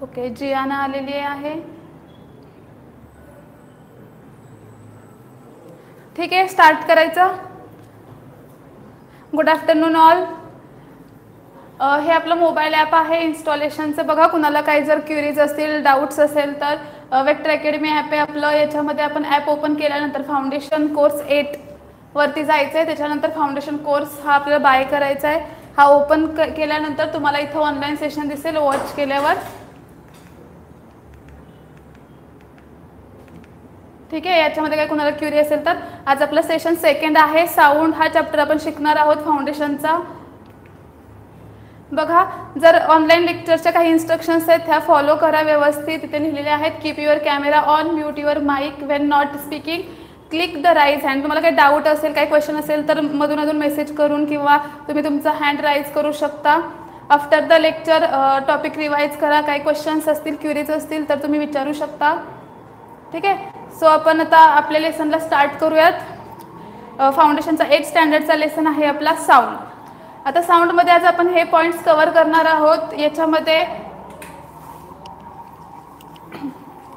Okay, Ziana आलेली आहे. ठीक आहे, स्टार्ट करायचं. Good afternoon all. हे आपलं मोबाईल ॲप आहे इन्स्टॉलेशनचं. बघा, कुणाला काही जर क्युरीज असतील, डाऊट्स असेल तर वेक्टर अकॅडमी ॲप आहे आपलं. याच्यामध्ये आपण ॲप ओपन केल्यानंतर फाउंडेशन कोर्स 8 वरती जायचं आहे. त्याच्यानंतर फाउंडेशन कोर्स हा आपल्याला बाय करायचा आहे. हा ओपन केल्यानंतर तुम्हाला इथं ऑनलाईन सेशन दिसेल वॉच केल्यावर. ठीक आहे, याच्यामध्ये काय कुणाला क्युरी असेल तर आज आपलं सेशन सेकंड आहे. साऊंड हा चॅप्टर आपण शिकणार आहोत फाउंडेशनचा. बघा, जर ऑनलाईन लेक्चरच्या काही इन्स्ट्रक्शन्स आहेत त्या फॉलो करा व्यवस्थित. तिथे लिहिलेले आहेत, keep your camera on, mute your mic when not speaking, click the raise hand. तुम्हाला काही डाऊट असेल, काही क्वेश्चन असेल तर मधून मेसेज करून किंवा तुम्ही तुमचा हँड राईज करू शकता. After the lecture topic revise करा. काही क्वेश्चन्स असतील, क्युरीज असतील तर तुम्ही विचारू शकता. ठीक आहे, सो आपण आता आपल्या लेसनला स्टार्ट करूयात. फाउंडेशनचा 8 स्टँडर्डचा लेसन आहे आपला साऊंड. आता साऊंडमध्ये आज आपण हे पॉईंट्स कव्हर करणार आहोत. याच्यामध्ये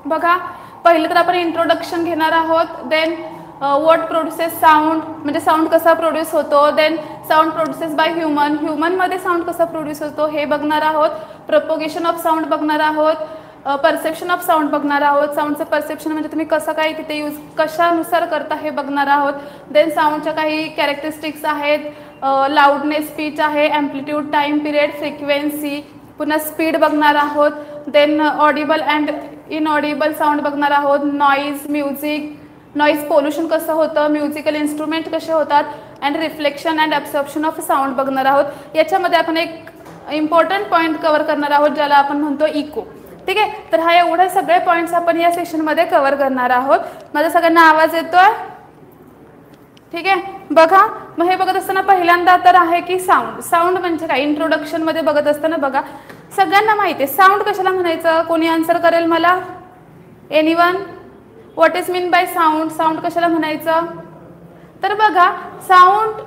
बघा, पहिलं तर आपण इंट्रोडक्शन घेणार आहोत. देन व्हॉट प्रोड्युसेस साऊंड, म्हणजे साऊंड कसा प्रोड्यूस होतो. Then sound produces by human, ह्युमनमध्ये साऊंड कसा प्रोड्यूस होतो हे बघणार आहोत. प्रोपोगेशन ऑफ साऊंड बघणार आहोत. परसेप्शन ऑफ साऊंड बघणार आहोत. साऊंडचं परसेप्शन म्हणजे तुम्ही कसं काय तिथे यूज कशानुसार करता हे बघणार आहोत. देन साऊंडच्या काही कॅरेक्टरिस्टिक्स आहेत. लाऊडनेस, स्पीच आहे, ॲम्प्लिट्यूड, टाईम पिरियड, फ्रिक्वेन्सी, पुन्हा स्पीड बघणार आहोत. Then audible and inaudible sound बघणार आहोत. नॉईज, म्युझिक, नॉईज पोल्युशन कसं होतं, म्युझिकल इन्स्ट्रुमेंट कसे होतात, and reflection and absorption of sound बघणार आहोत. याच्यामध्ये आपण एक इम्पॉर्टंट पॉईंट कव्हर करणार आहोत ज्याला आपण म्हणतो इको. ठीक आहे, तर हा एवढे सगळे पॉईंट्स आपण या सेशनमध्ये कव्हर करणार आहोत. माझा सगळ्यांना आवाज येतोय? ठीक आहे, बघा, मग हे बघत असताना पहिल्यांदा तर आहे की साऊंड. साऊंड म्हणजे काय, इंट्रोडक्शनमध्ये बघत असताना बघा, सगळ्यांना माहिती आहे साऊंड कशाला म्हणायचं. कोणी आन्सर करेल मला? Anyone? What is mean by sound, sound कशाला म्हणायचं? तर बघा, साऊंड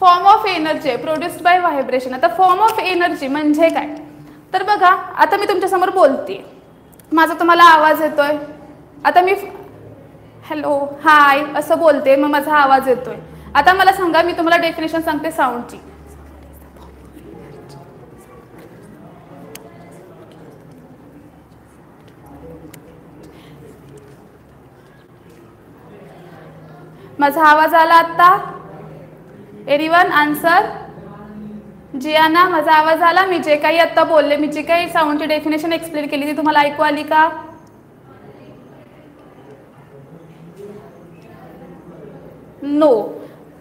फॉर्म ऑफ एनर्जी आहे, प्रोड्युस्ड बाय व्हायब्रेशन. आता फॉर्म ऑफ एनर्जी म्हणजे काय, तर बघा, आता मी तुमच्यासमोर बोलते, माझा तुम्हाला आवाज येतोय. आता मी हॅलो, हाय असं बोलते, मग माझा आवाज येतोय. आता मला सांगा, मी तुम्हाला डेफिनेशन सांगते साऊंडची. माझा आवाज आला आता? Anyone answer? जियाना, माझा आवाज आला? मी जे काही आता बोलले, मी जे काही साऊंडची डेफिनेशन एक्सप्लेन केली ती तुम्हाला ऐकू आली का? नो.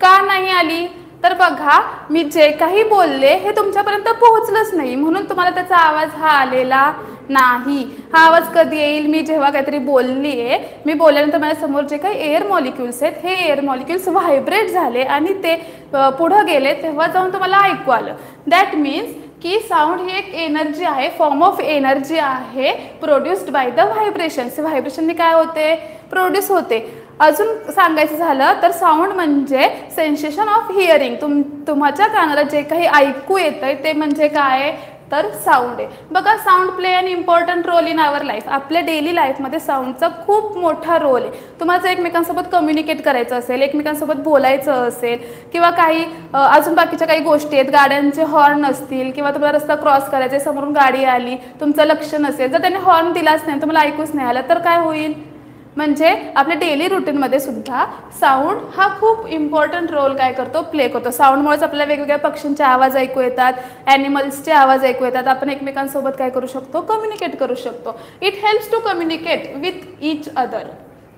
का नाही आली? तर बघा, मी जे काही बोलले हे तुमच्यापर्यंत पोहोचलंच नाही, म्हणून तुम्हाला त्याचा आवाज हा आलेला नाही. हा आवाज कधी येईल? मी जेव्हा काहीतरी बोलली आहे, मी बोलल्यानंतर माझ्या समोर जे काही एअर मॉलिक्युल्स आहेत, हे एअर मॉलिक्युल्स व्हायब्रेट झाले आणि ते पुढं गेले, तेव्हा जाऊन तुम्हाला ऐकू आलं. दॅट मीन्स की साऊंड ही एक एनर्जी आहे, फॉर्म ऑफ एनर्जी आहे, प्रोड्युस्ड बाय द व्हायब्रेशन्स. व्हायब्रेशनने काय होते? प्रोड्यूस होते. अजून सांगायचं झालं तर साऊंड म्हणजे सेन्सेशन ऑफ हिअरिंग. तुमच्या कानाला जे काही ऐकू येतंय ते म्हणजे काय, तर साऊंड आहे. बघा, sound play an important role in our life. आपल्या डेली लाईफमध्ये साऊंडचा खूप मोठा रोल आहे. तुम्हाला जर एकमेकांसोबत कम्युनिकेट करायचं असेल, एकमेकांसोबत बोलायचं असेल, किंवा काही अजून बाकीच्या काही गोष्टी आहेत, गाड्यांचे हॉर्न असतील, किंवा तुम्हाला रस्ता क्रॉस करायचा, समोरून गाडी आली, तुमचं लक्ष नसेल, जर त्याने हॉर्न दिलाच नाही, तुम्हाला ऐकूच नाही आलं, तर काय होईल? म्हणजे आपल्या डेली रुटीनमध्ये सुद्धा साऊंड हा खूप इम्पॉर्टंट रोल काय करतो, प्ले करतो. साऊंडमुळेच आपल्याला वेगवेगळ्या पक्ष्यांचे आवाज ऐकू येतात, ॲनिमल्सचे आवाज ऐकू येतात. आपण एकमेकांसोबत काय करू शकतो? कम्युनिकेट करू शकतो. It helps to communicate with each other.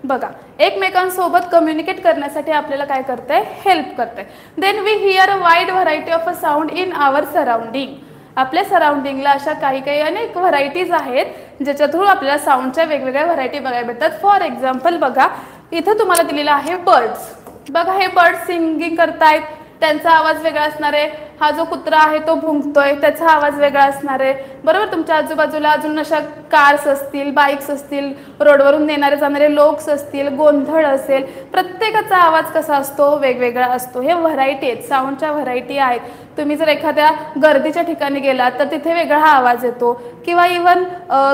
बघा, एकमेकांसोबत कम्युनिकेट करण्यासाठी आपल्याला काय करते? हेल्प करते. Then we hear a wide variety of a sound in our surrounding. आपल्या सराउंडिंगला अशा काही अनेक व्हरायटीज आहेत ज्याच्या थ्रू आपल्याला साऊंडच्या वेगवेगळ्या व्हरायटी बघायला भेटतात. फॉर एक्झाम्पल बघा, इथं तुम्हाला दिलेलं आहे बर्ड्स. बघा, हे बर्ड्स सिंगिंग करतायत, त्यांचा आवाज वेगळा असणार आहे. हा जो कुत्रा आहे तो भुंकतोय त्याचा आवाज वेगळा असणार आहे, बरोबर. तुमच्या आजूबाजूला अजून अशा कार्स असतील, बाईक्स असतील, रोडवरून येणारे जाणारे लोक्स असतील, गोंधळ असेल, प्रत्येकाचा आवाज कसा असतो, वेगवेगळा असतो. हे व्हरायटी आहेत, साऊंडच्या व्हरायटी आहेत. तुम्ही जर एखाद्या गर्दीच्या ठिकाणी गेलात तर तिथे वेगळा हा आवाज येतो, किंवा इवन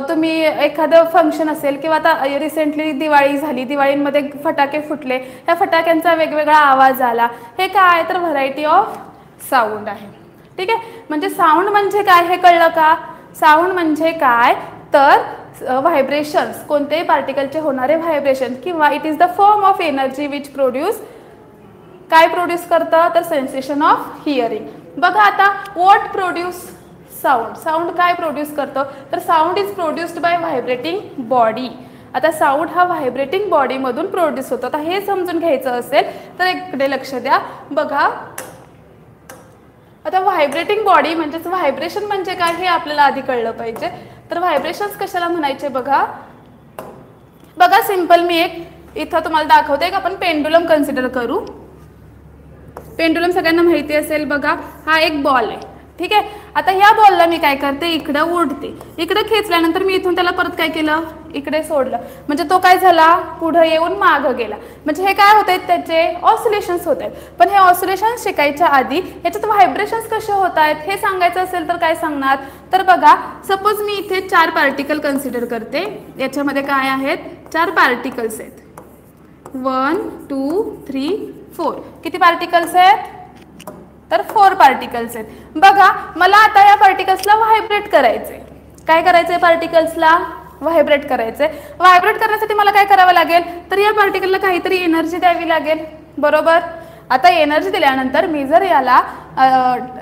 तुम्ही एखादं फंक्शन असेल, किंवा आता रिसेंटली दिवाळी झाली, दिवाळींमध्ये फटाके फुटले, त्या फटाक्यांचा वेगवेगळा आवाज आला. हे काय आहे तर व्हरायटी ऑफ साऊंड आहे. ठीक आहे. म्हणजे साऊंड म्हणजे काय हे कळलं का? साऊंड म्हणजे काय तर व्हायब्रेशन्स, कोणत्याही पार्टिकलचे होणारे व्हायब्रेशन, किंवा it is the form of energy which produce, काय प्रोड्यूस करतं तर सेन्सेशन ऑफ हिअरिंग. बघा आता व्हॉट प्रोड्यूस साऊंड, साऊंड काय प्रोड्यूस करतं तर sound is produced by vibrating body. आता साऊंड हा व्हायब्रेटिंग बॉडीमधून प्रोड्यूस होतो. आता हे समजून घ्यायचं असेल तर इकडे लक्ष द्या. बघा आता व्हायब्रेटिंग बॉडी म्हणजेच व्हायब्रेशन म्हणजे काय हे आपल्याला आधी कळलं पाहिजे. तर व्हायब्रेशन्स कशाला म्हणायचे बघा. बघा सिंपल मी एक इथं तुम्हाला दाखवते की आपण पेंडुलम कन्सिडर करू. पेंडुलम सगळ्यांना माहिती असेल. बघा हा एक बॉल आहे, ठीक आहे. आता ह्या बॉलला मी काय करते इकडं ओढते, इकडं खेचल्यानंतर मी इथून त्याला परत काय केलं इकडे सोडलं, म्हणजे तो काय झाला पुढे येऊन मागं गेला. म्हणजे हे काय होत आहेत त्याचे ऑसिलेशन्स होत आहेत. पण हे ऑसिलेशन्स शिकायच्या आधी याच्यात व्हायब्रेशन्स कसे होत आहेत हे सांगायचं असेल तर काय सांगणार तर बघा सपोज मी इथे 4 पार्टिकल कन्सिडर करते. याच्यामध्ये काय आहेत 4 पार्टिकल्स आहेत. 1 2 3 4. किती पार्टिकल्स आहेत तर 4 पार्टिकल्स आहेत. बघा मला आता या पार्टिकल्सला व्हायब्रेट करायचे. काय करायचंय पार्टिकल्सला व्हायब्रेट करायचंय. व्हायब्रेट करण्यासाठी मला काय करावं लागेल तर या पार्टिकलला काहीतरी एनर्जी द्यावी लागेल, बरोबर. आता एनर्जी दिल्यानंतर मी जर याला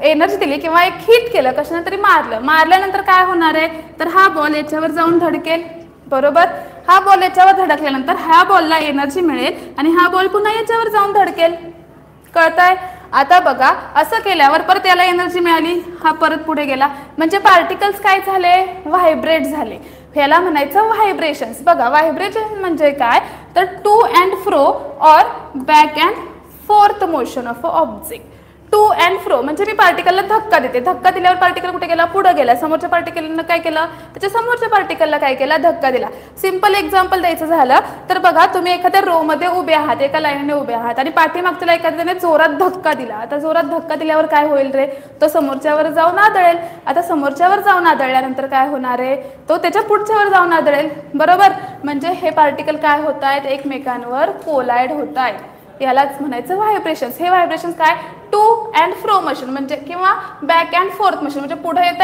एनर्जी दिली किंवा एक हिट केलं, कशाने तरी मारल्यानंतर काय होणार आहे तर हा बॉल याच्यावर जाऊन धडकेल, बरोबर. हा बॉल याच्यावर धडकल्यानंतर ह्या बॉलला एनर्जी मिळेल आणि हा बॉल पुन्हा याच्यावर जाऊन धडकेल, कळतंय. आता बघा असं केल्यावर परत याला एनर्जी मिळाली, हा परत पुढे गेला, म्हणजे पार्टिकल्स काय झाले व्हायब्रेट झाले. ह्याला म्हणायचं व्हायब्रेशन्स. बघा व्हायब्रेशन म्हणजे काय तर to and fro or back and forth motion of a object. To and fro म्हणजे मी पार्टिकलला धक्का देते, धक्का दिल्यावर पार्टिकल कुठे गेला पुढे गेला, समोरच्या पार्टिकलनं काय केलं त्याच्या समोरच्या पार्टिकलला काय केला धक्का दिला. सिंपल एक्झाम्पल द्यायचं झालं तर बघा तुम्ही एखाद्या रो मध्ये उभे आहात, एका लाईनने उभे आहात आणि पाठीमागच्याला एखाद्याने जोरात धक्का दिला. आता जोरात धक्का दिल्यावर काय होईल रे तो समोरच्यावर जाऊन आदळेल. आता समोरच्यावर जाऊन आदळल्यानंतर काय होणार आहे तो त्याच्या पुढच्यावर जाऊन आदळेल, बरोबर. म्हणजे हे पार्टिकल काय होत आहेत एकमेकांवर कोलाइड होत आहेत. यालाच म्हणायचं व्हायब्रेशन्स. हे व्हायब्रेशन्स काय टू अँड फ्रो मोशन म्हणजे किंवा बॅक अँड फोर्थ मोशन म्हणजे पुढे येत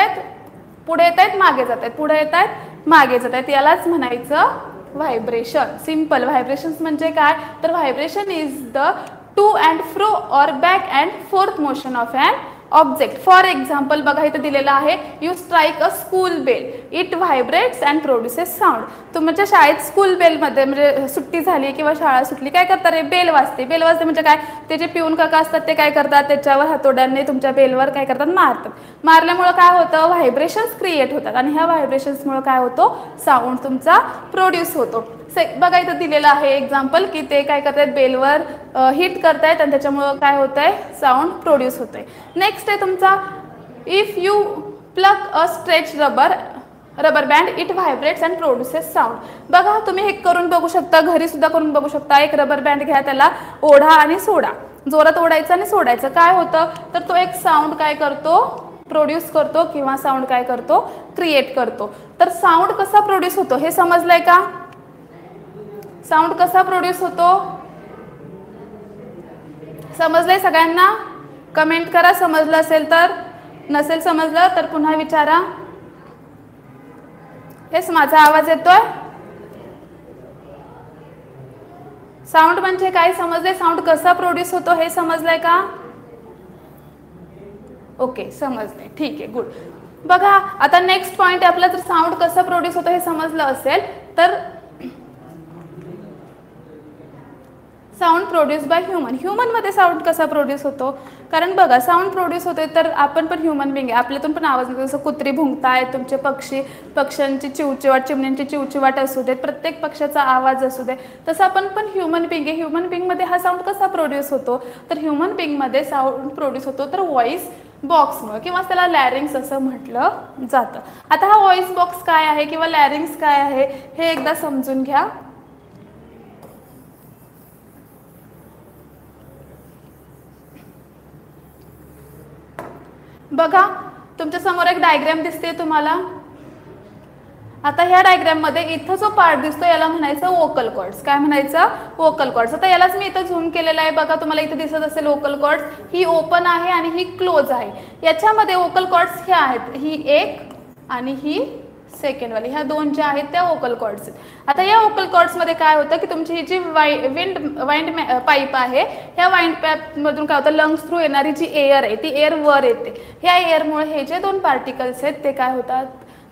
आहेत मागे जात आहेत, पुढे येत आहेत मागे जात आहेत, यालाच म्हणायचं व्हायब्रेशन. सिंपल व्हायब्रेशन्स म्हणजे काय तर vibration is the to and fro or back and forth motion of and object. For example बघा इथं दिलेलं आहे you strike a school bell it vibrates and produces sound. तुमच्या शाळेत स्कूल बेलमध्ये म्हणजे सुट्टी झाली किंवा शाळा सुटली काय करतात रे बेल वाजते. बेल वाजते म्हणजे काय ते जे पिऊन काका असतात ते काय करतात त्याच्यावर हातोड्याने तुमच्या बेलवर काय करतात मारतात. मारल्यामुळं काय होतं व्हायब्रेशन्स क्रिएट होतात आणि ह्या व्हायब्रेशन्समुळे काय होतो साऊंड तुमचा प्रोड्यूस होतो. बघा इथं दिलेलं आहे एक्झाम्पल की ते काय करतायत बेलवर हिट करतायत आणि त्याच्यामुळं काय होत आहे साऊंड प्रोड्यूस होत आहे. नेक्स्ट आहे तुमचा if you plug a stretch rubber band it vibrates and produces sound. बघा तुम्ही हे करून बघू शकता, घरी सुद्धा करून बघू शकता. एक रबर बँड घ्या, त्याला ओढा आणि सोडा, जोरात ओढायचं आणि सोडायचं. काय होतं तर तो एक साऊंड काय करतो प्रोड्यूस करतो किंवा साऊंड काय करतो क्रिएट करतो. तर साऊंड कसा प्रोड्यूस होतो हे समजलंय का. साऊंड कसा प्रोड्यूस होतो समजलंय सगळ्यांना. कमेंट करा समजलं असेल तर, नसेल समजलं तर पुन्हा विचारा. हेच माझा आवाज येतोय. साऊंड म्हणजे काय समजलंय, साऊंड कसा प्रोड्यूस होतो हे समजलंय का. ओके समजलंय, ठीक आहे गुड. बघा आता नेक्स्ट पॉइंट आहे आपला. जर साऊंड कसा प्रोड्यूस होतो हे समजलं असेल तर साऊंड प्रोड्यूस बाय ह्युमनमध्ये साऊंड कसा प्रोड्यूस होतो. कारण बघा साऊंड प्रोड्यूस होते तर आपण पण ह्युमन बिंग आहे, आपल्यातून पण आवाज येतो. जसं कुत्री भुंकतायत, तुमचे पक्ष्यांची चिवचिवाट, चिमण्यांची चिवचिवाट असू देत, प्रत्येक पक्षाचा आवाज असू दे, तसं आपण पण ह्युमन बिंग आहे. ह्युमन बिंगमध्ये हा साऊंड कसा प्रोड्यूस होतो तर ह्युमन बिंगमध्ये साऊंड प्रोड्यूस होतो तर व्हॉइस बॉक्समुळे किंवा त्याला लॅरिंग्स असं म्हटलं जातं. आता हा व्हॉइस बॉक्स काय आहे किंवा लॅरिंग्स काय आहे हे एकदा समजून घ्या. बघा तुमच्या समोर एक डायग्राम दिसते तुम्हाला. आता ह्या डायग्राम मध्ये इथं जो पार्ट दिसतो याला म्हणायचं वोकल कॉर्ड्स. काय म्हणायचं? Vocal cords. आता यालाच मी इथं झूम केलेलं आहे बघा, तुम्हाला इथे दिसत असेल वोकल कॉर्ड्स. ही ओपन आहे आणि ही क्लोज आहे. याच्यामध्ये वोकल कॉर्ड्स ह्या आहेत, ही एक आणि ही सेकंड वाली, ह्या दोन ज्या आहेत त्या वोकल कॉर्ड्स आहेत. आता या वोकल कॉर्ड्स मध्ये काय होतं की तुमची ही जी वाइंड पाईप आहे, ह्या वाइंड पाईप मधून काय होतं, लंग्स थ्रू येणारी जी एअर आहे ती एअर वर येते. ह्या एअरमुळे हे जे दोन पार्टिकल्स आहेत ते काय होतात,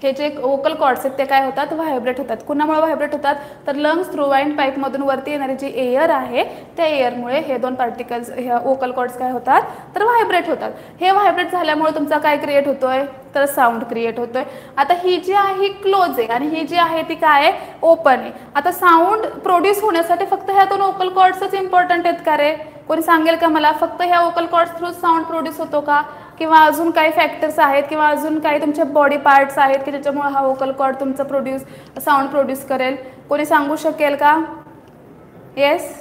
हे जे वोकल कॉर्ड्स आहेत ते काय होतात, व्हायब्रेट होतात. कुणामुळे व्हायब्रेट होतात, तर लंग्स थ्रू वाइंड पाईप मधून वरती येणारी जी एअर आहे त्या एअरमुळे हे दोन पार्टिकल्स, ह्या वोकल कॉर्ड्स काय होतात, तर व्हायब्रेट होतात. हे व्हायब्रेट झाल्यामुळे तुमचा काय क्रिएट होतोय, तर साऊंड क्रिएट होतोय. आता ही जी आहे ही क्लोज आहे आणि ही जी आहे ती काय आहे, ओपन आहे. आता साऊंड प्रोड्यूस होण्यासाठी फक्त ह्या दोन वोकल कॉर्ड्सच इम्पॉर्टंट आहेत का रे? कोणी सांगेल का मला, फक्त ह्या vocal cords through sound produce होतो का, किंवा अजून काही फॅक्टर्स आहेत किंवा अजून काही तुमचे बॉडी पार्ट्स आहेत की ज्याच्यामुळे हा वोकल कॉर्ड तुमचं साऊंड प्रोड्यूस करेल? कोणी सांगू शकेल का? येस,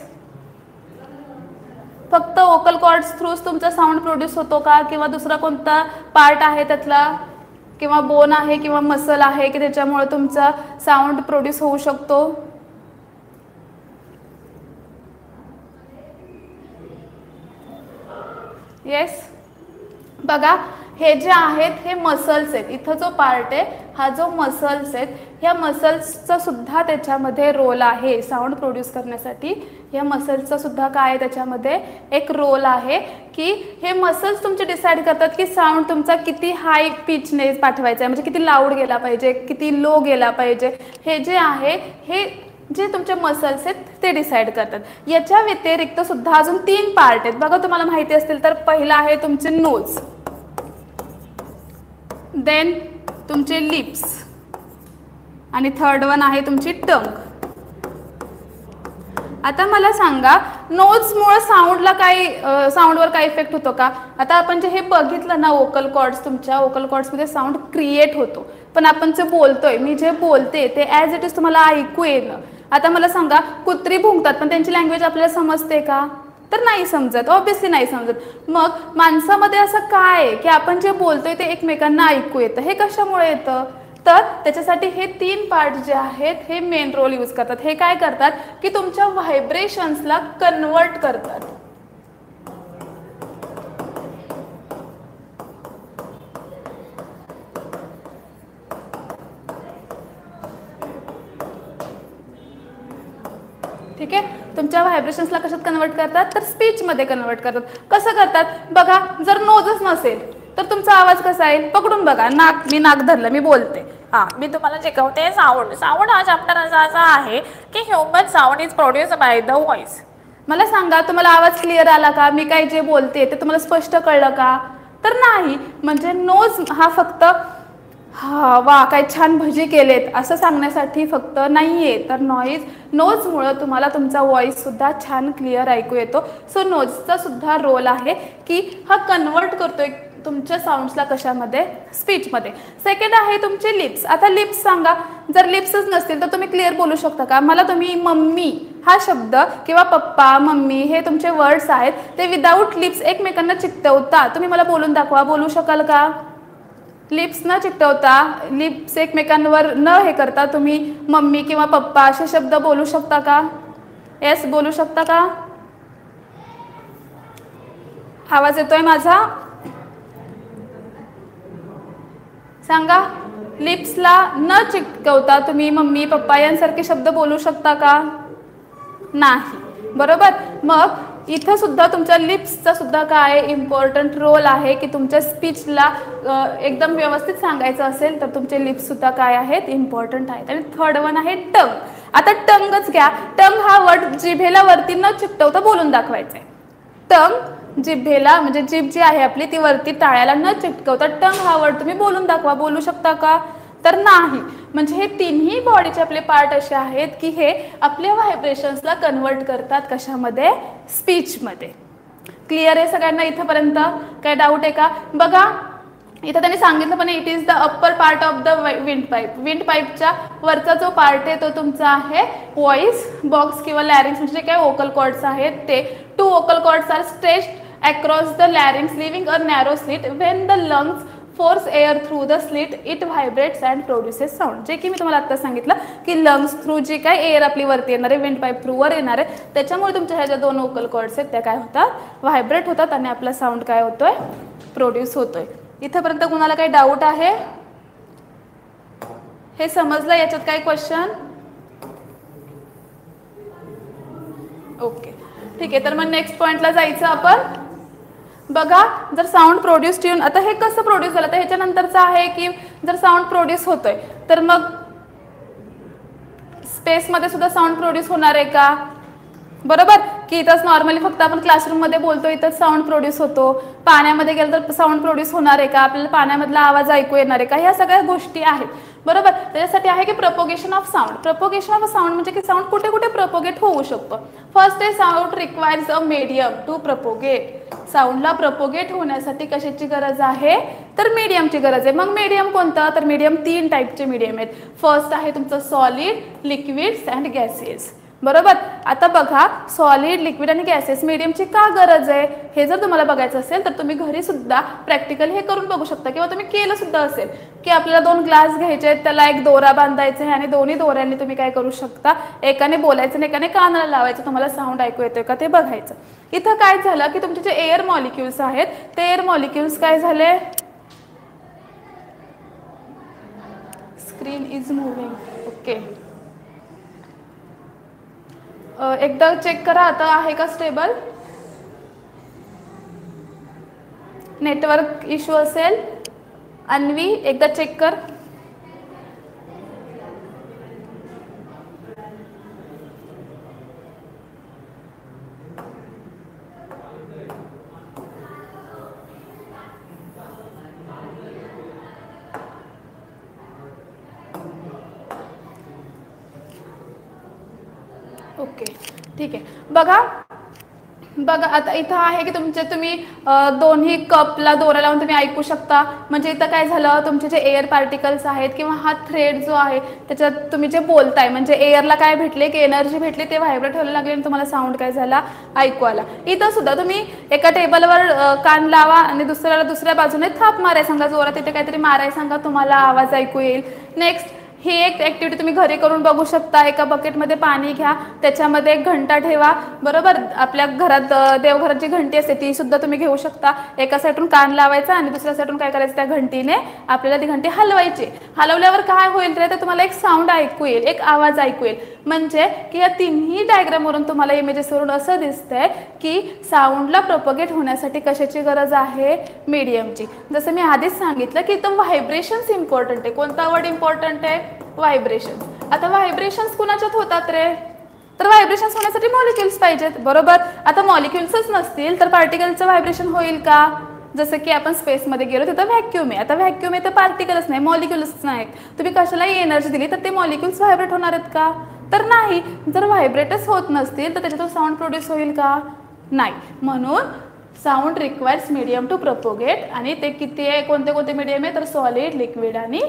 फक्त वोकल कॉर्ड्स थ्रूच तुमचा साऊंड प्रोड्यूस होतो का, किंवा दुसरा कोणता पार्ट आहे त्यातला, किंवा बोन आहे किंवा मसल आहे की त्याच्यामुळे तुमचा साऊंड प्रोड्यूस होऊ शकतो? येस, बघा हे जे आहेत हे मसल्स आहेत. इथं जो पार्ट आहे हा जो मसल्स आहेत, ह्या मसल्सचा सुद्धा त्याच्यामध्ये रोल आहे साऊंड प्रोड्यूस करण्यासाठी. ह्या मसल्सचा सुद्धा काय आहे त्याच्यामध्ये एक रोल आहे की हे मसल्स तुमचे डिसाईड करतात की साऊंड तुमचा किती हाय पिचने पाठवायचा आहे, म्हणजे किती लाऊड गेला पाहिजे, किती लो गेला पाहिजे. हे जे आहे हे जे तुमचे मसल्स आहेत ते डिसाईड करतात. याच्या व्यतिरिक्त सुद्धा अजून 3 पार्ट आहेत बघा, तुम्हाला माहिती असतील तर. पहिला आहे तुमचे नोज, देन तुमचे लिप्स, आणि थर्ड वन आहे तुमची टंग. आता मला सांगा, नोजमुळे साऊंडला काही साऊंडवर काही इफेक्ट होतो का? आता आपण जे हे बघितलं ना वोकल कॉर्ड्स, तुमच्या वोकल कॉर्ड्समध्ये साऊंड क्रिएट होतो, पण आपण जे बोलतोय, मी जे बोलते ते ॲज इट इज तुम्हाला ऐकू येणं. आता मला सांगा, कुत्री भुंकतात पण त्यांची लँग्वेज आपल्याला समजते का? तर नाही समजत, ऑब्विसली नाही समजत. मग माणसामध्ये असं काय आहे की आपण जे बोलतोय ते एकमेकांना ऐकू येतं? हे कशामुळे येतं? तर त्याच्यासाठी हे 3 पार्ट जे आहेत हे मेन रोल यूज करतात. हे काय करतात की तुमच्या व्हायब्रेशन्सला कन्वर्ट करतात. ठीक आहे, तुमच्या व्हायब्रेशन्सला कशात कन्वर्ट करतात, तर स्पीचमध्ये कन्वर्ट करतात. कसं करतात बघा, जर नोजच नसेल तर तुमचा आवाज कसा येईल? पकडून बघा, मी नाक धरलं, मी बोलते. मी तुम्हाला शिकवते साऊंड हा चॅप्टर असा आहे की human sound is produce by the voice. मला सांगा, तुम्हाला आवाज क्लिअर आला का? मी काय जे बोलते ते तुम्हाला स्पष्ट कळलं का? तर नाही. म्हणजे नोज हा फक्त वा काय छान भजी केलेत असं सांगण्यासाठी फक्त नाहीये, तर नोजमुळे तुम्हाला तुमचा व्हॉइस सुद्धा छान क्लिअर ऐकू येतो. सो नोजचा सुद्धा रोल आहे की हा कन्वर्ट करतोय तुमच्या साऊंड्सला कशामध्ये, स्पीचमध्ये. सेकंड आहे तुमचे लिप्स. आता लिप्स सांगा, जर लिप्सच नसतील तर तुम्ही क्लिअर बोलू शकता का? मला तुम्ही मम्मी हा शब्द किंवा पप्पा, मम्मी हे तुमचे वर्ड्स आहेत ते विदाऊट लिप्स एकमेकांना चिकटवता तुम्ही मला बोलून दाखवा, बोलू शकाल का? लिप्स न चिकटवता, लिप्स एकमेकांवर न हे करता तुम्ही मम्मी किंवा पप्पा असे शब्द बोलू शकता का? येस, बोलू शकता का? आवाज येतोय माझा? सांगा, लिप्सला न चिकटवता तुम्ही मम्मी पप्पा यांसारखे शब्द बोलू शकता का? नाही, बरोबर. मग इथं सुद्धा तुमच्या लिप्सचा सुद्धा काय इम्पॉर्टंट रोल आहे की तुमच्या स्पीचला एकदम व्यवस्थित सांगायचं असेल तर तुमचे लिप्स सुद्धा काय आहेत, इम्पॉर्टंट आहेत. आणि थर्ड वन आहे टंग. आता टंगच घ्या. टंग हा वर्ड जिभेला वरती न चिकटवता बोलून दाखवायचा आहे. टंग जिभेला, म्हणजे जीभ जी आहे आपली ती वरती टाळ्याला न चिकटवता टंग हा वर्ड तुम्ही बोलून दाखवा, बोलू शकता का? तर नाही. म्हणजे हे तिन्ही बॉडीचे आपले पार्ट असे आहेत की हे आपल्या व्हायब्रेशन्सला कन्वर्ट करतात कशामध्ये, स्पीचमध्ये. क्लिअर आहे सगळ्यांना इथंपर्यंत? काय डाऊट आहे का? बघा इथं त्यांनी सांगितलं पण it is the upper part of the windpipe. विंड पाईपच्या वरचा जो पार्ट आहे तो तुमचा आहे व्हॉइस बॉक्स किंवा लॅरिंग्स, म्हणजे काय वोकल कॉर्ड्स आहेत ते. 2 vocal cords are stretched across the larynx leaving a narrow slit. When the lungs force air through the slit it vibrates and produces sound. जे की मी तुम्हाला आता सांगितलं की लंग्स थ्रू जी काय एअर आपली वरती येणार आहे, विंड पाईप थ्रू वर येणार आहे, त्याच्यामुळे तुमच्या ह्या ज्या 2 वोकल कॉर्ड्स आहेत त्या काय होतात, व्हायब्रेट होतात आणि आपला साऊंड काय होतोय, प्रोड्यूस होतोय. इथपर्यंत कुणाला काही डाऊट आहे? हे समजलं? याच्यात काही क्वेश्चन? ओके ठीक आहे. तर मग नेक्स्ट पॉइंटला जायचं आपण. बघा जर साऊंड प्रोड्यूस ट्यून, आता हे कसं प्रोड्यूस झालं तर ह्याच्यानंतरचं आहे की जर साऊंड प्रोड्यूस होतोय तर मग स्पेसमध्ये सुद्धा साऊंड प्रोड्यूस होणार आहे का? बरोबर की इथंच नॉर्मली फक्त आपण क्लासरूममध्ये बोलतो इथंच साऊंड प्रोड्यूस होतो. पाण्यामध्ये गेलं तर साऊंड प्रोड्यूस होणार आहे का? आपल्याला पाण्यामधला आवाज ऐकू येणार आहे का? ह्या सगळ्या गोष्टी आहेत. बरोबर. त्याच्यासाठी आहे की propagation of sound. Propagation of sound म्हणजे की साऊंड कुठे कुठे प्रपोगेट होऊ शकतो. फर्स्ट आहे sound requires a medium to propagate. साऊंडला प्रपोगेट होण्यासाठी कशाची गरज आहे, तर मीडियमची गरज आहे. मग मीडियम कोणतं, तर मीडियम 3 टाईपचे मीडियम आहेत. फर्स्ट आहे तुमचं सॉलिड, लिक्विड्स अँड गॅसेस. बरोबर. आता बघा सॉलिड, लिक्विड आणि गॅसेस मीडियमची का गरज आहे हे जर तुम्हाला बघायचं असेल तर तुम्ही घरी सुद्धा प्रॅक्टिकल हे करून बघू शकता किंवा तुम्ही केलं सुद्धा असेल की आपल्याला 2 ग्लास घ्यायचे आहेत, त्याला एक दोरा बांधायचा आहे आणि दोन्ही दोऱ्यांनी तुम्ही काय करू शकता, एकाने बोलायचं आणि एकाने कानाला लावायचं, तुम्हाला साऊंड ऐकू येतोय का ते बघायचं. इथं काय झालं की तुमचे जे एअर मॉलिक्युल्स आहेत ते एअर मॉलिक्युल्स काय झाले, स्क्रीन इज मुव्हिंग. ओके एकदा चेक करा आता आहे का स्टेबल. नेटवर्क इश्यू असेल. अन्वी एकदा चेक कर. ओके ठीक आहे. बघा आता इथं आहे की तुम्ही दोन्ही कपला दोरा लावून तुम्ही ऐकू शकता. म्हणजे इथं काय झालं, तुमचे जे एअर पार्टिकल्स आहेत किंवा हा थ्रेड जो आहे त्याच्यात तुम्ही जे बोलताय म्हणजे एअरला काय भेटले की एनर्जी भेटली, ते व्हायब्रेट व्हायला लागले आणि तुम्हाला साऊंड काय झाला, ऐकू आला. इथं सुद्धा तुम्ही एका टेबलवर कान लावा आणि दुसऱ्या बाजूने थाप माराय सांगा, जोरात तिथे काहीतरी माराय सांगा, तुम्हाला आवाज ऐकू येईल. नेक्स्ट ही एक ॲक्टिव्हिटी तुम्ही घरी करून बघू शकता. एका बकेटमध्ये पाणी घ्या, त्याच्यामध्ये एक घंटा ठेवा. बरोबर. आपल्या घरात देवघरात जी घंटी असते ती सुद्धा तुम्ही घेऊ शकता. एका साईडून कान लावायचा आणि दुसऱ्या साईडून काय करायचं, त्या घंटीने आपल्याला ती घंटी हलवायची. हलवल्यावर काय होईल रे, तर तुम्हाला एक साऊंड ऐकू येईल, एक आवाज ऐकू येईल. म्हणजे की या तिन्ही डायग्रामवरून तुम्हाला इमेजेसवरून असं दिसतंय की साऊंडला प्रोपगेट होण्यासाठी कशाची गरज आहे, मीडियमची. जसं मी आधीच सांगितलं की इथं व्हायब्रेशन्स इम्पॉर्टंट आहे. कोणता वर्ड इम्पॉर्टंट आहे, व्हायब्रेशन. आता व्हायब्रेशन्स कुणाच्यात होतात रे, तर व्हायब्रेशन्स होण्यासाठी मॉलिक्युल्स पाहिजेत. बरोबर. आता मॉलिक्युल्सच नसतील तर पार्टिकलचं व्हायब्रेशन होईल का, जसं की आपण स्पेसमध्ये गेलो तिथं व्हॅक्यूम आहे. आता व्हॅक्यूम आहे तर पार्टिकलच नाही, मॉलिक्युल्स नाहीत. तुम्ही कशालाही एनर्जी दिली तर ते मॉलिक्युल्स व्हायब्रेट होणार आहेत का, तर नाही. जर व्हायब्रेटच होत नसतील तर त्याच्यातून साऊंड प्रोड्यूस होईल का, नाही. म्हणून sound requires medium to propagate. आणि ते किती आहे, कोणते कोणते मीडियम आहे, तर सॉलिड, लिक्विड आणि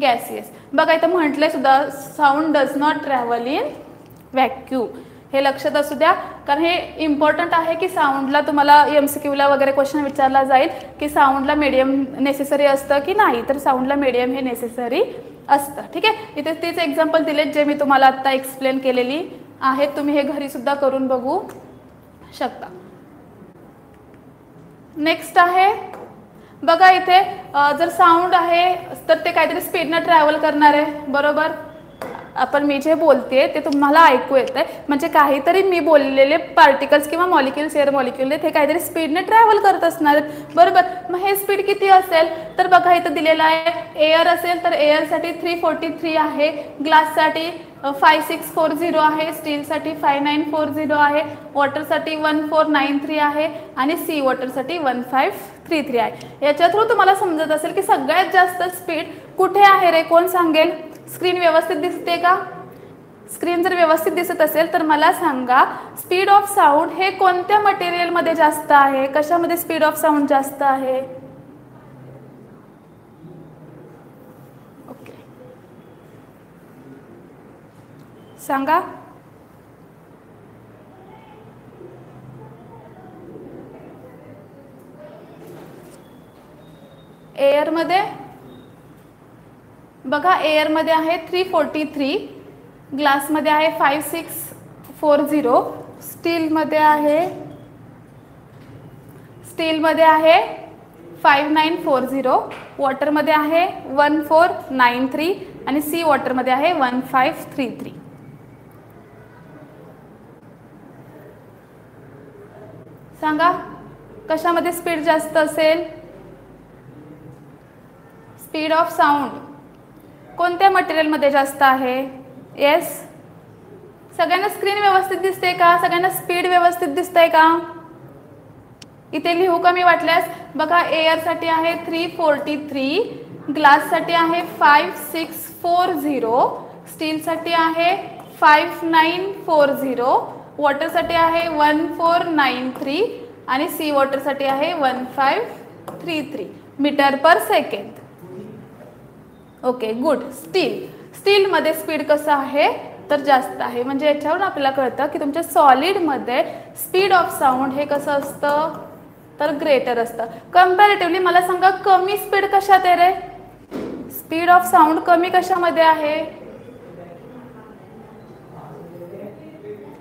गॅसियस. बघा इथं म्हटलंय सुद्धा sound does not travel in vacuum. हे लक्षात असू द्या, कारण हे इम्पॉर्टंट आहे की साऊंडला तुम्हाला MCQला वगैरे क्वेश्चन विचारला जाईल की साऊंडला मीडियम नेसेसरी असतं की नाही, तर साऊंडला मीडियम हे नेसेसरी असतं. ठीक आहे. इथे तेच एक्झाम्पल दिलेत जे मी तुम्हाला आता एक्सप्लेन केलेली आहेत. तुम्ही हे घरी सुद्धा करून बघू शकता. नेक्स्ट आहे बघा इथे जर साऊंड आहे तर ते काहीतरी स्पीडनं ट्रॅव्हल करणार आहे. बरोबर. मी जे बोलते ते तुम्हाला ऐकू येत आहे, म्हणजे काहीतरी मी बोललेले पार्टिकल्स किंवा मॉलिक्युल्स, एअर मॉलिक्युल ते काहीतरी स्पीडने ट्रॅव्हल करत असणार आहेत. बरोबर. मग हे स्पीड किती असेल, तर बघा इथं दिलेलं आहे. एअर असेल तर एअरसाठी 343 आहे, ग्लाससाठी 5640 आहे, स्टीलसाठी 5940 आहे, वॉटरसाठी 1493 आहे आणि सी वॉटरसाठी 1533 आहे. याच्या थ्रू तुम्हाला समजत असेल की सगळ्यात जास्त स्पीड कुठे आहे रे, कोण सांगेल. स्क्रीन व्यवस्थित दिसते का, स्क्रीन जर व्यवस्थित दिसत असेल तर मला सांगा, स्पीड ऑफ साऊंड हे कोणत्या मटेरियलमध्ये जास्त आहे? कशामध्ये स्पीड ऑफ साऊंड जास्त आहे? ओके, सांगा. एअरमध्ये बघा, एअरमध्ये आहे 343, ग्लासमध्ये आहे 5640, स्टीलमध्ये आहे 5940, वॉटरमध्ये आहे 1493 आणि सी वॉटरमध्ये आहे 1533. सांगा कशामध्ये स्पीड जास्त असेल? स्पीड ऑफ साऊंड कोणत्या मटेरियलमध्ये जास्त आहे? येस, सगळ्यांना स्क्रीन व्यवस्थित दिसते का? सगळ्यांना स्पीड व्यवस्थित दिसतंय का? इथे लिहू का मी वाटल्यास? बघा, एअरसाठी आहे 343, ग्लाससाठी आहे 5640, स्टीलसाठी आहे 5940, वॉटरसाठी आहे 1493 आणि सी वॉटरसाठी आहे 1533 मीटर पर सेकंड. Okay, good. स्टीलमध्ये स्पीड कसं आहे तर जास्त आहे. म्हणजे याच्यावरून आपल्याला कळतं की तुमच्या सॉलिडमध्ये स्पीड ऑफ साऊंड हे कसं असतं तर ग्रेटर असतं. कंपॅरेटिव्हली मला सांगा, कमी स्पीड कशात आहे रे? स्पीड ऑफ साऊंड कमी कशामध्ये आहे?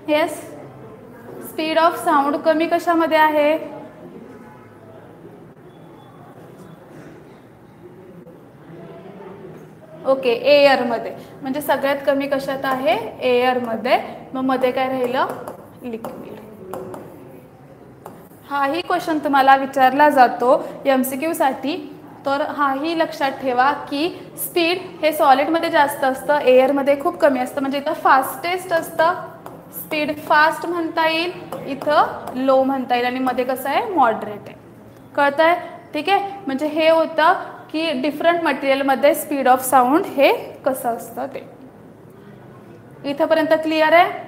येस, स्पीड ऑफ साऊंड कमी कशामध्ये आहे? ओके, एअरमध्ये. म्हणजे सगळ्यात कमी कशात आहे? एअरमध्ये. मग मध्ये काय राहिलं? लिक्विड. हाही क्वेश्चन तुम्हाला विचारला जातो MCQ साठी, तर हाही लक्षात ठेवा की स्पीड हे सॉलिडमध्ये जास्त असतं, एअरमध्ये खूप कमी असतं. म्हणजे इथं फास्टेस्ट असतं, स्पीड फास्ट म्हणता येईल, इथं लो म्हणता येईल, आणि मध्ये कसं आहे? मॉडरेट आहे. कळतंय? ठीक आहे. म्हणजे हे होतं की डिफरंट मटेरियलमध्ये स्पीड ऑफ साऊंड हे कसं असतं ते. इथंपर्यंत क्लिअर आहे?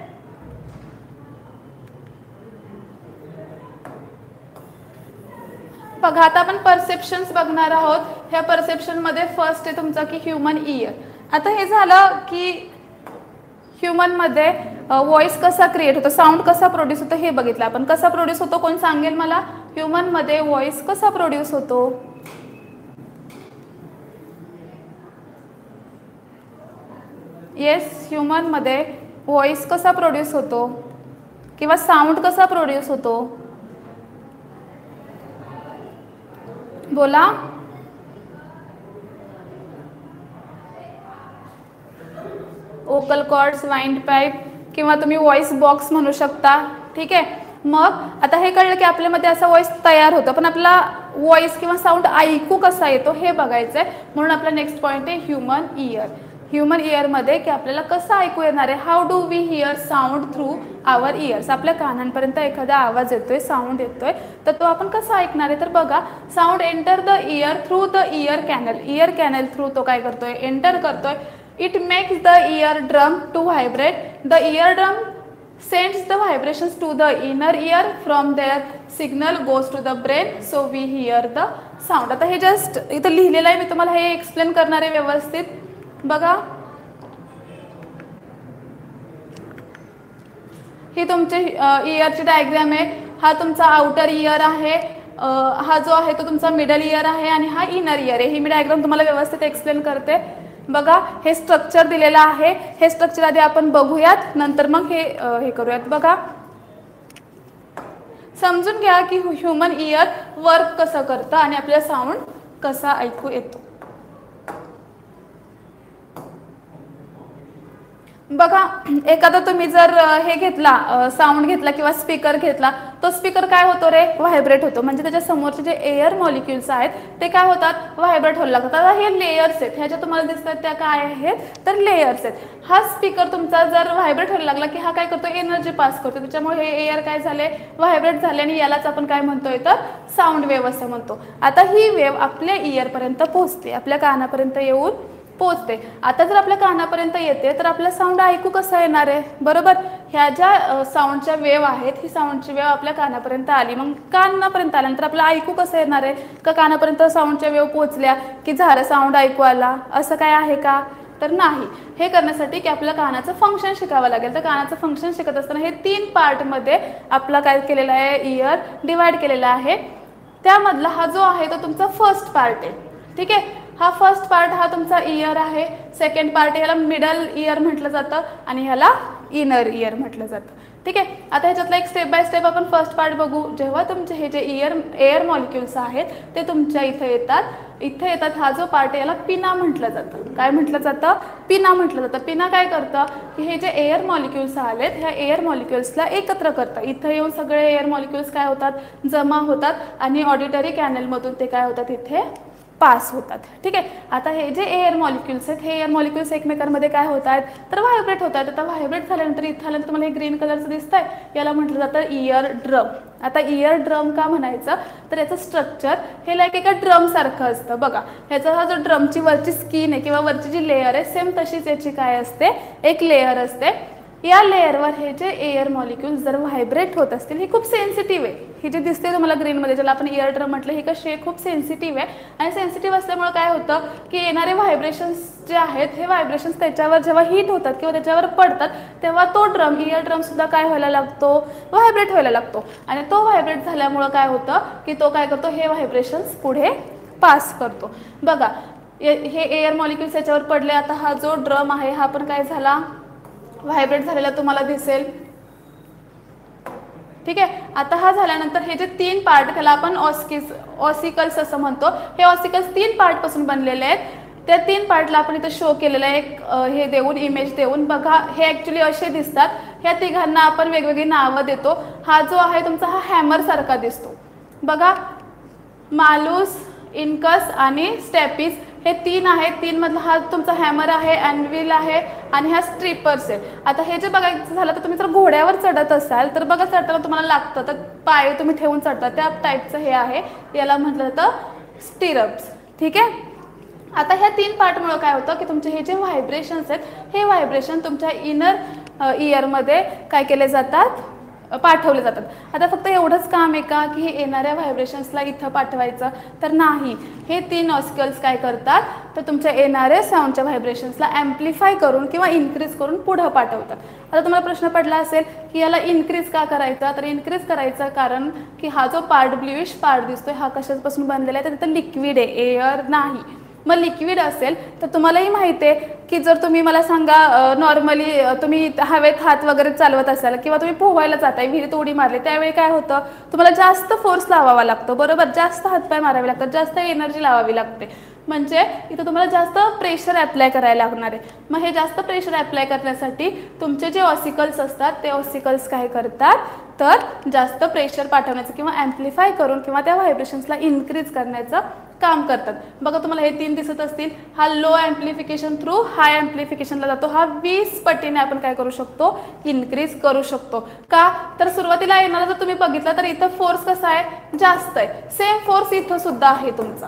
बघा, आता आपण परसेप्शन्स बघणार आहोत. ह्या परसेप्शनमध्ये फर्स्ट आहे तुमचा की ह्युमन इयर. आता हे झालं की ह्युमनमध्ये व्हॉइस कसा क्रिएट होतो, साऊंड कसा प्रोड्यूस होतो हे बघितलं आपण. कसा प्रोड्यूस होतो कोण सांगेल मला? ह्युमनमध्ये व्हॉइस कसा प्रोड्यूस होतो? येस, ह्युमनमध्ये व्हॉइस कसा प्रोड्यूस होतो किंवा साऊंड कसा प्रोड्यूस होतो? बोला. ओकल कॉर्ड्स, वाइंड पाईप किंवा तुम्ही व्हॉइस बॉक्स म्हणू शकता. ठीक आहे. मग आता हे कळलं की आपल्यामध्ये असा व्हॉइस तयार होतो, पण आपला व्हॉइस किंवा साऊंड ऐकू कसा येतो हे बघायचं आहे. म्हणून आपला नेक्स्ट पॉईंट आहे ह्युमन इयर. ह्युमन इयरमध्ये की आपल्याला कसं ऐकू येणार आहे? How do we hear sound through our ears? आपल्या कानांपर्यंत एखादा आवाज येतोय, साऊंड येतोय, तर तो आपण कसा ऐकणार आहे? तर बघा, sound enter the ear through the ear canal. Ear canal through तो काय करतोय? एंटर करतोय. It makes the ear drum to vibrate. The ear drum sends the vibrations to the inner ear. From there signal goes to the brain, so we hear the sound. आता हे just इथं लिहिलेलं आहे, मी तुम्हाला हे explain करणार आहे व्यवस्थित. बघा, ही तुमची इयरची डायग्राम आहे. हा तुमचा आउटर इयर आहे, हा जो आहे तो तुमचा मिडल इयर आहे, आणि हा इनर इयर आहे. ही मी डायग्राम तुम्हाला व्यवस्थित एक्सप्लेन करते. बघा, हे स्ट्रक्चर दिलेलं आहे. हे स्ट्रक्चर आधी आपण बघूयात, नंतर मग हे करूयात. बघा, समजून घ्या की ह्युमन इयर वर्क कसं करतं आणि आपल्या साऊंड कसा ऐकू येतो. बघा, एखादा तुम्ही जर हे घेतला, साऊंड घेतला किंवा स्पीकर घेतला, तो स्पीकर काय होतो रे? व्हायब्रेट होतो. म्हणजे त्याच्या समोरचे जे एअर मॉलिक्युल्स आहेत ते काय होतात? व्हायब्रेट व्हायला लागतात. आता हे लेयर्स आहेत, ह्याच्या तुम्हाला दिसतात त्या काय आहेत तर लेयर्स आहेत. हा स्पीकर तुमचा जर व्हायब्रेट व्हायला लागला की हा काय करतो? एनर्जी पास करतो. त्याच्यामुळे हे एअर काय झाले? व्हायब्रेट झाले, आणि यालाच आपण काय म्हणतोय तर साऊंड वेव्ह असं म्हणतो. आता ही वेव्ह आपल्या इयरपर्यंत पोहोचते, आपल्या कानापर्यंत येऊन पोचते. आता जर आपल्या कानापर्यंत येते तर आपला साऊंड ऐकू कसं येणार आहे, बरोबर. ह्या ज्या साऊंडच्या वेव आहेत, ही साऊंडची वेव आपल्या कानापर्यंत आली, मग कानापर्यंत आल्यानंतर आपलं ऐकू कसं येणार आहे, का कानापर्यंत साऊंडच्या वेव पोचल्या की झालं साऊंड ऐकू आला, असं काय आहे का, तर नाही. हे करण्यासाठी की आपल्या कानाचं फंक्शन शिकावं लागेल. तर कानाचं फंक्शन शिकत असताना हे 3 पार्टमध्ये आपला काय केलेलं आहे, इयर डिवाइड केलेला आहे. त्यामधला हा जो आहे तो तुमचा फर्स्ट पार्ट आहे, ठीक आहे. हा फर्स्ट पार्ट हा तुमचा इयर आहे. सेकंड पार्ट ह्याला मिडल इयर म्हटलं जातं आणि ह्याला इनर इयर म्हटलं जातं, ठीक आहे. आता ह्याच्यातला एक स्टेप बाय स्टेप आपण फर्स्ट पार्ट बघू. जेव्हा तुमचे हे जे एअर मॉलिक्युल्स आहेत ते तुमच्या इथे येतात, हा जो पार्ट याला पिना म्हटलं जातं. काय म्हटलं जातं, पिना म्हटलं जातं. पिना काय करतं की हे जे एअर मॉलिक्युल्स आलेत, ह्या एअर मॉलिक्युल्सला एकत्र करतं. इथं येऊन सगळे एअर मॉलिक्युल्स काय होतात, जमा होतात आणि ऑडिटरी कॅनलमधून ते काय होतात, इथे पास होतात, ठीक आहे. आता हे जे एअर मॉलिक्युल्स आहेत, हे एअर मॉलिक्युल्स एकमेकांमध्ये काय होत आहेत, तर व्हायब्रेट होत आहेत. आता व्हायब्रेट झाल्यानंतर इथं आल्यानंतर तुम्हाला हे ग्रीन कलरचं दिसतंय, याला म्हटलं जातं इयर ड्रम. आता इयर ड्रम का म्हणायचं, तर याचं स्ट्रक्चर हे लाईक एका ड्रम सारखं असतं बघा. ह्याचा हा जो ड्रमची वरची स्किन आहे किंवा वरची जी लेअर आहे, सेम तशीच याची काय असते, एक लेअर असते. या लेअरवर हे जे एअर मॉलिक्युल्स जर व्हायब्रेट होत असतील, ही खूप सेन्सिटिव्ह आहे. ही जी दिसते तुम्हाला ग्रीनमध्ये, ज्याला आपण इयर ड्रम म्हटलं, ही कशी आहे, खूप सेन्सिटिव्ह आहे. आणि सेन्सिटिव्ह असल्यामुळे काय होतं की येणारे व्हायब्रेशन्स जे आहेत, हे व्हायब्रेशन्स त्याच्यावर जेव्हा हिट होतात किंवा त्याच्यावर पडतात, तेव्हा तो ड्रम, इयर ड्रमसुद्धा काय व्हायला लागतो, व्हायब्रेट व्हायला लागतो. आणि तो व्हायब्रेट झाल्यामुळं काय होतं की तो काय करतो, हे व्हायब्रेशन्स पुढे पास करतो. बघा हे एअर मॉलिक्युल्स याच्यावर पडले. आता हा जो ड्रम आहे हा पण काय झाला, व्हायब्रेट झालेला तुम्हाला दिसेल, ठीक आहे. आता हा झाल्यानंतर हे जे 3 पार्ट, त्याला आपण ऑसिकल्स असं म्हणतो. हे ऑसिकल्स 3 पार्टपासून बनलेले आहेत. त्या 3 पार्टला आपण इथं शो केलेलं आहे, एक हे देऊन, इमेज देऊन. बघा हे ॲक्च्युली असे दिसतात. ह्या तिघांना आपण वेगवेगळी नावं देतो. हा जो आहे तुमचा हा हॅमर सारखा दिसतो बघा. मालूस, इनकस आणि स्टॅपिस हे 3 आहेत. 3 मधला हा तुमचा हॅमर आहे, अॅनविल आहे आणि ह्या स्ट्रिपर्स आहे. आता हे जे बघायचं झालं तर तुम्ही जर घोड्यावर चढत असाल तर बघा चढताना तुम्हाला लागतं, तर पाय तुम्ही ठेवून चढता, त्या टाईपचं हे आहे. याला म्हटलं जातं स्टिरप्स, ठीक आहे. आता ह्या 3 पार्टमुळे काय होतं की तुमचे हे जे व्हायब्रेशन्स आहेत, हे व्हायब्रेशन तुमच्या इनर इयरमध्ये काय केले जातात, पाठवले जातात. आता फक्त एवढंच काम आहे का की हे येणाऱ्या व्हायब्रेशन्सला इथं पाठवायचं, तर नाही. हे 3 ऑसिकल्स काय करतात, तर तुमच्या येणाऱ्या साऊंडच्या व्हायब्रेशन्सला ॲम्प्लिफाय करून किंवा इन्क्रीज करून पुढं पाठवतात. आता तुम्हाला प्रश्न पडला असेल की याला इन्क्रीज का करायचा, तर इन्क्रीज करायचं कारण की हा जो पार्ट, ब्ल्यूइश पार्ट दिसतोय, हा कशापासून बनलेला आहे, तर तिथं लिक्विड आहे, एअर नाही. मग लिक्विड असेल तर तुम्हालाही माहिती आहे की जर तुम्ही मला सांगा, नॉर्मली तुम्ही हवेत हात वगैरे चालवत असाल किंवा तुम्ही पोहायला जाताय, विहिरीत उडी मारली, त्यावेळी काय होतं, तुम्हाला जास्त फोर्स लावावा लागतो, बरोबर. जास्त हातपाय मारावे लागतात, जास्त एनर्जी लावावी लागते. म्हणजे इथं तुम्हाला जास्त प्रेशर ॲप्लाय करायला लागणार आहे. मग हे जास्त प्रेशर ॲप्लाय करण्यासाठी तुमचे जे ऑसिकल्स असतात, ते ऑसिकल्स काय करतात, तर जास्त प्रेशर पाठवण्याचं किंवा ॲम्प्लिफाय करून किंवा त्या व्हायब्रेशन्सला इन्क्रीज करण्याचं काम करतात. बघा तुम्हाला हे 3 दिसत असतील. हा लो ॲम्प्लिफिकेशन थ्रू हाय ॲम्प्लिफिकेशनला जातो. हा 20 पटीने आपण काय करू शकतो, इन्क्रीज करू शकतो. का, तर सुरुवातीला येणारा जर तुम्ही बघितला तर इथं फोर्स कसा आहे, जास्त आहे. सेम फोर्स इथं सुद्धा आहे तुमचा,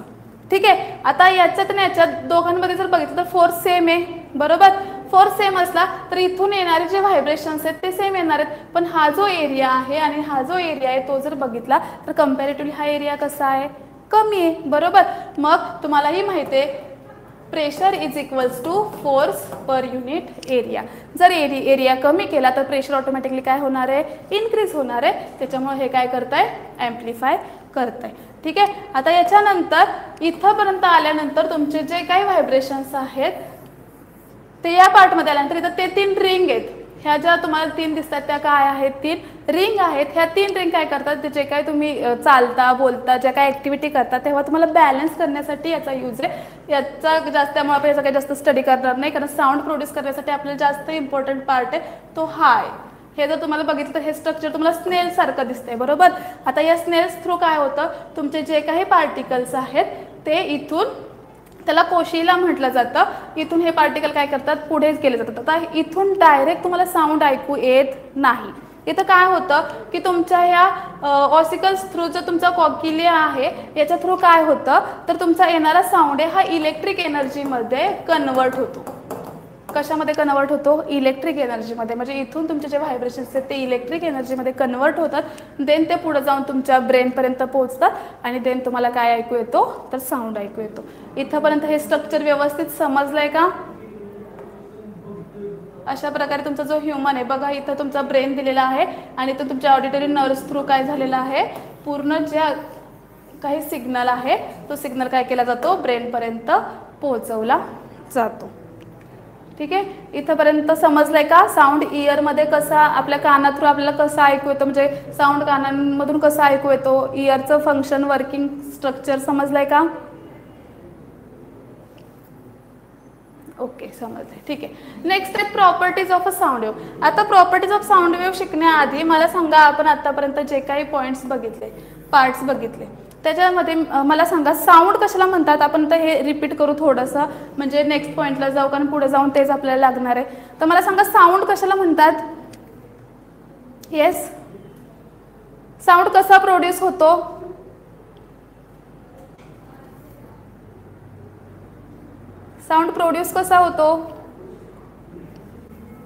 ठीक आहे. आता याच्यात आणि याच्यात दोघांमध्ये जर बघितलं तर फोर्स सेम आहे, बरोबर. फोर्स सेम असला तर इथून येणारे जे व्हायब्रेशन्स आहेत ते सेम येणार आहेत. पण हा जो एरिया आहे आणि हा जो एरिया आहे तो जर बघितला तर कम्पॅरेटिव्हली हा एरिया कसा आहे, कमी आहे, बरोबर. मग तुम्हालाही माहिती आहे pressure is equals to force per unit area. जर एरिया कमी केला तर प्रेशर ऑटोमॅटिकली काय होणार आहे, इन्क्रीज होणार आहे. त्याच्यामुळे हे काय करताय, ॲम्प्लिफाय करताय, ठीक आहे. आता याच्यानंतर इथंपर्यंत आल्यानंतर तुमचे जे काही व्हायब्रेशन्स आहेत ते या पार्टमध्ये आल्यानंतर इथं ते 3 रिंग आहेत. ह्या ज्या तुम्हाला 3 दिसतात त्या काय आहेत, 3 रिंग आहेत. ह्या 3 रिंग काय करतात, ते जे काही तुम्ही चालता बोलता ज्या काही ॲक्टिव्हिटी करता तेव्हा तुम्हाला बॅलन्स करण्यासाठी याचा यूज आहे. याचा जास्त, त्यामुळे आपण याचा काही जास्त स्टडी करणार नाही, कारण साऊंड प्रोड्यूस करण्यासाठी आपल्याला जास्त इम्पॉर्टंट पार्ट आहे तो हा आहे. हे जर तुम्हाला बघितलं तर हे स्ट्रक्चर तुम्हाला स्नेल सारखं दिसतंय, बरोबर. आता या स्नेल्स थ्रू काय होतं, तुमचे जे काही पार्टिकल्स आहेत ते इथून, त्याला कोशिला म्हटलं जातं, इथून हे पार्टिकल काय करतात, पुढे केले जातात. आता इथून डायरेक्ट तुम्हाला साऊंड ऐकू येत नाही. इथं काय होतं की तुमच्या ह्या ऑसिकल्स थ्रू जो तुमचा कॉक्युलिया आहे याच्या थ्रू काय होतं तर तुमचा येणारा साऊंड आहे हा इलेक्ट्रिक एनर्जीमध्ये कन्वर्ट होतो. कशामध्ये कन्वर्ट होतो? इलेक्ट्रिक एनर्जीमध्ये. म्हणजे इथून तुमचे जे व्हायब्रेशन्स आहेत ते इलेक्ट्रिक एनर्जीमध्ये कन्वर्ट होतात. देन ते पुढे जाऊन तुमच्या ब्रेनपर्यंत पोहोचतात आणि देन तुम्हाला काय ऐकू येतो तर साऊंड ऐकू येतो. इथंपर्यंत हे स्ट्रक्चर व्यवस्थित समजलंय का? अशा प्रकारे तुमचा जो ह्युमन आहे बघा इथं तुमचा ब्रेन दिलेला आहे आणि तो तुमच्या ऑडिटरी नर्व्स थ्रू काय झालेला आहे पूर्ण ज्या काही सिग्नल आहे तो सिग्नल काय केला जातो ब्रेनपर्यंत पोहोचवला जातो. ठीक आहे, इथंपर्यंत समजलंय का? साऊंड इयरमध्ये कसा आपल्या काना थ्रू आपल्याला कसा ऐकू येतो म्हणजे साऊंड कानांमधून कसा ऐकू येतो इयरचं फंक्शन वर्किंग स्ट्रक्चर समजलंय का? ओके समजले. ठीक आहे, नेक्स्ट आहे properties of a sound wave. आता प्रॉपर्टीज ऑफ साऊंड वेव्ह शिकण्याआधी मला सांगा आपण आतापर्यंत जे काही पॉईंट्स बघितले पार्ट्स बघितले त्याच्यामध्ये मला सांगा साऊंड कशाला म्हणतात. आपण तर हे रिपीट करू थोडंसं म्हणजे नेक्स्ट पॉईंटला जाऊ कारण पुढे जाऊन तेच आपल्याला लागणार आहे. तर मला सांगा साऊंड कशाला म्हणतात. येस, साऊंड कसा प्रोड्यूस होतो. साऊंड प्रोड्यूस कसा होतो.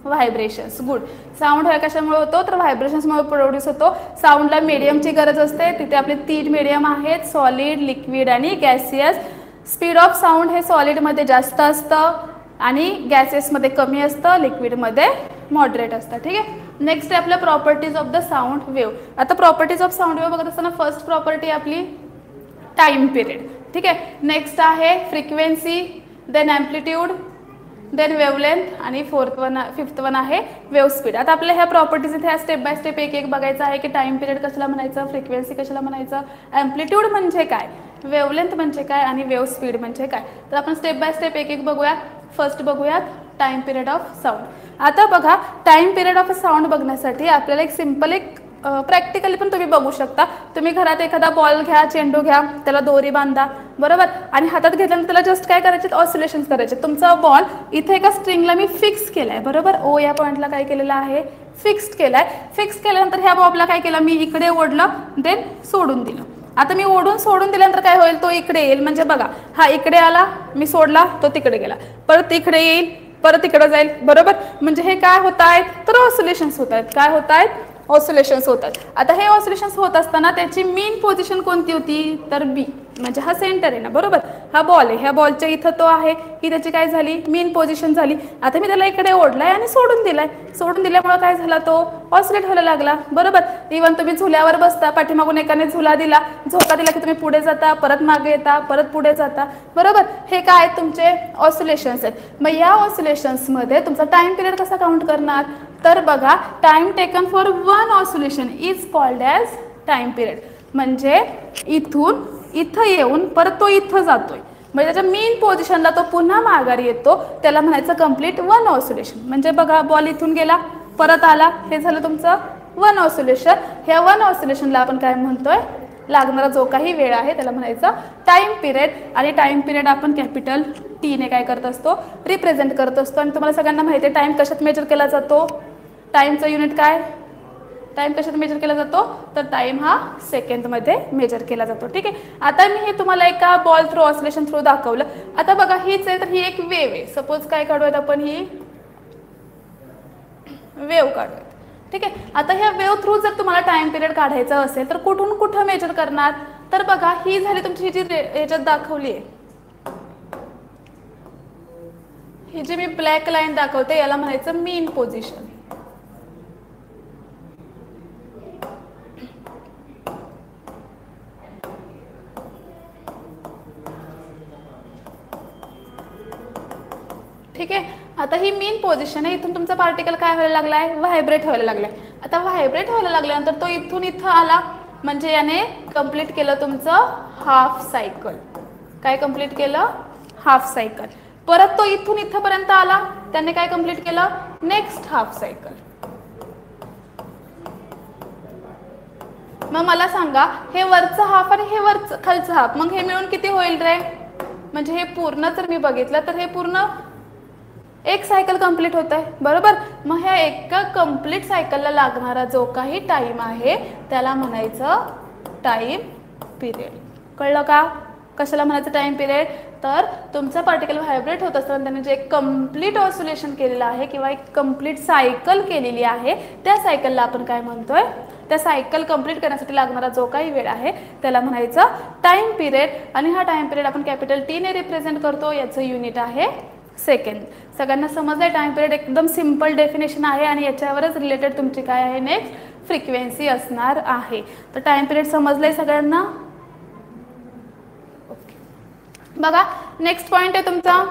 व्हायब्रेशन्स. गुड. साऊंड हे कशामुळे होतो तर व्हायब्रेशन्समुळे प्रोड्यूस होतो. साऊंडला मीडियमची गरज असते. तिथे आपले 3 मीडियम आहेत सॉलिड लिक्विड आणि गॅसियस. स्पीड ऑफ साऊंड हे सॉलिडमध्ये जास्त असतं आणि गॅसेसमध्ये कमी असतं लिक्विडमध्ये मॉडरेट असतं. ठीक आहे, नेक्स्ट आहे आपल्या properties of the sound wave. आता प्रॉपर्टीज ऑफ साऊंड वेव्ह बघत असताना फर्स्ट प्रॉपर्टी आपली टाइम पिरियड. ठीक आहे, नेक्स्ट आहे frequency then amplitude then wavelength आणि फिफ्थ वन आहे वेव स्पीड. आता आपल्या ह्या प्रॉपर्टीज इथे स्टेप बाय स्टेप एक एक बघायचं आहे की टाइम पिरियड कशाला म्हणायचं फ्रिक्वेन्सी कशाला म्हणायचं ॲम्प्लिट्यूड म्हणजे काय वेवलेंथ म्हणजे काय आणि वेव स्पीड म्हणजे काय. तर आपण स्टेप बाय स्टेप एक एक बघूया. फर्स्ट बघूयात टाइम पिरियड ऑफ साऊंड. आता बघा टाइम पिरियड ऑफ साऊंड बघण्यासाठी आपल्याला एक सिम्पल एक प्रॅक्टिकली पण तुम्ही बघू शकता. तुम्ही घरात एखादा बॉल घ्या चेंडू घ्या त्याला दोरी बांधा बरोबर आणि हातात घेतल्यानंतर त्याला जस्ट काय करायचे ऑसिलेशन्स करायचे. तुमचा बॉल इथे एका स्ट्रिंगला मी फिक्स केलाय बरोबर ओ या पॉईंटला काय केलेलं आहे फिक्स्ड केलाय. फिक्स केल्यानंतर ह्या बॉबला काय केलं मी इकडे ओढलं देन सोडून दिलं. आता मी ओढून सोडून दिल्यानंतर काय होईल तो इकडे येईल म्हणजे बघा हा इकडे आला मी सोडला तो तिकडे गेला परत इकडे येईल परत इकडे जाईल बरोबर. म्हणजे हे काय होत आहेत तर ऑसिलेशन्स होत आहेत. काय होत आहेत ऑसिलेशन्स होतात. आता हे ऑसिलेशन्स होत असताना त्याची मेन पोझिशन कोणती होती तर बी म्हणजे हा सेंटर आहे ना बरोबर. हा बॉल आहे ह्या बॉलच्या इथं तो आहे ही त्याची काय झाली मेन पोझिशन झाली. आता मी त्याला इकडे ओढलाय आणि सोडून दिलाय. सोडून दिल्यामुळे काय झाला तो ऑसिलेट व्हायला लागला बरोबर. इव्हन तुम्ही झुल्यावर बसता पाठीमागून एकाने झुला दिला झोका दिला की तुम्ही पुढे जाता परत मागे येता परत पुढे जाता बरोबर. हे काय तुमचे ऑसिलेशन्स आहेत. मग या ऑसिलेशन्समध्ये तुमचा टाइम पिरियड कसा काउंट करणार तर बघा time taken for one oscillation is called as time period. म्हणजे इथून इथं येऊन परत तो इथं जातोय म्हणजे त्याच्या मेन पोझिशनला तो पुन्हा माघारी येतो त्याला म्हणायचं कंप्लीट वन ऑसिलेशन. म्हणजे बघा बॉल इथून गेला परत आला हे झालं तुमचं वन ऑसिलेशन. ह्या वन ऑसिलेशनला आपण काय म्हणतोय लागणारा जो काही वेळ आहे त्याला म्हणायचं टाइम पिरियड. आणि टाइम पिरियड आपण कॅपिटल टी ने काय करत असतो रिप्रेझेंट करत असतो. आणि तुम्हाला सगळ्यांना माहिती आहे टाइम कशात मेजर केला जातो टाइमचं युनिट काय टाइम कशात मेजर केला जातो तर टाइम हा सेकंदमध्ये मेजर केला जातो. ठीक आहे, आता मी हे तुम्हाला एका बॉल थ्रू ऑसिलेशन थ्रू दाखवलं. आता बघा हीच आहे तर ही एक वेव आहे. सपोज काय काढूयात आपण ही वेव काढूयात. ठीक आहे, आता ह्या वेव थ्रू जर तुम्हाला टाइम पिरियड काढायचा असेल तर कुठून कुठं मेजर करणार तर बघा ही झाली तुमची जी याच्यात दाखवली आहे ही जी मी ब्लॅक लाईन दाखवते याला म्हणायचं मेन पोझिशन. ठीक आहे, आता ही मेन पोझिशन आहे. इथून तुमचा पार्टिकल काय व्हायला लागलाय व्हायब्रेट व्हायला लागलाय. आता व्हायब्रेट व्हायला लागल्यानंतर तो इथून इथं आला म्हणजे याने कंप्लीट केलं तुमचं हाफ सायकल. काय कंप्लीट केलं हाफ सायकल. परत तो इथून इथपर्यंत आला त्याने काय कंप्लीट केलं नेक्स्ट हाफ सायकल. मग मला सांगा हे वरचं हाफ आणि हे वरचं खालचं हाफ मग हे मिळून किती होईल रे म्हणजे हे पूर्ण जर मी बघितलं तर हे पूर्ण एक सायकल कंप्लीट होत आहे, बरोबर. मग ह्या एका कंप्लीट सायकलला लागणारा जो काही टाईम आहे त्याला म्हणायचं टाईम पिरियड. कळलं का? कशाला म्हणायचं टाईम पिरियड? तर तुमचं पार्टिकल व्हायब्रेट होत असताना त्याने जे कंप्लीट ऑसिलेशन केलेलं आहे किंवा एक कंप्लीट सायकल केलेली आहे त्या सायकलला आपण काय म्हणतोय, त्या सायकल कंप्लीट करण्यासाठी लागणारा जो काही वेळ आहे त्याला म्हणायचं टाईम पिरियड. आणि हा टाईम पिरियड आपण कॅपिटल टी ने रिप्रेझेंट करतो. याचं युनिट आहे सेकंड. सगळ्यांना समजलंय? टाईम पिरियड एकदम सिंपल डेफिनेशन आहे आणि याच्यावरच रिलेटेड तुमची काय आहे नेक्स्ट फ्रिक्वेन्सी असणार आहे. तर टाईम पिरियड समजलंय सगळ्यांना? बघा नेक्स्ट पॉइंट आहे तुमचा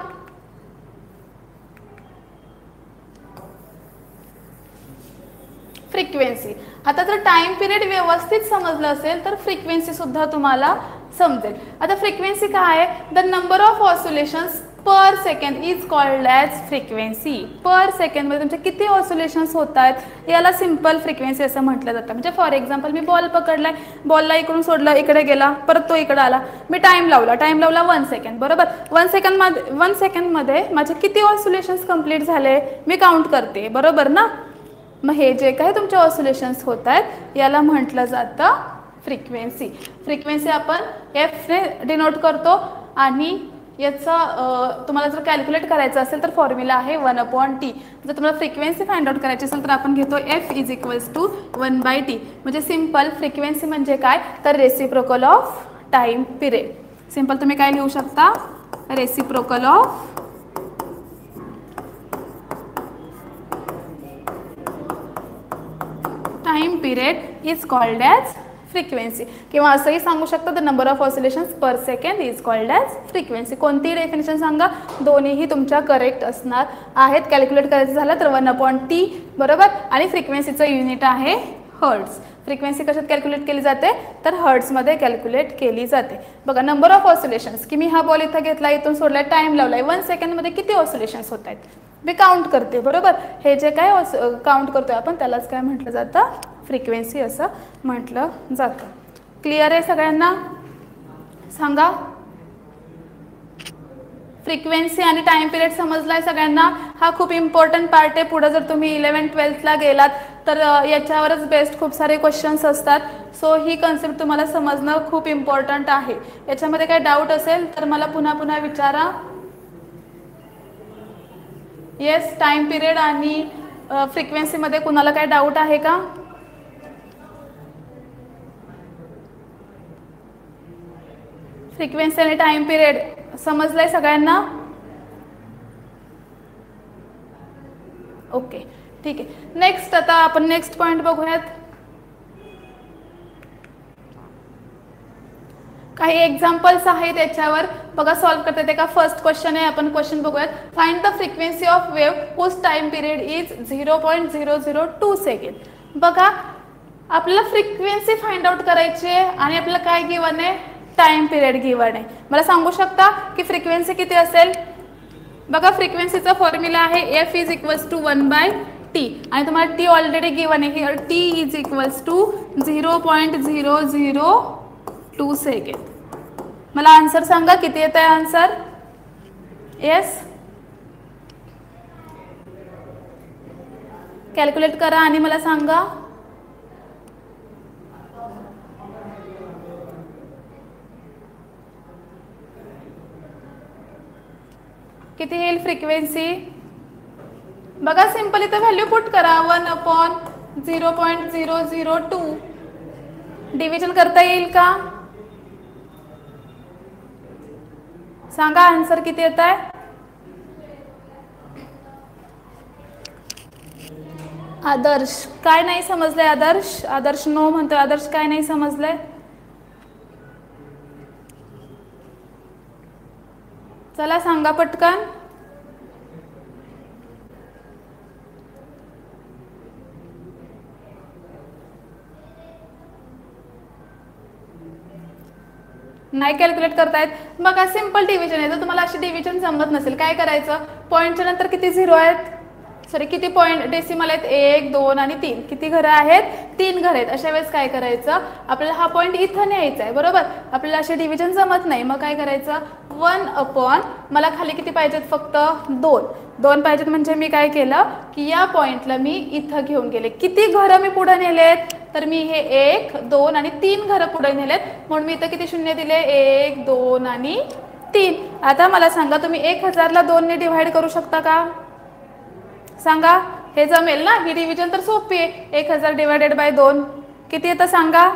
फ्रिक्वेन्सी. आता जर टाइम पिरियड व्यवस्थित समजलं असेल तर फ्रिक्वेन्सी सुद्धा तुम्हाला समजेल. आता फ्रिक्वेन्सी काय आहे? The number of oscillations per second is called as frequency. Per सेकंडमध्ये तुमचे किती ऑसिलेशन्स होत आहेत याला सिंपल फ्रिक्वेन्सी असं म्हटलं जातं. म्हणजे फॉर एक्झाम्पल मी बॉल पकडलाय, बॉलला इकडून सोडलं, इकडे गेला, परत तो इकडे आला, मी टाइम लावला 1 सेकंड, बरोबर. 1 सेकंडमध्ये माझे किती ऑसिलेशन्स कंप्लीट झाले मी काउंट करते, बरोबर ना. मग हे जे काही तुमचे ऑसिलेशन्स होत आहेत याला म्हटलं जातं फ्रिक्वेन्सी. फ्रिक्वेन्सी आपण एफ ने डिनोट करतो आणि याचा तुम्हाला जर कॅल्क्युलेट करायचं असेल तर फॉर्म्युला आहे 1/t. जर तुम्हाला फ्रिक्वेन्सी फाइंड आउट करायची असेल तर आपण घेतो F = 1/t. म्हणजे सिंपल फ्रिक्वेन्सी म्हणजे काय तर reciprocal of time period. Simple तुम्ही काय लिहू शकता? Reciprocal of time period is called as frequency. किंवा असंही सांगू शकता the number of oscillations per second is called as frequency. कोणतीही डेफिनेशन सांगा, दोन्हीही तुमच्या करेक्ट असणार आहेत. कॅल्क्युलेट करायचं झालं तर 1/t, बरोबर. आणि फ्रिक्वेन्सीचं युनिट आहे हर्ट्स. फ्रिक्वेन्सी कशात कॅल्क्युलेट केली जाते तर हर्ट्समध्ये कॅल्क्युलेट केली जाते. बघा नंबर ऑफ ऑसिलेशन्स की मी हा बॉल इथं घेतला, इथून सोडला, टाइम लावलाय, 1 सेकंडमध्ये किती ऑसिलेशन्स होत आहेत मी काउंट करते, बरोबर. हे जे काय काउंट करतोय आपण त्यालाच काय म्हटलं जातं फ्रिक्वेन्सी असं म्हटलं जातं. क्लिअर आहे सगळ्यांना? सांगा. फ्रिक्वेन्सी आणि टाइम पिरियड समजलाय सगळ्यांना? हा खूप इम्पॉर्टंट पार्ट आहे. पुढे जर तुम्ही 11th-12thला गेलात तर याच्यावरच बेस्ट खूप सारे क्वेश्चन्स असतात. सो ही कन्सेप्ट तुम्हाला समजणं खूप इम्पॉर्टंट आहे. याच्यामध्ये काही डाऊट असेल तर मला पुन्हा विचारा. येस, टाइम पिरियड आणि फ्रिक्वेन्सीमध्ये कुणाला काही डाऊट आहे का? फ्रिक्वेन्सी आणि टाइम पिरियड समजलंय सगळ्यांना? ओके, ठीक आहे. नेक्स्ट आता आपण नेक्स्ट पॉइंट बघूयात. काही एक्झाम्पल्स आहेत याच्यावर बघा, सॉल्व्ह करता येते का? फर्स्ट क्वेश्चन आहे, आपण क्वेश्चन बघूयात. Find the frequency of wave whose time period is 0.002 second. बघा आपल्याला फ्रिक्वेन्सी फाइंड आउट करायची आहे आणि आपल्याला काय गिवन आहे? टाइम पिरियड गिवन आहे. मला सांगू शकता की फ्रिक्वेन्सी किती असेल? बघा फ्रिक्वेन्सीचा फॉर्म्युला आहे F = 1/t आणि तुम्हाला टी ऑलरेडी गिवन आहे. Here t = 0.002 second. मला आन्सर सांगा किती येत आहे आन्सर? येस, कॅल्क्युलेट करा आणि मला सांगा. किती येईल फ्रिक्वेन्सी? बघा सिंपल इथं व्हॅल्यू पुट करा. 1/0.002 डिव्हिजन करता येईल का? सांगा आन्सर किती येत आहे? आदर्श काय नाही समजलंय? आदर्श नो म्हणतोय. आदर्श काय नाही समजलंय? चला सांगा पटकन. नाही कॅल्क्युलेट करतायत? बघा सिंपल डिव्हिजन आहे. जर तुम्हाला अशी डिव्हिजन जमत नसेल काय करायचं? पॉईंटच्या नंतर किती झिरो आहेत? सॉरी किती पॉईंट डेसिमल आहेत, 1 2 आणि 3, किती घरं आहेत, 3 घरं आहेत. अशा वेळेस काय करायचं, आपल्याला हा पॉईंट इथं न्यायचा आहे बरोबर. आपल्याला असे डिव्हिजन जमत नाही, मग काय करायचं 1/, मला खाली किती पाहिजेत फक्त 2 पाहिजेत. म्हणजे मी काय केलं की या पॉईंटला मी इथं घेऊन गेले. किती घरं मी पुढे नेलेत, तर मी हे 1 2 आणि 3 घरं पुढे नेलेत, म्हणून मी इथं किती शून्य दिले, 1 2 आणि 3. आता मला सांगा तुम्ही 1000ला 2 ने डिव्हाइड करू शकता का, सांगा. हे जमेल ना, ही डिव्हिजन तर सोपी आहे. 1000 डिवायडेड बाय 2 किती येतं सांगा.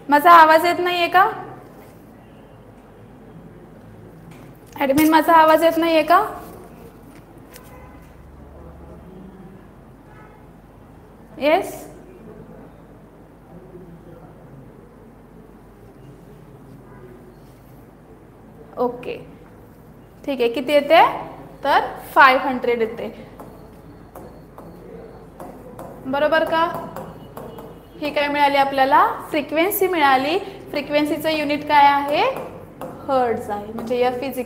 माझा आवाज येत नाहीये का ॲडमिन, माझा आवाज येत नाहीये का. येस, ओके ठीक आहे. किती येते, तर 500 येते बरोबर का. ही काय मिळाली आपल्याला, फ्रिक्वेन्सी मिळाली. फ्रिक्वेन्सीचं युनिट काय आहे, हर्ट्ज आहे. म्हणजे F =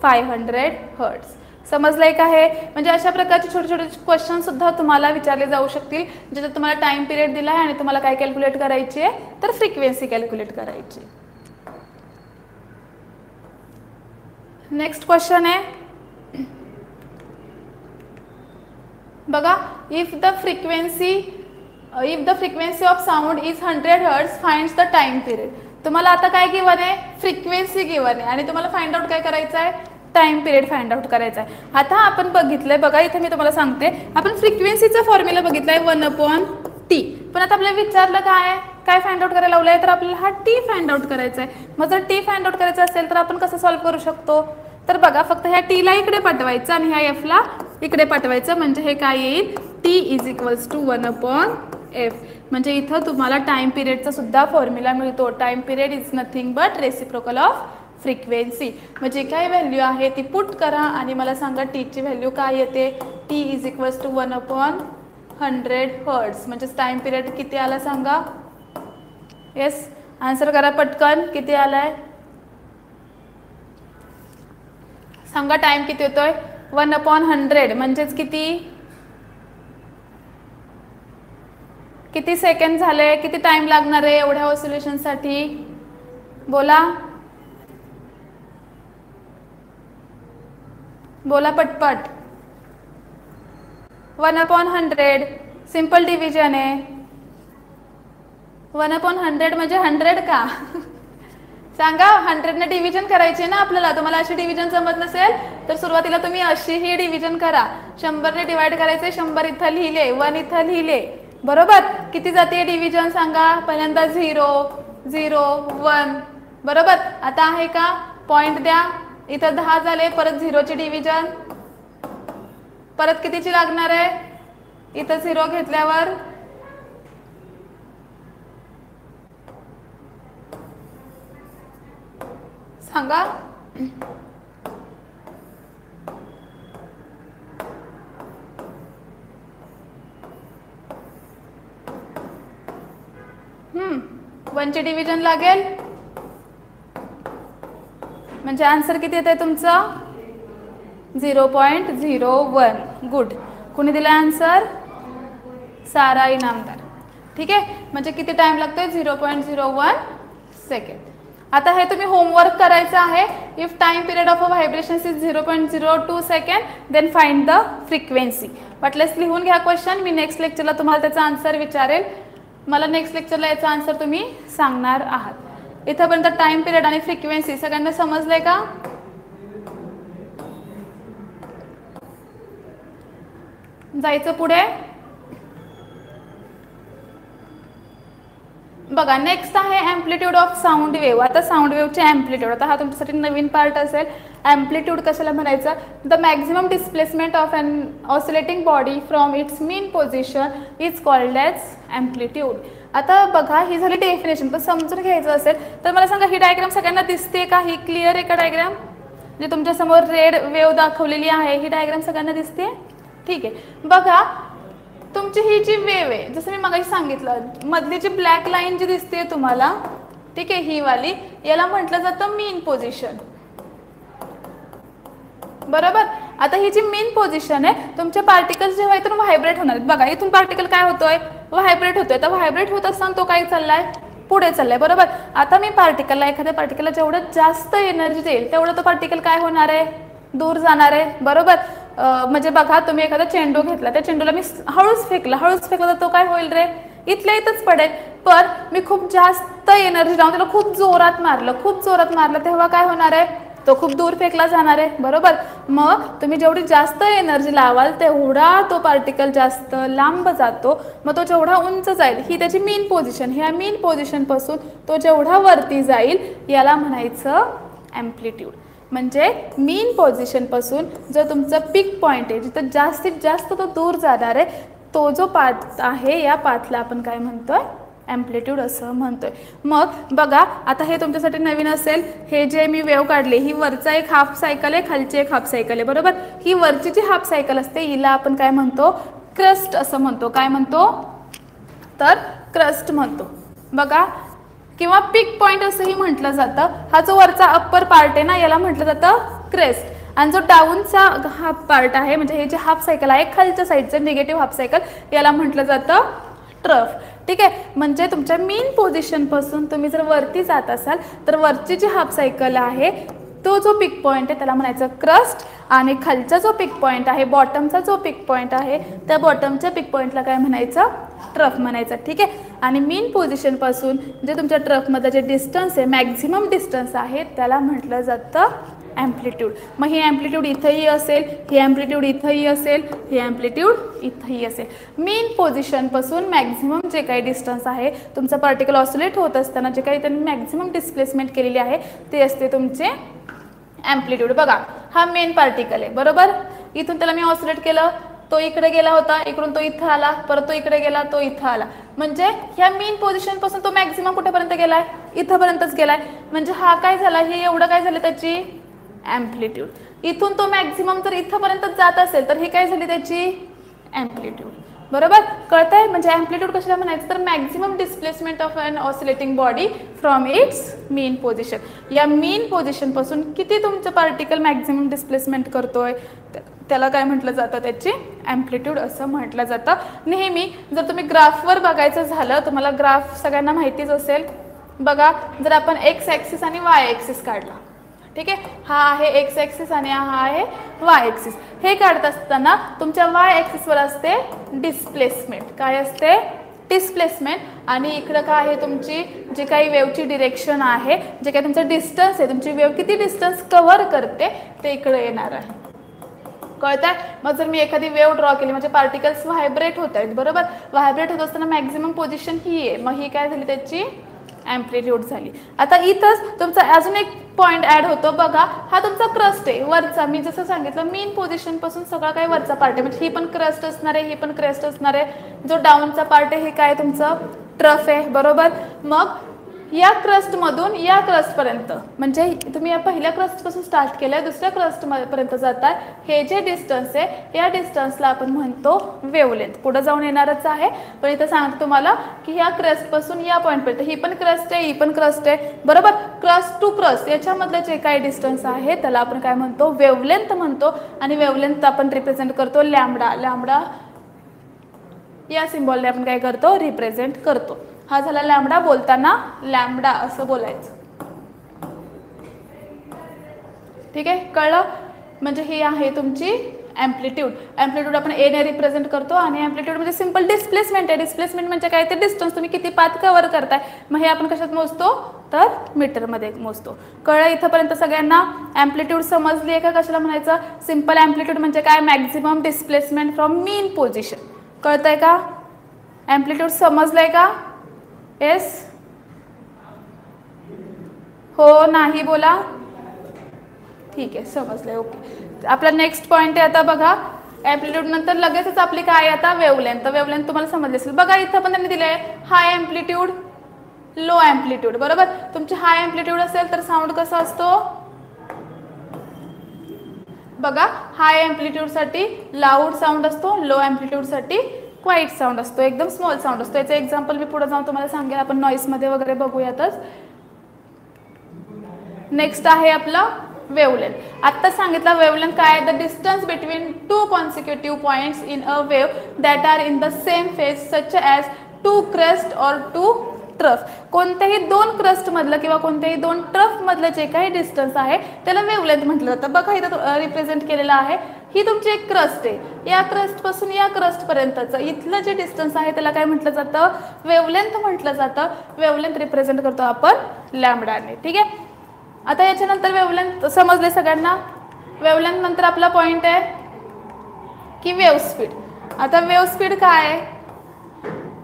500 हर्ट्ज. समजलंय का हे. म्हणजे अशा प्रकारचे छोटे छोटे क्वेश्चन सुद्धा तुम्हाला विचारले जाऊ शकतील, ज्याच्यात तुम्हाला टाइम पिरियड दिला आहे आणि तुम्हाला काय कॅल्क्युलेट करायची आहे, तर फ्रिक्वेन्सी कॅल्क्युलेट करायची. नेक्स्ट क्वेश्चन आहे बघा, if the frequency of sound is 100 hertz finds the time period. तुम्हाला आता काय गिवन आहे, फ्रिक्वेन्सी गिवन आहे आणि तुम्हाला फाइंड आउट काय करायचं आहे, टाइम पिरियड फाइंड आउट करायचा आहे. आता आपण बघितलंय बघा, इथे मी तुम्हाला सांगते, आपण फ्रिक्वेन्सीचा फॉर्म्युला बघितलाय 1/T. पण आता आपल्याला विचारलं काय फाइंड आउट करायला लावलंय, तर आपल्याला हा टी फाइंड आउट करायचा आहे. मग जर टी फाइंड आउट करायचा असेल तर आपण कसं सॉल्व्ह करू शकतो, तर बघा फक्त ह्या टीला इकडे पाठवायचं आणि ह्या एफला इकडे पाठवायचं. म्हणजे हे काय येईल, T = 1/f. म्हणजे इथं तुम्हाला टाइम पिरियडचा सुद्धा फॉर्म्युला मिळतो. Time period is nothing but reciprocal of frequency. म्हणजे काय व्हॅल्यू आहे ती पुट करा आणि मला सांगा टीची व्हॅल्यू काय येते. T = 1/100 hertz. म्हणजे टाइम पिरियड किती आला सांगा. येस, आन्सर करा पटकन, किती आलाय सांगा. टाइम किती होतोय, 1/100 म्हणजेच किती सेकंड झाले, किती टाइम लागणार आहे एवढ्या ऑसिलेशन साठी, बोला बोला पटपट. 1/100 सिंपल डिव्हिजन आहे. 1/100 म्हणजे 100 का सांगा. 100 ने डिव्हिजन करायचे ना आपल्याला. तुम्हाला अशी डिव्हिजन जमत नसेल तर सुरुवातीला तुम्ही अशी ही डिव्हिजन करा. 100 ने डिवाइड करायचे, 100 इथं लिहिले, 1 इथं लिहिले बरोबर. किती जाते डिव्हिजन सांगा. पहिल्यांदा 0 0 1 बरोबर. आता आहे का, पॉइंट द्या. इथं 10 झाले, परत 0ची डिव्हिजन, परत कितीची लागणार आहे, इथं 0 घेतल्यावर सांगा. वनची डिव्हिजन लागेल. म्हणजे आन्सर किती येत आहे तुमचं, 0.01. गुड. कुणी दिला आन्सर, सारा इनामदार. ठीक आहे. म्हणजे किती टाइम लागतोय, 0.01 सेकंड. आता हे तुम्ही होमवर्क करायचं आहे. If time period of a vibration is 0.02 second then find the frequency. वाटल्यास लिहून घ्या क्वेश्चन. मी नेक्स्ट लेक्चरला तुम्हाला त्याचा आन्सर विचारेल. मला नेक्स्ट लेक्चरला याचा आन्सर तुम्ही सांगणार आहात. इथंपर्यंत टाइम पिरियड आणि फ्रिक्वेन्सी सगळ्यांना समजलंय का. जायचं पुढे. बघा नेक्स्ट आहे ॲम्प्लिट्यूड ऑफ साऊंड वेव्ह. आता साऊंड वेव्हचे ॲम्प्लिट्यूड, आता हा तुमच्यासाठी नवीन पार्ट असेल. ॲम्प्लिट्यूड कशाला म्हणायचं, the maximum displacement of an oscillating body from its mean position is called as amplitude. आता बघा ही झाली डेफिनेशन. पण समजून घ्यायचं असेल तर मला सांगा, ही डायग्राम सगळ्यांना दिसते का, ही क्लिअर आहे का डायग्राम. जे तुमच्यासमोर रेड वेव्ह दाखवलेली आहे, ही डायग्राम सगळ्यांना दिसते. ठीक आहे. बघा तुमची ही जी वेव्ह आहे, जसं मी मगाशी सांगितलं, मधली जी ब्लॅक लाईन जी दिसते तुम्हाला, ठीक आहे, ही वाली, याला म्हटलं जातं मीन पोझिशन. बरोबर. आता ही जी मेन पोझिशन आहे, तुमचे पार्टिकल्स जेव्हा इथून व्हायब्रेट होणार आहेत, बघा इथून पार्टिकल काय होतोय, व्हायब्रेट होतोय. तर व्हायब्रेट होत असताना तो काय चाललाय, पुढे चाललाय. बरोबर. आता मी पार्टिकलला, एखाद्या पार्टिकलला जेवढं जास्त एनर्जी देईल तेवढं तो पार्टिकल काय होणार आहे, दूर जाणार आहे. बरोबर. म्हणजे बघा, तुम्ही एखादा चेंडू घेतला, त्या चेंडूला मी हळूच फेकला तर तो काय होईल रे, इथल्या इथंच पडेल. पण मी खूप जास्त एनर्जी लावून त्याला खूप जोरात मारलं तेव्हा काय होणार आहे, तो खूप दूर फेकला जाणार आहे. बरोबर. मग तुम्ही जेवढी जास्त एनर्जी लावाल तेवढा तो पार्टिकल जास्त लांब जातो. मग तो जेवढा उंच जाईल, ही त्याची मेन पोझिशन, ह्या मेन पोझिशनपासून तो जेवढा वरती जाईल याला म्हणायचं ॲम्प्लिट्यूड. म्हणजे मेन पोझिशनपासून जो तुमचा पीक पॉईंट आहे, जिथं जास्तीत जास्त तो दूर जाणार आहे, तो जो पाथ आहे या पाथला आपण काय म्हणतोय, ॲम्प्लिट्यूड असं म्हणतोय. मग बघा, आता हे तुमच्यासाठी नवीन असेल, हे जे मी वेव्ह काढले, ही वरचा एक हाफ सायकल आहे, खालची एक हाफ सायकल आहे. बरोबर. ही वरची जी हाफ सायकल असते हिला आपण काय म्हणतो, क्रस्ट असं म्हणतो. काय म्हणतो, तर क्रस्ट म्हणतो. बघा, किंवा पीक पॉईंट असंही म्हटलं जातं. हा जो वरचा अप्पर पार्ट आहे ना, याला म्हटलं जातं क्रेस्ट. आणि जो डाऊनचा हाफ पार्ट आहे, म्हणजे हे जे हाफ सायकल आहे खालच्या साईडचं निगेटिव्ह हाफ सायकल, याला म्हटलं जातं ट्रफ. ठीक आहे. म्हणजे तुमच्या मेन पोझिशनपासून तुम्ही जर वरती जात असाल तर वरची जी हाफ सायकल आहे, तो जो पीक पॉईंट आहे त्याला म्हणायचं क्रस्ट. आणि खालचा जो पीक पॉईंट आहे, बॉटमचा जो पीक पॉईंट आहे, त्या बॉटमच्या पीक पॉईंटला काय म्हणायचं, ट्रफ म्हणायचं. ठीक आहे. आणि मेन पोझिशनपासून जे तुमच्या ट्रफमधलं जे डिस्टन्स आहे, मॅक्झिमम डिस्टन्स आहे, त्याला म्हटलं जातं ॲम्प्लिट्यूड. मग ही ॲम्प्लिट्यूड इथंही असेल, ही ॲम्प्लिट्यूड इथंही असेल, ही ॲम्प्लिट्यूड इथंही असेल. मेन पोझिशनपासून मॅक्झिमम जे काही डिस्टन्स आहे, तुमचा पार्टिकल ऑसिलेट होत असताना जे काही त्यांनी मॅक्झिमम डिस्प्लेसमेंट केलेली आहे ते असते तुमचे ॲम्प्लिट्यूड. बघा, हा मेन पार्टिकल आहे. बरोबर. इथून त्याला मी ऑसिलेट केलं, तो इकडे गेला होता, इकडून तो इथं आला, परत तो इकडे गेला, तो इथं आला. म्हणजे ह्या मेन पोझिशनपासून तो मॅक्झिमम कुठेपर्यंत गेलाय, इथंपर्यंतच गेलाय. म्हणजे हा काय झाला, हे एवढं काय झालं त्याची ॲम्प्लिट्यूड. इथून तो मॅक्झिमम जर इथंपर्यंत जात असेल तर ही काय झाली त्याची ॲम्प्लिट्यूड. बरोबर. कळतंय. म्हणजे ॲम्प्लिट्यूड कशाला म्हणायचं, तर maximum displacement of an oscillating body from its mean position. या मेन पोझिशनपासून किती तुमचं पार्टिकल मॅक्झिमम डिस्प्लेसमेंट करतोय त्याला काय म्हटलं जातं, त्याची ॲम्प्लिट्यूड असं म्हटलं जातं. नेहमी जर तुम्ही ग्राफवर बघायचं झालं, तुम्हाला ग्राफ सगळ्यांना माहितीच असेल. बघा, जर आपण एक्स ॲक्सिस आणि वाय ॲक्सिस काढला, ठीक आहे, हा आहे एक्स ॲक्सिस आणि हा आहे वाय ॲक्सिस. हे काढत असताना तुमच्या वाय ॲक्सिसवर असते डिस्प्लेसमेंट. काय असते, डिस्प्लेसमेंट. आणि इकडं काय आहे, तुमची जे काही वेव्हची डिरेक्शन आहे, जे काही तुमचं डिस्टन्स आहे, तुमची वेव्ह किती डिस्टन्स कव्हर करते ते इकडे येणार आहे. कळतंय. मग जर मी एखादी वेव्ह ड्रॉ केली, म्हणजे पार्टिकल्स व्हायब्रेट होत आहेत. बरोबर. व्हायब्रेट होत असताना मॅक्झिमम पोझिशन ही आहे, मग ही काय झाली, त्याची ॲम्प्लिट्यूड झाली. आता इथंच तुमचा अजून एक पॉईंट ॲड होतो. बघा, हा तुमचा क्रस्ट आहे वरचा. मी जसं सांगितलं, मेन पोझिशनपासून सगळा काही वरचा पार्ट आहे, म्हणजे ही पण क्रस्ट असणार आहे, ही पण क्रस्ट असणार आहे. जो डाऊनचा पार्ट आहे हे काय तुमचं ट्रफ आहे. बरोबर. मग या क्रस्टमधून या क्रस्टपर्यंत, म्हणजे तुम्ही या पहिल्या क्रस्टपासून स्टार्ट केलं आहे, दुसऱ्या क्रस्टपर्यंत जाताय, हे जे डिस्टन्स आहे या डिस्टन्सला आपण म्हणतो वेव्हलेंथ. पुढे जाऊन येणारच आहे, पण इथं सांगतो तुम्हाला की ह्या क्रस्टपासून या पॉईंटपर्यंत, ही पण क्रस्ट आहे, ही पण क्रस्ट आहे. बरोबर. क्रस्ट टू क्रस्ट याच्यामधलं जे काही डिस्टन्स आहे त्याला आपण काय म्हणतो, वेव्हलेंथ म्हणतो. आणि वेव्हलेंथ आपण रिप्रेझेंट करतो लॅम्बडा. लॅम्बडा या सिम्बॉलने आपण काय करतो, रिप्रेझेंट करतो. हा झाला लॅम्बडा. बोलताना लॅम्बडा असं बोलायचं. ठीक आहे. कळलं. म्हणजे ही आहे तुमची ॲम्प्लिट्यूड. ॲम्प्लिट्यूड आपण एने रिप्रेझेंट करतो. आणि ॲम्प्लिट्यूड म्हणजे सिम्पल डिस्प्लेसमेंट आहे. डिस्प्लेसमेंट म्हणजे काय, ते डिस्टन्स तुम्ही किती पाथ कव्हर करताय. मग हे आपण कशात मोजतो, तर मीटरमध्ये मोजतो. कळलं इथंपर्यंत सगळ्यांना. ॲम्प्लिट्यूड समजली आहे का, कशाला म्हणायचं, सिम्पल ॲम्प्लिट्यूड म्हणजे काय, maximum displacement from main position. कळतंय का, ॲम्प्लिट्यूड समजलंय का. येस, हो, नाही बोला. ठीक आहे, समजलंय. ओके. आपला नेक्स्ट पॉईंट आहे आता. बघा, ॲम्प्लिट्यूड नंतर लगेचच आपली काय आता, वेव्हलेंथ. वेव्हलेंथ तुम्हाला समजली असेल. बघा, इथं पण त्यांनी दिले आहे हाय ॲम्प्लिट्यूड, लो ॲम्प्लिट्यूड. बरोबर. तुमची हाय ॲम्प्लिट्यूड असेल तर साऊंड कसा असतो, बघा, हाय ॲम्प्लिट्यूडसाठी लाऊड साऊंड असतो, लो ॲम्प्लिट्यूडसाठी क्वाईट साऊंड असतो, एकदम स्मॉल साऊंड असतो. याचं एक्झाम्पल मी पुढे जाऊन तुम्हाला सांगेल, आपण नॉईसमध्ये वगैरे बघूयातच. नेक्स्ट आहे आपलं वेवलेंथ. आता सांगितलं वेवलेंथ काय, the distance between two consecutive points in a wave that are in the same phase such as two crest और टू ट्रफ. कोणत्याही दोन क्रस्ट मधलं किंवा कोणत्याही दोन ट्रफ मधलं जे काही डिस्टन्स आहे त्याला वेवलेंथ म्हटलं जातं. बघा इथं रिप्रेझेंट केलेलं आहे, ही तुमची एक क्रस्ट आहे, या क्रस्ट पासून या क्रस्ट पर्यंतचं इथलं जे डिस्टन्स आहे त्याला काय म्हटलं जातं, वेवलेंथ म्हटलं जातं. वेवलेंथ रिप्रेझेंट करतो आपण लॅम्बडाने. ठीक आहे. आता याच्यानंतर वेवलेंथ समजले सगळ्यांना. वेवलेंथ नंतर आपला पॉइंट आहे की वेव्ह स्पीड. आता वेव्ह स्पीड काय आहे,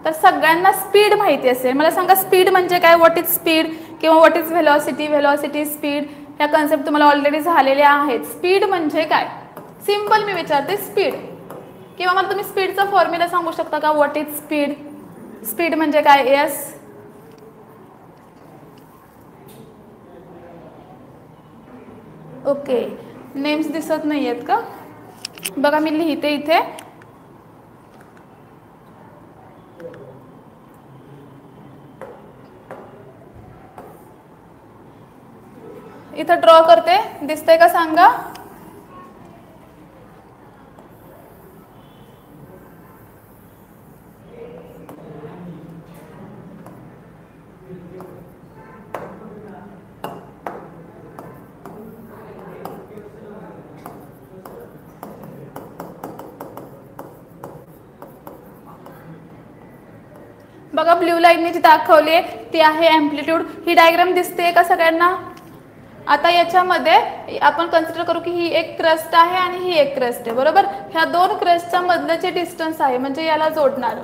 तर सगळ्यांना स्पीड माहिती असेल. मला सांगा स्पीड म्हणजे काय, व्हॉट इज स्पीड किंवा what is velocity. Velocity, speed ह्या कन्सेप्ट तुम्हाला ऑलरेडी झालेल्या आहेत. स्पीड म्हणजे काय, सिंपल मी विचारते स्पीड, किंवा मला तुम्ही स्पीडचा फॉर्म्युला सांगू शकता का, व्हॉट इज स्पीड. स्पीड म्हणजे काय, एस ओके. नेम्स दिसत नाही आहेत का, बघा मी लिहिते इथे. इथं ड्रॉ करते, दिसतंय का सांगा. बघा ब्ल्यू लाईनने जी दाखवली आहे ती आहे अँप्लिट्यूड. ही डायग्राम दिसते का सगळ्यांना. आता याच्यामध्ये आपण कन्सिडर करू की ही एक क्रस्ट आहे आणि ही एक क्रस्ट आहे, बरोबर. ह्या दोन क्रस्टच्या मधलं जे डिस्टन्स आहे म्हणजे याला जोडणार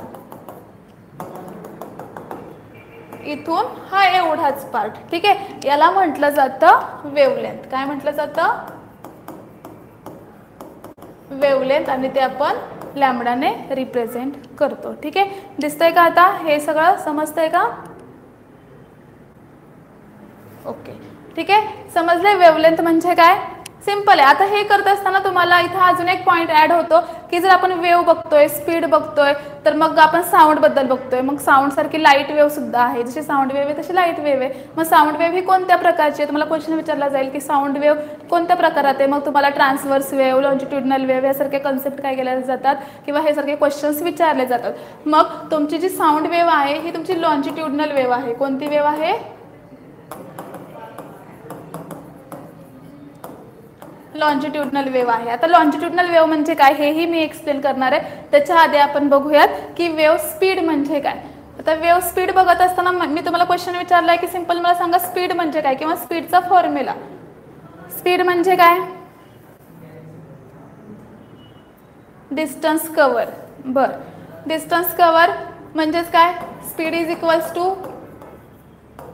इथून हा एवढाच पार्ट. ठीक आहे, याला म्हटलं जातं वेवलेंथ. काय म्हटलं जातं, वेवलेंथ. आणि ते आपण लॅम्बडाने रिप्रेझेंट करतो. ठीक आहे, दिसतंय का आता, हे सगळं समजतंय का. ओके, ठीक आहे, समजले वेवलेंथ म्हणजे काय, सिंपल आहे. आता हे करत असताना तुम्हाला इथं अजून एक पॉईंट ऍड होतो की जर आपण वेव बघतोय, स्पीड बघतोय, तर मग आपण साऊंड बद्दल बघतोय. मग साऊंड सारखी लाईट वेव सुद्धा आहे, जशी साऊंड वेव आहे तशी लाईट वेव आहे. मग साऊंड वेव ही कोणत्या प्रकारची आहे, तुम्हाला क्वेश्चन विचारला जाईल की साऊंड वेव कोणत्या प्रकारात आहे. मग तुम्हाला ट्रान्सव्हर्स वेव, लॉन्जिट्युडनल वेव यासारखे कन्सेप्ट काय केले जातात किंवा हे सारखे क्वेश्चन्स विचारले जातात. मग तुमची जी साऊंड वेव आहे ही तुमची लॉन्जिट्युडनल वेव आहे. कोणती वेव आहे, लॉन्जिट्युडनल वेव आहे. आता लॉन्जिट्युडनल वेव म्हणजे काय हेही मी एक्सप्लेन करणार आहे. त्याच्या आधी आपण बघूयात की वेव स्पीड म्हणजे काय. आता वेव स्पीड बघत असताना मी तुम्हाला क्वेश्चन विचारलाय की सिंपल मला सांगा स्पीड म्हणजे काय किंवा स्पीडचा फॉर्म्युला. स्पीड म्हणजे काय, डिस्टन्स कव्हर. बर, डिस्टन्स कव्हर म्हणजेच काय, स्पीड इज इक्वल्स टू,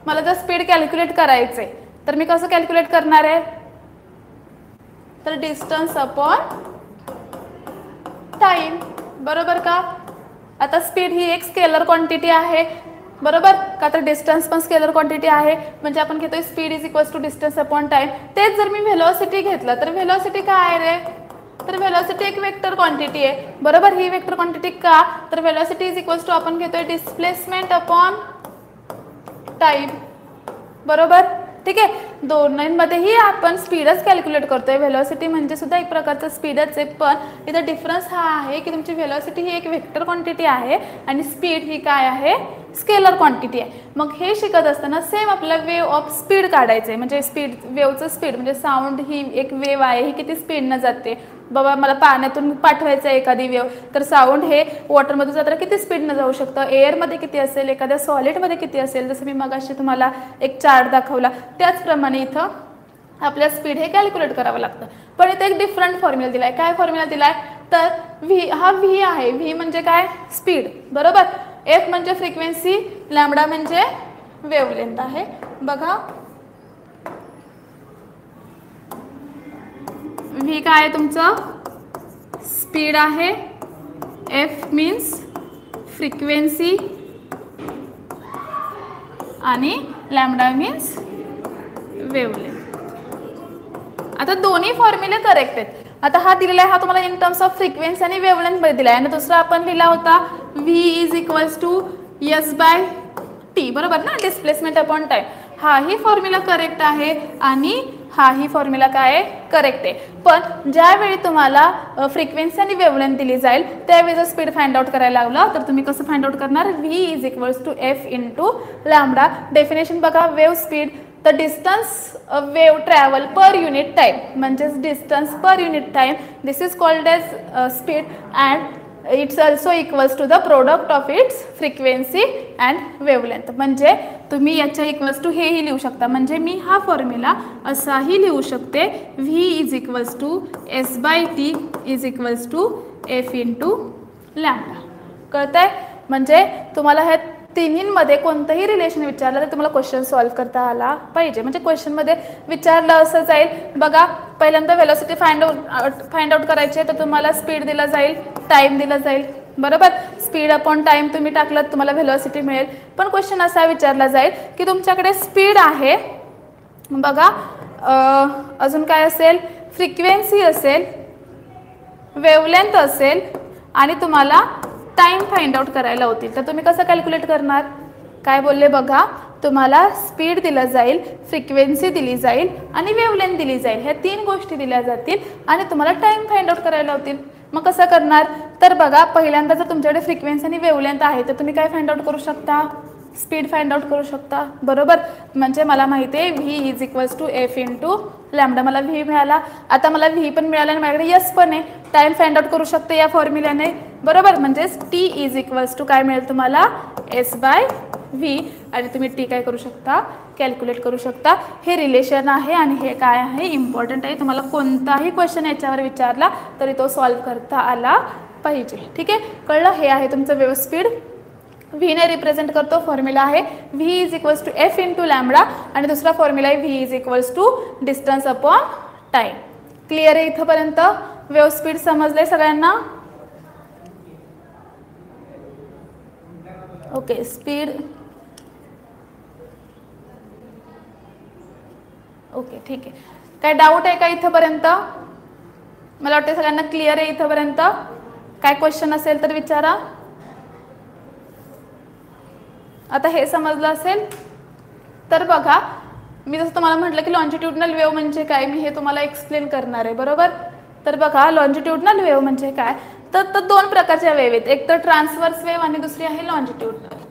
मला जर स्पीड कॅल्क्युलेट करायचंय तर मी कसं कॅल्क्युलेट करणार आहे, तर डिस्टन्स अपॉन टाइम, बरोबर का. आता स्पीड ही एक स्केलर क्वांटिटी आहे, बरोबर का, तर डिस्टन्स पण स्केलर क्वांटिटी आहे. म्हणजे आपण घेतोय speed is equals to distance upon time. तेच जर मी व्हेलॉसिटी घेतलं तर व्हेलॉसिटी काय आहे रे, तर व्हेलॉसिटी एक वेक्टर क्वांटिटी आहे, बरोबर. ही वेक्टर क्वांटिटी का, तर व्हेलॉसिटी इज इक्वल्स टू आपण घेतोय डिस्प्लेसमेंट अपॉन टाइम, बरोबर. ठीक आहे, दोन्हीमध्येही आपण स्पीडच कॅल्क्युलेट करतोय. व्हेलॉसिटी म्हणजे सुद्धा एक प्रकारचं स्पीडच आहे, पण इथं डिफरन्स हा आहे की तुमची व्हेलॉसिटी ही एक वेक्टर क्वांटिटी आहे आणि स्पीड ही काय आहे, स्केलर क्वांटिटी आहे. मग हे शिकत असताना सेम आपला वेव ऑफ स्पीड काढायचं आहे. म्हणजे स्पीड, वेवचं स्पीड म्हणजे साऊंड ही एक वेव आहे, ही किती स्पीडनं जाते. बाबा मला पाण्यातून पाठवायचं आहे एखादी वेव, तर साऊंड हे वॉटरमध्ये जाताना किती स्पीडनं जाऊ शकतं, एअरमध्ये किती असेल, एखाद्या सॉलिडमध्ये किती असेल. जसं मी मगाशी तुम्हाला एक चार्ट दाखवला त्याचप्रमाणे इथं आपल्या स्पीड हे कॅल्क्युलेट करावं लागतं. पण इथे एक डिफरंट फॉर्म्युला दिलाय. काय फॉर्म्युला दिलाय, तर व्ही, हा व्ही आहे. व्ही म्हणजे काय, स्पीड, बरोबर. एफ म्हणजे फ्रिक्वेन्सी, लॅम्बडा म्हणजे वेवलेंथ आहे. बघा व्ही काय आहे तुमचं, स्पीड आहे. एफ मीन्स फ्रिक्वेन्सी आणि लॅम्बडा मीन्स वेवलेंथ. आता दोन्ही फॉर्म्युले करेक्ट आहेत. आता हा दिलेला आहे, हा तुम्हाला इन टर्म्स ऑफ फ्रिक्वेन्सी आणि वेवलेंथ मध्ये दिला आहे. आणि दुसरा आपण लिहिला होता V is equals to S by T, बरोबर ना, डिस्प्लेसमेंट अपॉन टाइम. हा ही फॉर्म्युला करेक्ट आहे आणि हाही फॉर्म्युला काय आहे, करेक्ट आहे. पण ज्यावेळी तुम्हाला फ्रिक्वेन्सी आणि वेवलेंथ दिली जाईल त्यावेळी जर स्पीड फाइंड आउट करायला लावलं तर तुम्ही कसं फाइंड आउट करणार, v is equals to F into lambda. Definition बघा, wave speed the distance wave travel per unit time, म्हणजेच distance per unit time, this is called as speed and it's also equals to the product of its frequency and wavelength. म्हणजे तुम्ही याच्या equals to हेही लिहू शकता. म्हणजे मी हा formula असाही लिहू शकते, v is equals to S by T is equals to F into lambda. कळतं आहे? म्हणजे तुम्हाला ह्या तिन्हींमध्ये कोणतंही रिलेशन विचारलं तर तुम्हाला क्वेश्चन सॉल्व्ह करता आला पाहिजे. म्हणजे क्वेश्चनमध्ये विचारलं असं जाईल बघा, पहिल्यांदा वेलोसिटी फाइंड आउट करायची तर तुम्हाला स्पीड दिला जाईल, टाईम दिला जाईल, बरोबर. स्पीड अपॉन टाईम तुम्ही टाकलं तुम्हाला व्हेलॉसिटी मिळेल. पण क्वेश्चन असा विचारला जाईल की तुमच्याकडे स्पीड आहे बघा, अजून काय असेल, फ्रिक्वेन्सी असेल, वेवलेंथ असेल आणि तुम्हाला टाईम फाइंड आउट करायला होतील. तर तुम्ही कसं कॅल्क्युलेट करणार, काय बोलले बघा, तुम्हाला स्पीड दिलं जाईल, फ्रिक्वेन्सी दिली जाईल आणि वेवलेंथ दिली जाईल. ह्या तीन गोष्टी दिल्या जातील आणि तुम्हाला टाईम फाइंड आउट करायला होतील. मग कसं करणार, तर बघा पहिल्यांदा जर तुमच्याकडे फ्रिक्वेन्सी आणि वेवलेंथ आहे तर तुम्ही काय फाइंड आउट करू शकता, स्पीड फाइंड आउट करू शकता, बरोबर. म्हणजे मला माहिती आहे v is equals to F into lambda, मला v मिळाला. आता मला v पण मिळाला आणि माझ्याकडे यस पण आहे, टाईम फाइंड आउट करू शकते या फॉर्म्युल्याने, बरोबर. म्हणजेच t इज इक्वल्स टू काय मिळेल तुम्हाला, s बाय v, आणि तुम्ही t काय करू शकता, कॅल्क्युलेट करू शकता. हे रिलेशन आहे आणि हे काय आहे, इम्पॉर्टंट आहे. तुम्हाला कोणताही क्वेश्चन याच्यावर विचारला तरी तो सॉल्व्ह करता आला पाहिजे. ठीक आहे, कळलं. हे आहे तुमचं वेव्ह स्पीड, v ने रिप्रेझेंट करतो, फॉर्म्युला आहे v is equals to F into lambda आणि दुसरा फॉर्म्युला आहे v is equals to distance upon time. Clear आहे इथंपर्यंत? वेव्ह स्पीड समजले सगळ्यांना? ओके, स्पीड ओके, ठीक आहे. काय डाऊट आहे का इथंपर्यंत? मला वाटतं सगळ्यांना क्लिअर आहे इथंपर्यंत. काय क्वेश्चन असेल तर विचारा. आता हे समजलं असेल तर बघा, मी जसं तुम्हाला म्हटलं की लॉन्जिट्युडनल वेव्ह म्हणजे काय, मी हे तुम्हाला एक्सप्लेन करणार आहे, बरोबर. तर बघा, लॉन्जिट्युडनल वेव्ह म्हणजे काय, तर दोन प्रकारच्या वेव्ह आहेत, एक तर ट्रान्सवर्स वेव्ह आणि दुसरी आहे लॉन्जिट्युडनल.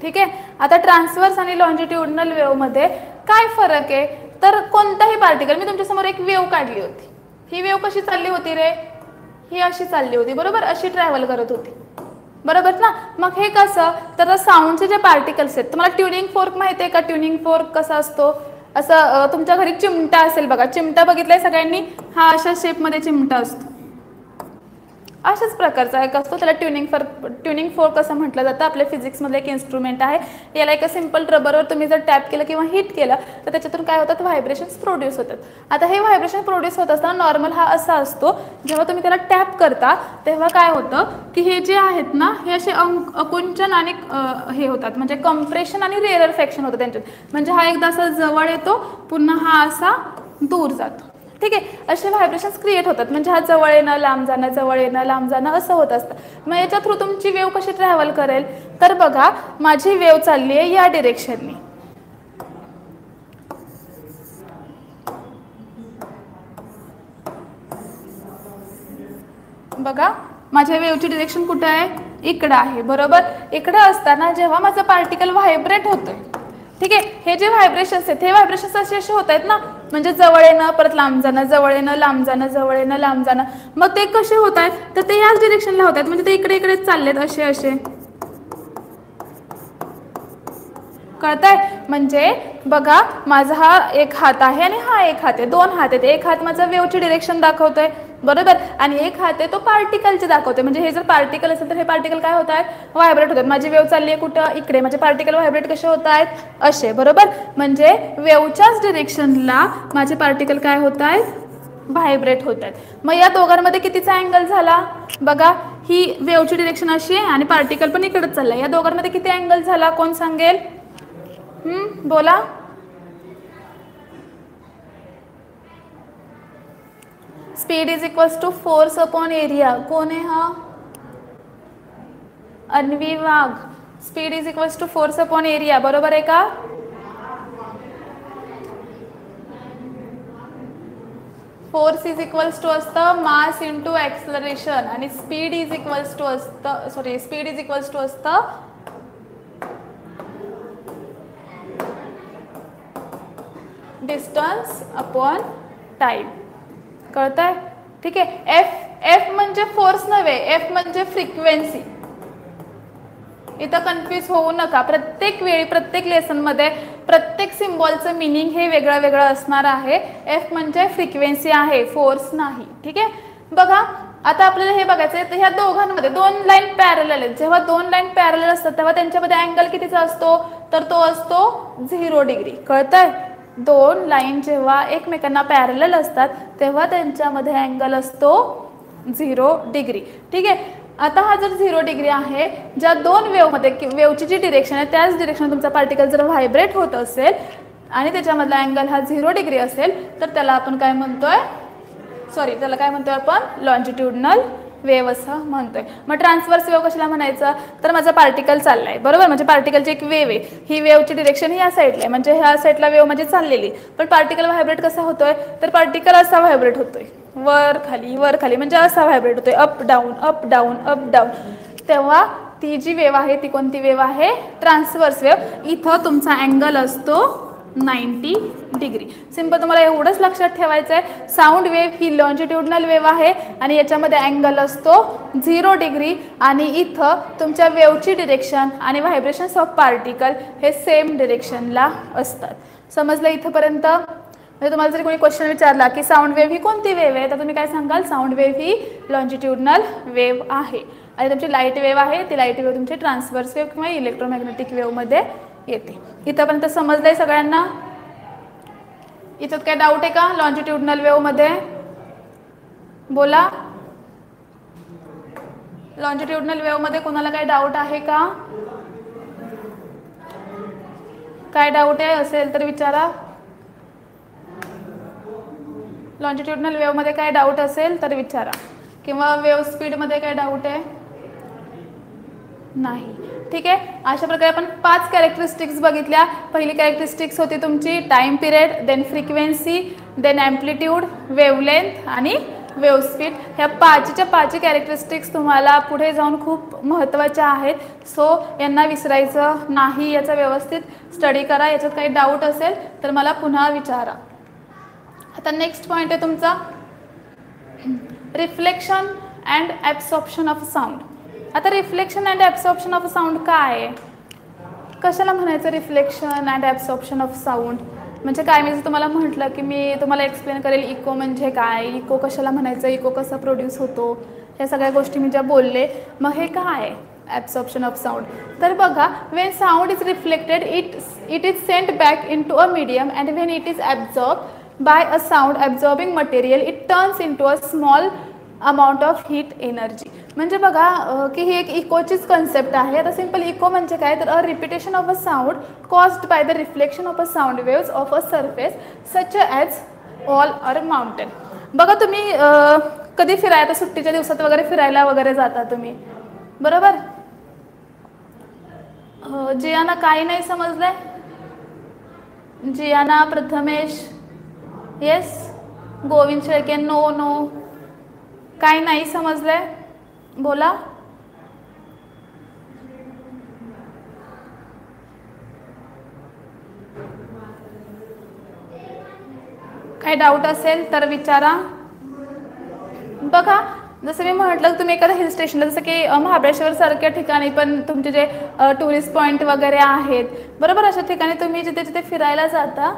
ठीक आहे. आता ट्रान्सवर्स आणि लॉन्जिट्युडनल वेव्हमध्ये काय फरक आहे, तर कोणताही पार्टिकल, मी तुमच्यासमोर एक वेव्ह काढली होती, ही वेव्ह कशी चालली होती रे, ही अशी चालली होती, बरोबर, अशी ट्रॅव्हल करत होती, बरोबर ना. मग हे कसं, तर साऊंडचे जे पार्टिकल्स आहेत, तुम्हाला ट्युनिंग फोर्क माहिती आहे का, ट्युनिंग फोर्क कसा असतो, असं तुमच्या घरी चिमटा असेल बघा, चिमटा बघितलाय सगळ्यांनी, हा अशा शेपमध्ये चिमटा असतो, अशाच प्रकारचा एक असतो, त्याला ट्युनिंग फोर्क असं म्हटलं जातं. आपल्या फिजिक्समधलं एक इन्स्ट्रुमेंट आहे. याला एका सिम्पल रबरवर तुम्ही जर टॅप केलं किंवा हिट केलं तर त्याच्यातून काय होतात, व्हायब्रेशन्स प्रोड्यूस होतात. आता हे व्हायब्रेशन प्रोड्यूस होत असताना नॉर्मल हा असा असतो, जेव्हा तुम्ही त्याला टॅप करता तेव्हा काय होतं की हे जे आहेत ना, हे असे अकुंचन आणि हे होतात, म्हणजे कम्प्रेशन आणि रेअरफॅक्शन होतं त्यांच्यात. म्हणजे हा एकदा असा जवळ येतो, पुन्हा हा असा दूर जातो. ठीक आहे, असे व्हायब्रेशन्स क्रिएट होतात. म्हणजे हा जवळ येणं, लांब जाणं, जवळ येणं, लांब जाणं असं होत असतं. मग याच्या थ्रू तुमची वेव्ह कशी ट्रॅव्हल करेल, तर बघा, माझी वेव्ह चालली आहे या डिरेक्शननी, बघा माझ्या वेव्हची डिरेक्शन कुठे आहे, इकडं आहे, बरोबर. इकडं असताना जेव्हा माझं पार्टिकल व्हायब्रेट होतोय, ठीक आहे, हे जे व्हायब्रेशन्स आहेत, हे व्हायब्रेशन्स असे होत आहेत ना, म्हणजे जवळ येणं, परत लांब जाणं, जवळ येणं, लांब जाणं, जवळ येणं, लांब जाणं. मग ते कसे होत आहेत, तर ते याच डिरेक्शनला होत आहेत, म्हणजे ते इकडे इकडेच चाललेत, असे असे. कळतंय? म्हणजे बघा, माझा हा एक हात आहे आणि हा एक हात आहे, दोन हात आहेत. एक हात माझा वेव्हची डिरेक्शन दाखवतोय, बरोबर, आणि एक हात आहे तो पार्टिकलचे दाखवतोय. म्हणजे हे जर पार्टिकल असेल तर हे पार्टिकल काय होत आहेत, व्हायब्रेट होतात. माझी वेव्ह चालली आहे कुठं, इकडे, माझे पार्टिकल व्हायब्रेट कसे होत आहेत, असे, बरोबर. म्हणजे वेव्हच्याच डिरेक्शनला माझे पार्टिकल काय होत आहेत, व्हायब्रेट होत आहेत. मग या दोघांमध्ये कितीचा अँगल झाला बघा, ही वेव्हची डिरेक्शन अशी आहे आणि पार्टिकल पण इकडेच चाललाय, या दोघांमध्ये किती अँगल झाला, कोण सांगेल, बोला. Speed is equals to force upon area. कोण आहे हा, Anvi Wagh, speed is equals to force upon area, बरोबर आहे का? फोर्स इज इक्वल्स टू असतं मास इंटू ॲक्सलरेशन आणि स्पीड इज इक्वल्स टू असतं, sorry, speed is equals to असतं डिस्टन्स अपॉन टाइम. कळतंय? ठीक आहे. एफ म्हणजे फोर्स नव्हे, एफ म्हणजे फ्रिक्वेन्सी. इथं कन्फ्यूज होऊ नका. प्रत्येक वेळी प्रत्येक लेसनमध्ये प्रत्येक सिम्बॉलचं मिनिंग हे वेगळं वेगळं असणार आहे. एफ म्हणजे फ्रिक्वेन्सी आहे, फोर्स नाही. ठीक आहे. बघा आता आपल्याला हे बघायचं आहे, तर ह्या दोघांमध्ये दोन लाईन पॅरलल आहेत. जेव्हा दोन लाईन पॅरलल असतात तेव्हा त्यांच्यामध्ये अँगल कितीचा असतो? तर तो असतो 0 डिग्री. कळतंय? दोन लाईन जेव्हा एकमेकांना पॅरलल असतात तेव्हा त्यांच्यामध्ये अँगल असतो 0 डिग्री. ठीक आहे. आता हा जर 0 डिग्री आहे, ज्या दोन वेवमध्ये वेवची जी डिरेक्शन आहे त्याच डिरेक्शन तुमचा पार्टिकल जर व्हायब्रेट होत असेल आणि त्याच्यामधला अँगल हा 0 डिग्री असेल तर त्याला आपण काय म्हणतोय? सॉरी, त्याला काय म्हणतोय आपण? लॉन्जिट्यूडनल वेव असं म्हणतोय. मग ट्रान्सव्हर्स वेव कशाला म्हणायचं? तर माझा पार्टिकल चाललाय, बरोबर, म्हणजे पार्टिकलची एक वेव आहे. ही वेवची डिरेक्शन ह्या साईडला आहे, म्हणजे ह्या साईडला वेव म्हणजे चाललेली. पण पार्टिकल व्हायब्रेट कसा होतोय? तर पार्टिकल असा व्हायब्रेट होतोय, वर खाली म्हणजे असा व्हायब्रेट होतोय, up down up down up down. तेव्हा ती जी वेव आहे ती कोणती वेव आहे? Transverse wave. इथं तुमचा अँगल असतो 90 डिग्री. सिंपल. तुम्हाला एवढंच लक्षात ठेवायचं आहे, साऊंड वेव ही लॉन्जिट्यूडनल वेव आहे आणि याच्यामध्ये अँगल असतो 0 डिग्री आणि इथं तुमच्या वेवची डिरेक्शन आणि व्हायब्रेशन्स ऑफ पार्टिकल हे सेम डिरेक्शनला असतात. समजलं इथंपर्यंत? म्हणजे तुम्हाला जरी कोणी क्वेश्चन विचारला की साऊंड वेव ही कोणती वेव आहे, तर तुम्ही काय सांगाल? साऊंड वेव ही लॉन्जिट्यूडनल वेव आहे. आणि तुमची लाईट वेव आहे, ती लाईट वेव तुमची ट्रान्सव्हर्स वेव किंवा इलेक्ट्रोमॅग्नेटिक वेवमध्ये येते. इथंपर्यंत समजलंय सगळ्यांना? इथं काय डाऊट आहे का लॉन्जिट्यूडनल वेवमध्ये? बोला. लॉन्जिट्यूडनल वेवमध्ये कोणाला काय डाऊट आहे का? काय डाऊट आहे असेल तर विचारा. लॉन्जिट्यूडनल वेवमध्ये काय डाऊट असेल तर विचारा. किंवा वेव स्पीडमध्ये काय डाऊट आहे? नाही. ठीक आहे. अशा प्रकारे आपण 5 कॅरेक्टरिस्टिक्स बघितल्या. पहिली कॅरेक्टरिस्टिक्स होती तुमची time period, then frequency, then amplitude, wavelength आणि वेव स्पीड. ह्या 5च्या कॅरेक्टरिस्टिक्स तुम्हाला पुढे जाऊन खूप महत्त्वाच्या आहेत. सो यांना विसरायचं नाही. याचा व्यवस्थित स्टडी करा. याच्यात काही डाऊट असेल तर मला पुन्हा विचारा. आता नेक्स्ट पॉईंट आहे तुमचा reflection and absorption of sound. आता reflection and absorption of sound काय आहे? कशाला म्हणायचं reflection and absorption of sound? म्हणजे काय? मी तुम्हाला म्हटलं की मी तुम्हाला एक्सप्लेन करेल इको म्हणजे काय, इको कशाला म्हणायचं, इको कसा प्रोड्यूस होतो, ह्या सगळ्या गोष्टी मी ज्या बोलले. मग हे काय आहे ॲब्सॉर्प्शन ऑफ साऊंड? तर बघा, when sound is reflected it is sent back into a medium and when it is absorb by a sound absorbing material it turns into a small amount of heat energy. म्हणजे बघा की ही एक इकोचीच concept आहे. आता simple eco म्हणजे काय? तर a repetition of a sound caused by the reflection of a sound waves off a surface such as wall or mountain. बघा तुम्ही कधी फिरायला, आता सुट्टीच्या दिवसात वगैरे फिरायला वगैरे जाता तुम्ही, बरोबर? जियाना काही नाही समजलंय? Jiyana, Prathamesh, yes, Govind Shelke, no no, काही नाही समजलंय? बोला. काही डाऊट असेल तर विचारा. बघा जसं मी म्हटलं, तुम्ही एखाद्या हिल स्टेशनला, जसं की महाबळेश्वर सारख्या ठिकाणी पण तुमचे जे टुरिस्ट पॉईंट वगैरे आहेत, बरोबर, अशा ठिकाणी तुम्ही जिथे जिथे फिरायला जाता,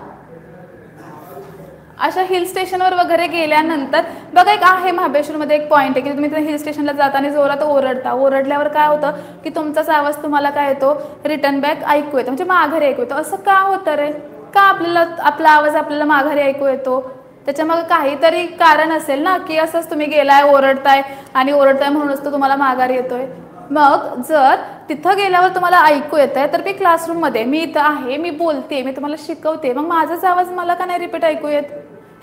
अशा हिल स्टेशनवर वगैरे गेल्यानंतर बघा एक आहे महाबळेश्वरमध्ये एक पॉईंट आहे की तुम्ही हिल स्टेशनला जाता आणि जोरात ओरडता. ओरडल्यावर काय होतं की तुमचाच आवाज तुम्हाला काय येतो? रिटर्न बॅक ऐकू येतो, म्हणजे माघारी ऐकू येतो. असं का होतं रे? का आपला आवाज आपल्याला माघारी ऐकू येतो? त्याच्यामागे काहीतरी कारण असेल ना, की असंच तुम्ही गेलाय, ओरडताय आणि ओरडताय म्हणूनच तो तुम्हाला माघारी येतोय. मग जर तिथं गेल्यावर तुम्हाला ऐकू येत आहे तर मी क्लासरूममध्ये, मी इथं आहे, मी बोलते, मी तुम्हाला शिकवते, मग माझाच आवाज मला का नाही रिपीट ऐकू येत?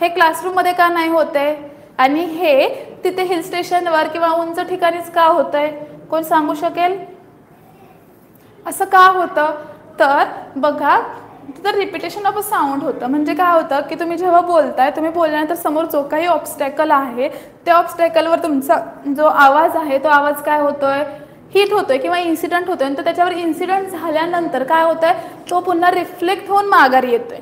हे क्लासरूममध्ये का नाही होतंय? आणि हे तिथे हिल स्टेशनवर किंवा उंच ठिकाणीच का होतंय? कोण सांगू शकेल? असं का होतं तर बघा तर रिपिटेशन ऑफ अ साऊंड होतं. म्हणजे काय होतं की तुम्ही जेव्हा बोलताय तुम्ही बोलल्यानंतर समोर जो काही ऑब्स्टॅकल आहे त्या ऑब्स्टॅकलवर तुमचा जो आवाज आहे तो आवाज काय होतोय हिट होतोय किंवा इन्सिडेंट होतोय. तर त्याच्यावर इन्सिडेंट झाल्यानंतर काय होतंय तो पुन्हा रिफ्लेक्ट होऊन माघारी येतोय.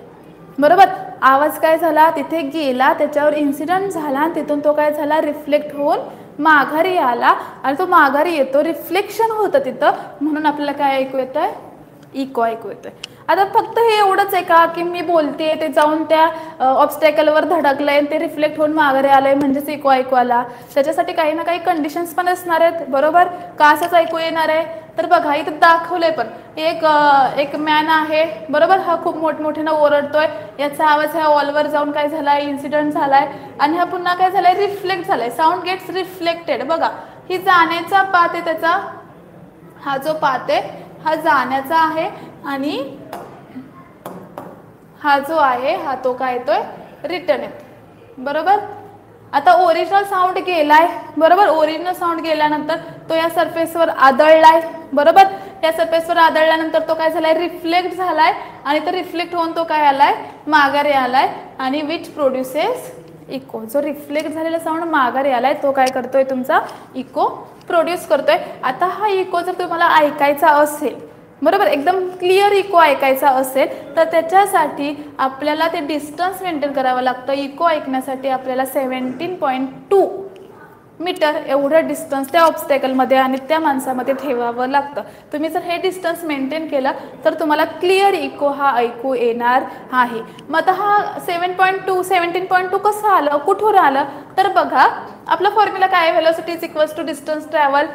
बरोबर आवाज काय झाला तिथे गेला त्याच्यावर इन्सिडेंट झाला आणि तिथून तो काय झाला रिफ्लेक्ट होऊन माघारी आला आणि तो माघारी येतो रिफ्लेक्शन होतं तिथं म्हणून आपल्याला काय ऐकू येतंय इको ऐकू येतोय. आता फक्त हे एवढंच आहे का की मी बोलते ते जाऊन त्या ऑब्स्टॅकलवर धडकलंय ते रिफ्लेक्ट होऊन माघारी आलंय म्हणजेच इको ऐकू आला. त्याच्यासाठी काही ना काही कंडिशन्स पण असणार आहेत. बरोबर का असंच ऐकू येणार आहे तर बघा इथं दाखवलंय पण एक मॅन आहे. बरोबर हा खूप मोठमोठ्यानं ओरडतोय याचा आवाज ह्या वॉलवर जाऊन काय झालाय इन्सिडेंट झालाय आणि हा पुन्हा काय झालाय रिफ्लेक्ट झालाय. Sound gets reflected. बघा ही जाण्याचा पाथ आहे त्याचा हा जो पाथ आहे हा जाण्याचा आहे आणि हा जो आहे हा तो काय येतोय रिटर्न येतो. बरोबर आता ओरिजिनल साऊंड गेलाय. बरोबर ओरिजिनल साऊंड गेल्यानंतर तो या सरफेसवर आदळलाय. बरोबर या सरफेसवर आदळल्यानंतर तो काय झालाय रिफ्लेक्ट झालाय आणि तो रिफ्लेक्ट होऊन तो काय आलाय माघारी आलाय आणि विच प्रोड्युसेस इको. जो रिफ्लेक्ट झालेला साऊंड माघारी आलाय तो काय करतोय तुमचा इको प्रोड्यूस करतोय. आता हा इको जर तुम्हाला ऐकायचा असेल बरोबर एकदम क्लिअर इको ऐकायचा असेल तर त्याच्यासाठी आपल्याला ते डिस्टन्स मेंटेन करावं लागतं. इको ऐकण्यासाठी आपल्याला 17.2 मीटर एवढं डिस्टन्स त्या ऑब्स्टॅकलमध्ये आणि त्या माणसामध्ये ठेवावं लागतं. तुम्ही जर हे डिस्टन्स मेंटेन केलं तर तुम्हाला क्लिअर इको हा ऐकू येणार आहे. मग आता हा 17.2 कसं आलं कुठून आलं तर बघा आपला फॉर्म्युला काय आहे velocity is equals to distance travel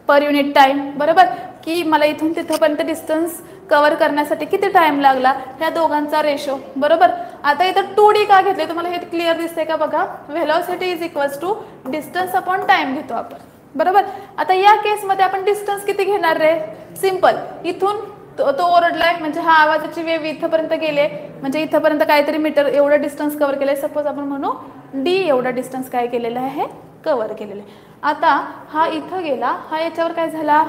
per unit time. बरोबर की मला इथून तिथंपर्यंत डिस्टन्स कवर करण्यासाठी किती टाईम लागला ह्या दोघांचा रेशो. बरोबर आता इथं 2D का घेतले तुम्हाला हे क्लिअर दिसतंय का बघा velocity is equals to distance upon time घेतो आपण. बरोबर आता या केसमध्ये आपण डिस्टन्स किती घेणार रे सिंपल इथून तो ओरडलाय म्हणजे हा आवाजाची वेव इथंपर्यंत गेले म्हणजे इथंपर्यंत काहीतरी मीटर एवढं डिस्टन्स कव्हर केलंय. सपोज आपण म्हणू डी एवढं डिस्टन्स काय केलेलं आहे कव्हर केलेलं आहे. आता हा इथं गेला हा याच्यावर काय झाला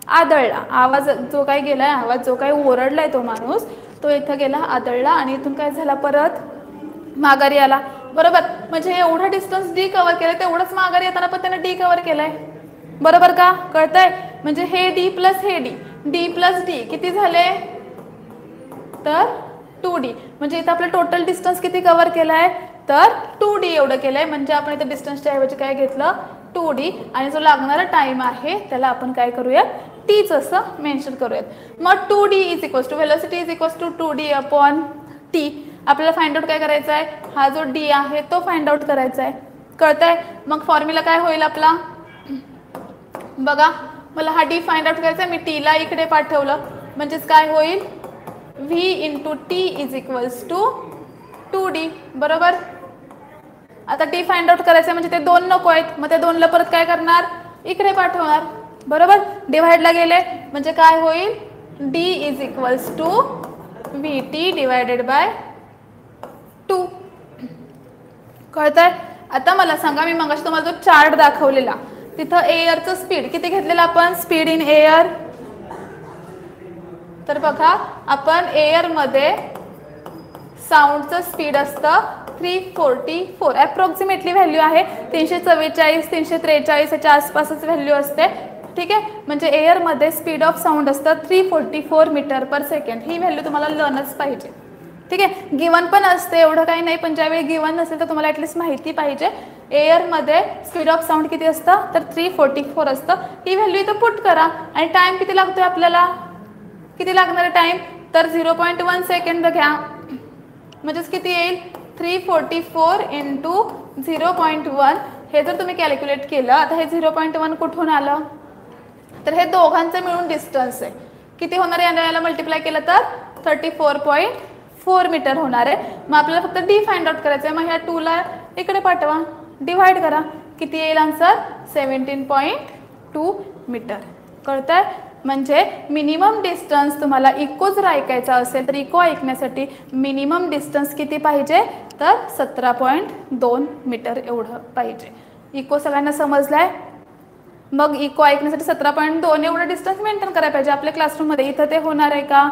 आदळला. आवाज जो काही गेलाय आवाज जो काही ओरडलाय तो माणूस तो इथं गेला आदळला आणि इथून काय झाला परत माघारी आला. बरोबर म्हणजे एवढं डिस्टन्स डी कव्हर केलंय तेवढंच माघारी येताना पण त्याने डी कव्हर केलंय. बरोबर का कळतंय म्हणजे हे डी प्लस हे डी प्लस डी किती झाले तर 2D म्हणजे इथं आपलं टोटल डिस्टन्स किती कव्हर केलाय तर 2D एवढं केलंय. म्हणजे आपण इथं डिस्टन्सच्या ऐवजी काय घेतलं 2D आणि जो लागणारा टाइम आहे त्याला आपण काय करूयात टीच असं मेन्शन करूयात. मग 2D is equals to velocity is equals to 2D upon T. आपल्याला फाइंड आउट काय करायचा आहे हा जो डी आहे तो फाइंड आउट करायचा आहे. कळतंय मग फॉर्म्युला काय होईल आपला बघा मला हा डी फाइंड आउट करायचा मी टीला इकडे पाठवलं म्हणजेच काय होईल v into T is equals to 2D. बरोबर आता टी फाइंड आउट करायचं म्हणजे ते दोन नको आहेत मग त्या दोनला परत काय करणार इकडे पाठवणार. बरोबर डिवाइडला गेले म्हणजे काय होईल D is equals to V T divided by 2. कळतंय. आता मला सांगा मी मगाशी तुम्हाला जो चार्ट दाखवलेला तिथं एअरचं स्पीड किती घेतलेलं आपण स्पीड इन एअर तर बघा आपण एअरमध्ये साऊंडचं स्पीड असतं 344 अप्रॉक्सिमेटली व्हॅल्यू आहे 344 343 याच्या आसपासच व्हॅल्यू असते. ठीक आहे म्हणजे एअरमध्ये स्पीड ऑफ साऊंड असतं 344 मीटर पर सेकंड. ही व्हॅल्यू तुम्हाला लर्नच पाहिजे. ठीक आहे गिवन पण असते एवढं काही नाही पण ज्यावेळी गिवन नसेल तर तुम्हाला ॲटलिस्ट माहिती पाहिजे. एअरमध्ये स्पीड ऑफ साऊंड किती असतं तर 344 असतं. ही व्हॅल्यू इथं पुट करा आणि टाईम किती लागतोय आपल्याला किती लागणार आहे टाईम तर 0.1 सेकंड घ्या म्हणजेच किती येईल 344 इंटू 0.1. हे जर तुम्ही कॅल्क्युलेट केलं आता हे 0.1 कुठून आलं तर हे दोघांचं मिळून डिस्टन्स आहे. किती होणार आहे याला मल्टिप्लाय केलं तर 34.4 मीटर होणार आहे. मग आपल्याला फक्त डी फाइंड आउट करायचं आहे. मग ह्या 2ला इकडे पाठवा डिवाइड करा किती येईल आन्सर 17.2 मीटर. कळतंय म्हणजे मिनिमम डिस्टन्स तुम्हाला इको जर ऐकायचा असेल तर इको ऐकण्यासाठी मिनिमम डिस्टन्स किती पाहिजे तर 17.2 मीटर एवढं पाहिजे. इको सगळ्यांना समजलाय. मग इको ऐकण्यासाठी 17.2 एवढं डिस्टन्स मेंटेन करायला पाहिजे आपल्या क्लासरूममध्ये. इथं ते होणार आहे का?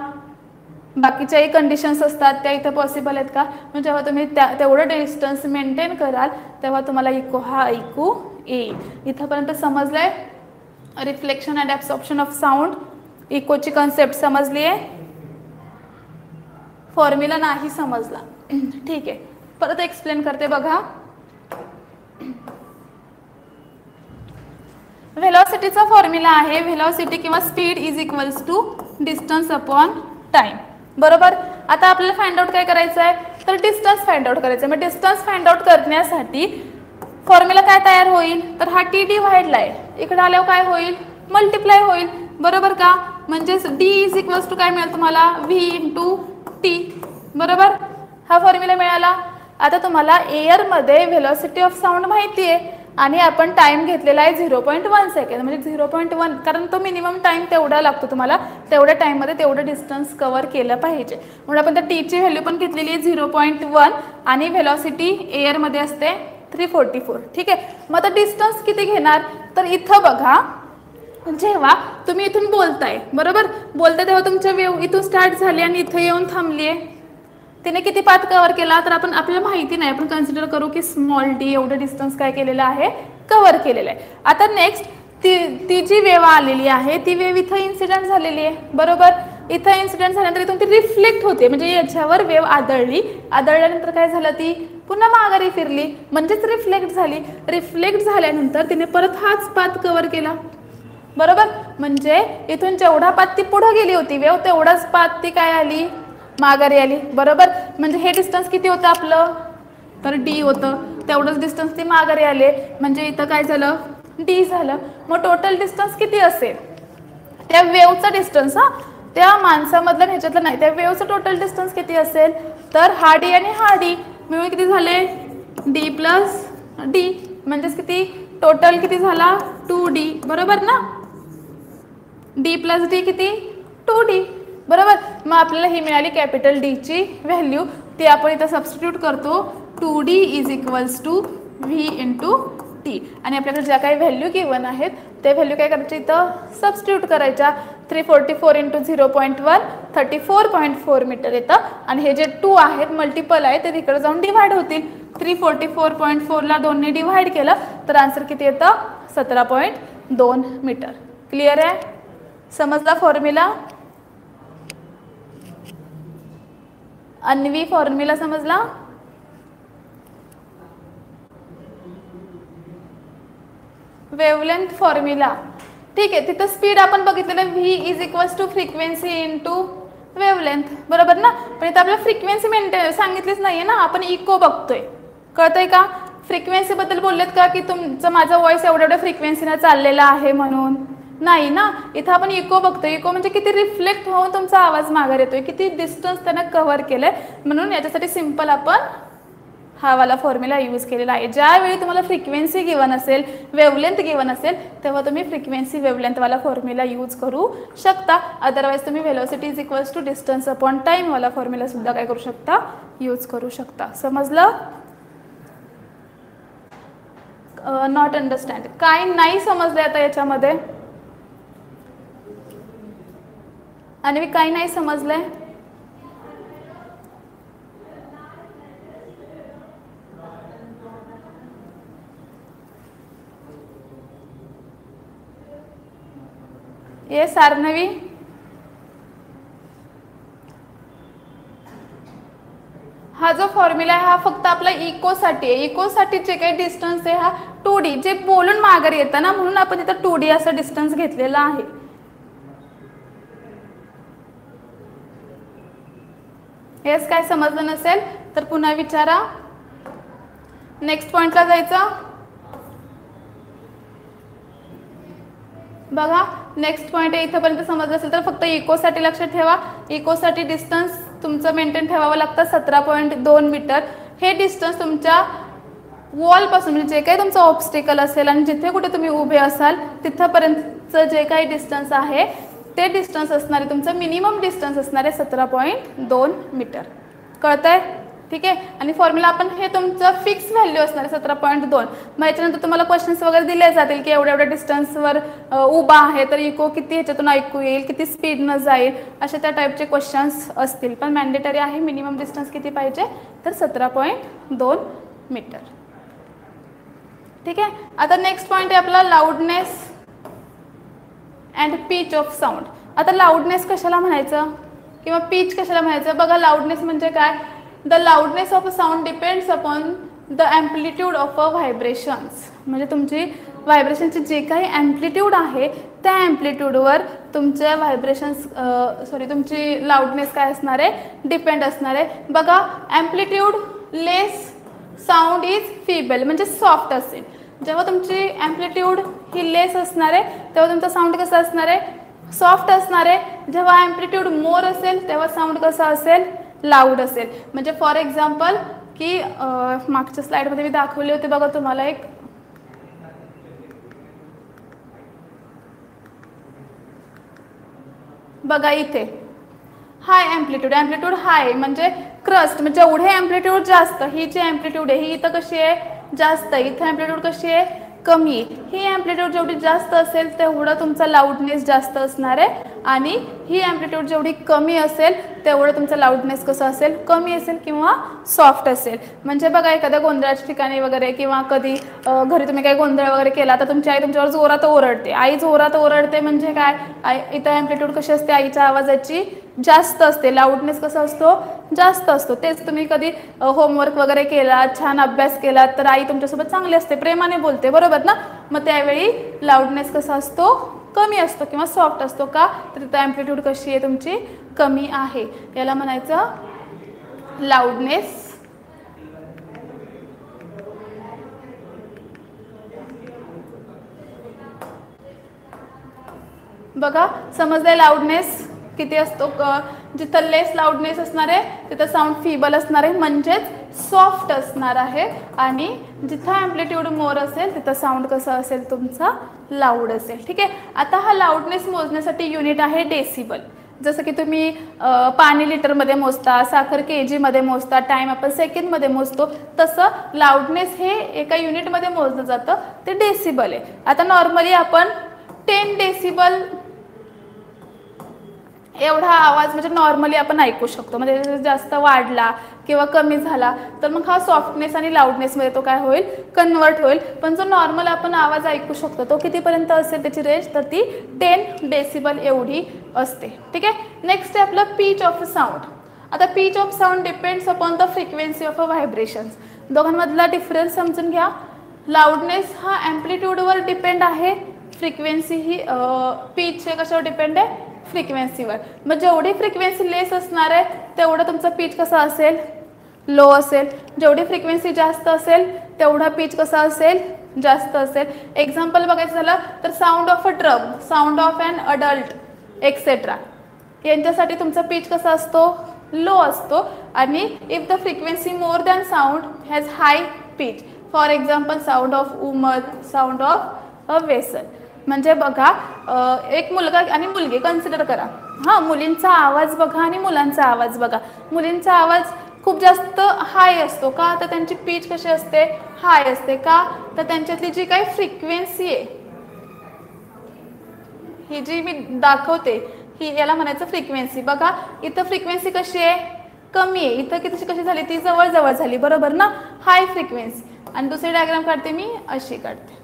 बाकीच्याही कंडिशन्स असतात त्या इथं पॉसिबल आहेत का? मग जेव्हा तुम्ही तेवढं डिस्टन्स मेंटेन कराल तेव्हा तुम्हाला इको हा ऐकू येईल. इथंपर्यंत समजलंय? Reflection and absorption of sound, इकोची कन्सेप्ट समजली आहे? फॉर्म्युला नाही समजला, ठीक आहे, परत एक्सप्लेन करते बघा. व्हेलॉसिटीचा फॉर्म्युला आहे, व्हेलॉसिटी किंवा speed is equals to distance upon time. बरोबर. आता आपल्याला फाइंड आउट काय करायचं आहे? तर डिस्टन्स फाइंड आउट करायचं आहे. मग डिस्टन्स फाइंड आउट करण्यासाठी फॉर्म्युला काय तयार होईल? तर हा टी डिव्हाइडला आहे, इकडे आल्यावर काय होईल? मल्टिप्लाय होईल. बरोबर का? म्हणजेच डी इज इक्वल्स टू काय मिळेल तुम्हाला? V into T. बरोबर. हा फॉर्म्युला मिळाला. आता तुम्हाला एअरमध्ये व्हेलॉसिटी ऑफ साऊंड माहिती आहे आणि आपण टाइम घेतलेला आहे 0.1 सेकंड, म्हणजे 0.1, कारण तो मिनिमम टाइम तेवढा लागतो तुम्हाला, तेवढ्या टाइममध्ये तेवढं डिस्टन्स कव्हर केलं पाहिजे. म्हणून आपण त्या टीची व्हॅल्यू पण घेतलेली आहे 0.1 आणि व्हेलॉसिटी एअरमध्ये असते 344. ठीक आहे. मग आता डिस्टन्स किती घेणार? तर इथं बघा, जेव्हा तुम्ही इथून बोलताय, बरोबर, बोलताय तेव्हा तुमच्या वेव इथून स्टार्ट झाली आणि इथं येऊन थांबली आहे. तिने किती पाथ कव्हर केला? तर आपण आपल्याला माहिती नाही, आपण कन्सिडर करू की स्मॉल डी एवढं डिस्टन्स काय केलेलं आहे? कव्हर केलेलं आहे. आता नेक्स्ट ती जी वेव आलेली आहे ती वेव इथं इन्सिडेंट झालेली आहे. बरोबर. इथं इन्सिडेंट झाल्यानंतर इथून ती रिफ्लेक्ट होते, म्हणजे याच्यावर वेव आदळली, आदळल्यानंतर काय झालं? ती पुन्हा माघारी फिरली, म्हणजेच रिफ्लेक्ट झाली. रिफ्लेक्ट झाल्यानंतर तिने परत हाच पाथ कव्हर केला. बरोबर. म्हणजे इथून जेवढा पाथ ती पुढे गेली होती वेव, तेवढाच पाथ ती काय आली? माघारी आली. बरोबर. म्हणजे हे डिस्टन्स किती होतं आपलं? तर डी होतं, तेवढंच डिस्टन्स ती माघारी आले, म्हणजे इथं काय झालं? डी झालं. मग टोटल डिस्टन्स किती असेल? त्या वेवचा डिस्टन्स, हा त्या माणसामधलं ह्याच्यातलं नाही, त्या वेवचं टोटल डिस्टन्स किती असेल? तर हा डी आणि हा डी मिळून किती झाले? डी प्लस डी, म्हणजेच किती? टोटल किती झाला? 2D. बरोबर ना? डी प्लस डी किती? 2D. बरोबर. मग आपल्याला ही मिळाली कॅपिटल डीची व्हॅल्यू, ती आपण इथं सबस्टिट्यूट करतो. 2D is equals to V into T, आणि आपल्याकडे ज्या काही व्हॅल्यू गिवन आहेत त्या व्हॅल्यू काय करायच्या? इथं सबस्टिट्यूट करायच्या. 344 इंटू 0.1 34.4 मीटर येतं, आणि हे जे 2 आहेत मल्टिपल आहे ते तिकडे जाऊन डिव्हाइड होतील. 344.4ला 2ने डिव्हाइड केलं तर आन्सर किती येतं? 17.2 मीटर. क्लिअर आहे? समजला फॉर्म्युला? अन्वी, फॉर्म्युला समजला? वेवलेंथ फॉर्म्युला, ठीक आहे. तिथं स्पीड आपण बघितलेलं V is equals to frequency into wavelength. बरोबर ना? पण इथं आपल्याला फ्रिक्वेन्सी मेंटेन सांगितलीच नाहीये ना, आपण इको बघतोय. कळतंय का? फ्रिक्वेन्सी बद्दल बोललेत का की तुमचं माझा व्हॉइस एवढ्या फ्रिक्वेन्सीने चाललेला आहे म्हणून? नाही ना. इथं आपण इको बघतोय. इको म्हणजे किती रिफ्लेक्ट होऊन तुमचा आवाज मागे येतोय, किती डिस्टन्स त्यानं कव्हर केलंय. म्हणून याच्यासाठी सिंपल आपण हा वाला फॉर्म्युला यूज केलेला आहे. ज्यावेळी तुम्हाला फ्रिक्वेन्सी गिवन असेल, वेवलेंथ गिवन असेल, तेव्हा तुम्ही फ्रिक्वेन्सी वेवलेंथ वाला फॉर्म्युला यूज करू शकता. अदरवाईज तुम्ही velocity is equals to distance upon time वाला फॉर्म्युला सुद्धा काय करू शकता? यूज करू शकता. समजलं? Not understand. काय नाही समजलं आता याच्यामध्ये? आणि काही नाही समजलंय? ये सारनवी, हा जो फॉर्म्युला आहे हा फक्त आपला इकोसाठी आहे. इकोसाठी जे काही डिस्टन्स आहे हा 2D, जे बोलून माघारी येतं ना, म्हणून आपण इथं 2D असा डिस्टन्स घेतलेला आहे. हेच काय समजलं नसेल तर पुन्हा विचारा. नेक्स्ट पॉइंटला जायचं. बघा, नेक्स्ट पॉइंट आहे. इथंपर्यंत समजलं असेल तर फक्त इकोसाठी लक्षात ठेवा. इकोसाठी डिस्टन्स तुमचं मेंटेन ठेवावं लागतं 17.2 मीटर. हे डिस्टन्स तुमच्या वॉलपासून, म्हणजे जे काही तुमचं ऑब्स्टिकल असेल आणि जिथे कुठे तुम्ही उभे असाल तिथंपर्यंतचं जे काही डिस्टन्स आहे ते डिस्टन्स असणारे, तुमचं मिनिमम डिस्टन्स असणारे 17.2 मीटर. कळतंय? ठीक आहे. आणि फॉर्म्युला आपण हे तुमचं फिक्स व्हॅल्यू असणार आहे 17.2. मग याच्यानंतर तुम्हाला क्वेश्चन्स वगैरे दिले जातील की एवढ्या एवढ्या डिस्टन्सवर उभा आहे तर इको किती ह्याच्यातून ऐकू येईल, किती स्पीडनं जाईल, अशा त्या टाईपचे क्वेश्चन्स असतील. पण मॅन्डेटरी आहे मिनिमम डिस्टन्स किती पाहिजे तर 17.2 मीटर. ठीक आहे. आता नेक्स्ट पॉईंट आहे आपला loudness and pitch of sound. आता लाऊडनेस कशाला म्हणायचं किंवा पीच कशाला म्हणायचं बघा. लाऊडनेस म्हणजे काय, the loudness of a sound depends upon the amplitude of a vibrations. म्हणजे तुमची व्हायब्रेशनची जे काही ॲम्प्लिट्यूड आहे त्या ॲम्प्लिट्यूडवर तुमच्या तुमची लाऊडनेस काय असणार आहे डिपेंड असणार आहे. बघा amplitude less sound is feeble म्हणजे सॉफ्ट असेल. जेव्हा तुमची ॲम्प्लिट्यूड ही लेस असणार आहे तेव्हा तुमचा साऊंड कसा असणार आहे सॉफ्ट असणार आहे. जेव्हा ॲम्प्लिट्यूड मोर असेल तेव्हा साऊंड कसा असेल लाऊड असेल. म्हणजे फॉर एक्झाम्पल की मागच्या स्लाईडमध्ये मी दाखवले होते बघा तुम्हाला एक बघा इथे हाय ॲम्प्लिट्यूड हाय म्हणजे क्रस्ट म्हणजे जेवढे ॲम्प्लिट्यूड जास्त ही जी ॲम्प्लिट्यूड आहे ही इथं कशी आहे जास्त, इथं ॲम्प्लिट्यूड कशी आहे कमी. ही ॲम्प्लिट्यूड जेवढी जास्त असेल तेवढं तुमचा लाऊडनेस जास्त असणार आहे आणि ही ॲम्प्लिट्यूड जेवढी कमी असेल तेवढं तुमचा लाऊडनेस कसं असेल कमी असेल किंवा सॉफ्ट असेल. म्हणजे बघा एखाद्या गोंधळाच्या ठिकाणी वगैरे किंवा कधी घरी तुम्ही काही गोंधळ वगैरे केला तर तुमची आई तुमच्यावर जोरात ओरडते. आई जोरात ओरडते म्हणजे काय इथं ॲम्प्लिट्यूड कशी असते आईच्या आवाजाची जास्त असते, लाऊडनेस कसा असतो जास्त असतो. तेच तुम्ही कधी होमवर्क वगैरे केला छान अभ्यास केला तर आई तुमच्यासोबत चांगली असते प्रेमाने बोलते बरोबर ना. मग त्यावेळी लाऊडनेस कसा असतो कमी असतो किंवा सॉफ्ट असतो का तर तिथं ॲम्प्लिट्यूड कशी आहे तुमची कमी आहे. याला म्हणायचं लाऊडनेस. बघा समजलंय लाऊडनेस किती असतो. जिथं लेस लाऊडनेस असणार आहे तिथं साऊंड फीबल असणार आहे म्हणजेच सॉफ्ट असणार आहे आणि जिथं ॲम्प्लिट्यूड मोर असेल तिथं साऊंड कसं असेल तुमचा लाऊड असेल. ठीक आहे. आता हा लाऊडनेस मोजण्यासाठी युनिट आहे डेसिबल. जसं की तुम्ही पाणी लिटरमध्ये मोजता, साखर kg मोजता, टाईम आपण सेकंडमध्ये मोजतो तसं लाऊडनेस हे एका युनिटमध्ये मोजलं जातं ते डेसिबल आहे. आता नॉर्मली आपण 10 डेसिबल एवढा आवाज म्हणजे नॉर्मली आपण ऐकू शकतो. म्हणजे जास्त वाढला किंवा कमी झाला तर मग हा सॉफ्टनेस आणि लाऊडनेसमध्ये तो काय होईल कन्वर्ट होईल. पण जो नॉर्मल आपण आवाज ऐकू शकतो तो कितीपर्यंत असेल त्याची रेंज तर ती 10 डेसिबल एवढी असते. ठीक आहे. नेक्स्ट आहे आपलं पीच ऑफ साऊंड. आता pitch of sound depends upon the frequency of a vibrations. दोघांमधला डिफरन्स समजून घ्या. लाऊडनेस हा ॲम्प्लिट्यूडवर डिपेंड आहे, फ्रिक्वेन्सी ही पीच हे कशावर डिपेंड आहे फ्रिक्वेन्सीवर. मग जेवढी फ्रिक्वेन्सी लेस असणार आहे तेवढं तुमचा पीच कसा असेल लो असेल. जेवढी फ्रिक्वेन्सी जास्त असेल तेवढा पीच कसा असेल जास्त असेल. एक्झाम्पल बघायचं झालं तर sound of a drum, sound of an adult etcetera यांच्यासाठी तुमचा पीच कसा असतो लो असतो. आणि if the frequency more than sound has high pitch. For example sound of woman, sound of a vessel. म्हणजे बघा एक मुलगा आणि मुलगी कन्सिडर करा. हां मुलींचा आवाज बघा आणि मुलांचा आवाज बघा. मुलींचा आवाज खूप जास्त हाय असतो का तर त्यांची पीच कशी असते हाय असते का तर त्यांच्यातली जी काही फ्रिक्वेन्सी आहे ही जी मी दाखवते ही याला म्हणायचं फ्रिक्वेन्सी. बघा इथं फ्रिक्वेन्सी कशी आहे कमी आहे, इथं किती कशी झाली ती जवळ जवळ झाली बरोबर ना हाय फ्रिक्वेन्सी. आणि दुसरी डायग्राम काढते मी अशी काढते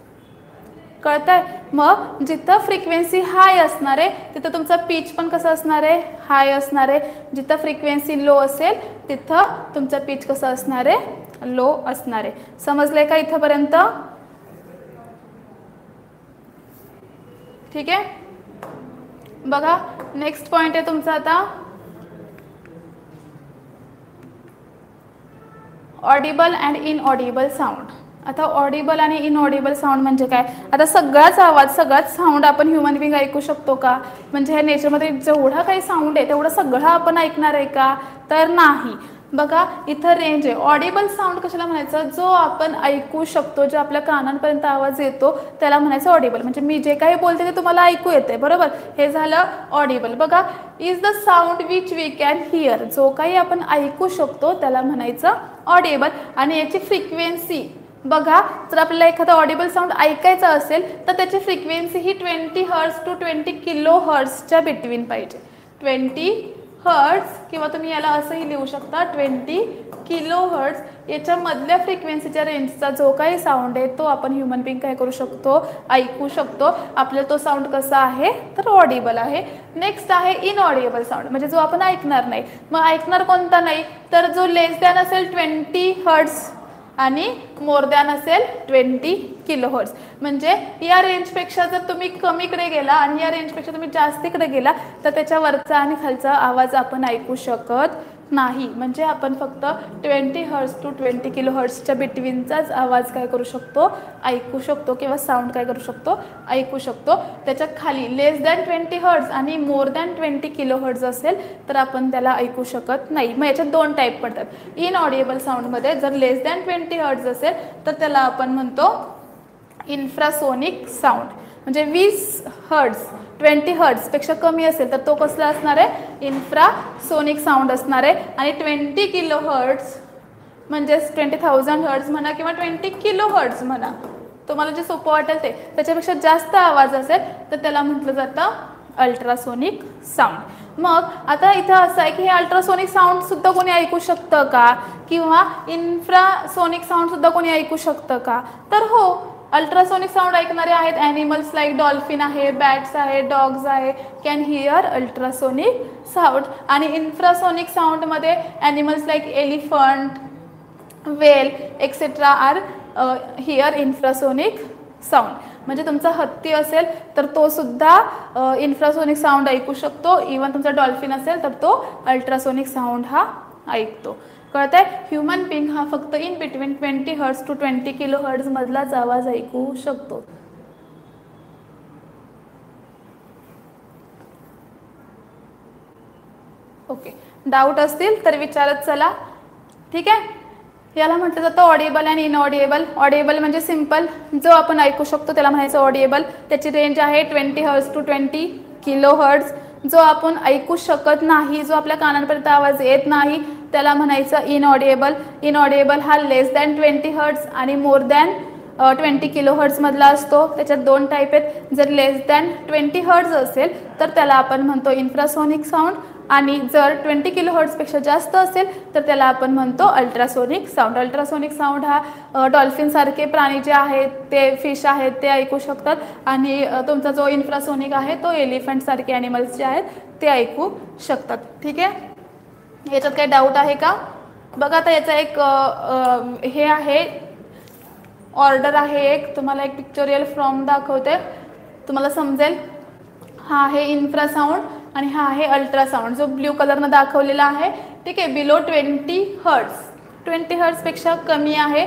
कळतंय. मग जिथं फ्रिक्वेन्सी हाय असणार आहे तिथं तुमचा पीच पण कसं असणार आहे हाय असणार आहे. जिथं फ्रिक्वेन्सी लो असेल तिथं तुमचा पीच कसं असणार आहे लो असणार आहे. समजलंय का इथंपर्यंत. ठीक आहे. बघा नेक्स्ट पॉइंट आहे तुमचा आता ऑडिबल अँड इनऑडिबल साऊंड. आता ऑडिबल आणि इनऑडिबल साऊंड म्हणजे काय. आता सगळाच आवाज सगळाच साऊंड आपण ह्युमन बिंग ऐकू शकतो का म्हणजे ह्या नेचरमध्ये जेवढा काही साऊंड आहे तेवढं सगळं आपण ऐकणार आहे का तर नाही. बघा इथं रेंज आहे. ऑडिबल साऊंड कशाला म्हणायचं, जो आपण ऐकू शकतो, जो आपल्या कानांपर्यंत आवाज येतो त्याला म्हणायचं ऑडिबल. म्हणजे मी जे काही बोलते ते तुम्हाला ऐकू येते, बरोबर, हे झालं ऑडिबल. बघा is the sound which we can hear, जो काही आपण ऐकू शकतो त्याला म्हणायचं ऑडिबल. आणि याची फ्रिक्वेन्सी बघा, जर आपल्याला एखादा ऑडिबल साऊंड ऐकायचा असेल तर त्याची फ्रिक्वेन्सी ही 20 हर्ट्ज टू 20 किलो हर्ट्जच्या बिटवीन पाहिजे. 20 हर्ट्ज किंवा तुम्ही याला असंही लिहू शकता 20 किलो हर्ट्ज याच्या मधल्या फ्रिक्वेन्सीच्या रेंजचा जो काही साऊंड आहे तो आपण ह्युमन बिंग काय करू शकतो, ऐकू शकतो. आपल्याला तो साऊंड कसा आहे तर ऑडिबल आहे. नेक्स्ट आहे इनऑडिबल साऊंड, म्हणजे जो आपण ऐकणार नाही. मग ऐकणार कोणता नाही तर जो लेस दॅन असेल 20 हर्ट्ज आणि मोर दॅन असेल 20 किलो हर्ट्ज. म्हणजे या रेंजपेक्षा जर तुम्ही कमीकडे गेला आणि या रेंजपेक्षा तुम्ही जास्तीकडे गेला तर त्याच्या वरचा आणि खालचा आवाज आपण ऐकू शकत नाही. म्हणजे आपण फक्त 20 हर्ट्ज टू 20 किलो हर्ट्जच्या बिटवीनचाच आवाज काय करू शकतो, ऐकू शकतो, किंवा साऊंड काय करू शकतो, ऐकू शकतो. त्याच्या खाली लेस दॅन 20 हर्ट्ज आणि मोर दॅन 20 किलो हर्ट्ज असेल तर आपण त्याला ऐकू शकत नाही. मग याच्यात दोन टाईप पडतात. इनऑडिबल साऊंडमध्ये जर लेस दॅन 20 हर्ट्ज असेल तर त्याला आपण म्हणतो इन्फ्रासोनिक साऊंड. म्हणजे 20 हर्ट्ज 20 हर्ट्जपेक्षा कमी असेल तर तो कसला असणार आहे, इन्फ्रासोनिक साऊंड असणार आहे. आणि 20 किलो हर्ट्ज म्हणजेच 20,000 हर्ट्ज म्हणा किंवा 20 किलो हर्ट्ज म्हणा, तुम्हाला जे सोपं वाटेल ते, त्याच्यापेक्षा जास्त आवाज असेल तर त्याला म्हटलं जातं अल्ट्रासोनिक साऊंड. मग आता इथं असं आहे की हे अल्ट्रासोनिक साऊंड सुद्धा कोणी ऐकू शकतं का, किंवा इन्फ्रासोनिक साऊंड सुद्धा कोणी ऐकू शकतं का, तर हो, अल्ट्रासोनिक साऊंड ऐकणारे आहेत. ॲनिमल्स लाईक डॉल्फिन आहे, बॅट्स आहे, डॉग्स आहे, कॅन हिअर अल्ट्रासोनिक साऊंड. आणि इन्फ्रासोनिक साऊंडमध्ये animals like elephant, whale etcetera are hear infrasonic sound. म्हणजे तुमचा हत्ती असेल तर तो सुद्धा इन्फ्रासोनिक साऊंड ऐकू शकतो. इवन तुमचा डॉल्फिन असेल तर तो अल्ट्रासोनिक साऊंड हा ऐकतो. कळत आहे, ह्युमन बिंग हा फक्त in between 20 hertz to 20 kilo hertz मधलाच आवाज ऐकू शकतो. ओके, डाऊट असतील तर विचारत चला. ठीक आहे, याला म्हटलं जातं ऑडिएबल आणि इनऑडिएबल. ऑडिएबल म्हणजे सिम्पल, जो आपण ऐकू शकतो त्याला म्हणायचं ऑडिएबल. त्याची रेंज आहे 20 हर्ट्ज टू 20 किलो हर्ट्ज. जो आपण ऐकू शकत नाही, जो आपल्या कानांपर्यंत आवाज येत नाही त्याला म्हणायचं इनऑडिएबल. इनऑडिएबल हा लेस दॅन 20 हर्ट्ज आणि मोर दॅन 20 किलो हर्ट्जमधला असतो. त्याच्यात दोन टाईप आहेत. जर लेस दॅन 20 हर्ट्ज असेल तर त्याला आपण म्हणतो इन्फ्रासोनिक साऊंड, आणि जर 20 किलो हर्ट्जपेक्षा जास्त असेल तर त्याला आपण म्हणतो अल्ट्रासोनिक साऊंड. अल्ट्रासोनिक साऊंड हा डॉल्फिनसारखे प्राणी जे आहेत ते, फिश आहेत ते ऐकू शकतात. आणि तुमचा जो इन्फ्रासोनिक आहे तो एलिफंटसारखे ॲनिमल्स जे आहेत ते ऐकू शकतात. ठीक आहे, याच्यात काही डाऊट आहे का? बघा आता याचा एक हे आहे, ऑर्डर आहे एक, तुम्हाला एक पिक्चोरियल फॉर्म दाखवते, तुम्हाला समजेल. हा आहे इन्फ्रासाऊंड आणि हा आहे अल्ट्रासाऊंड, जो ब्ल्यू कलरनं दाखवलेला आहे. ठीक आहे, बिलो 20 हर्ट्ज, 20 हर्ट्जपेक्षा कमी आहे.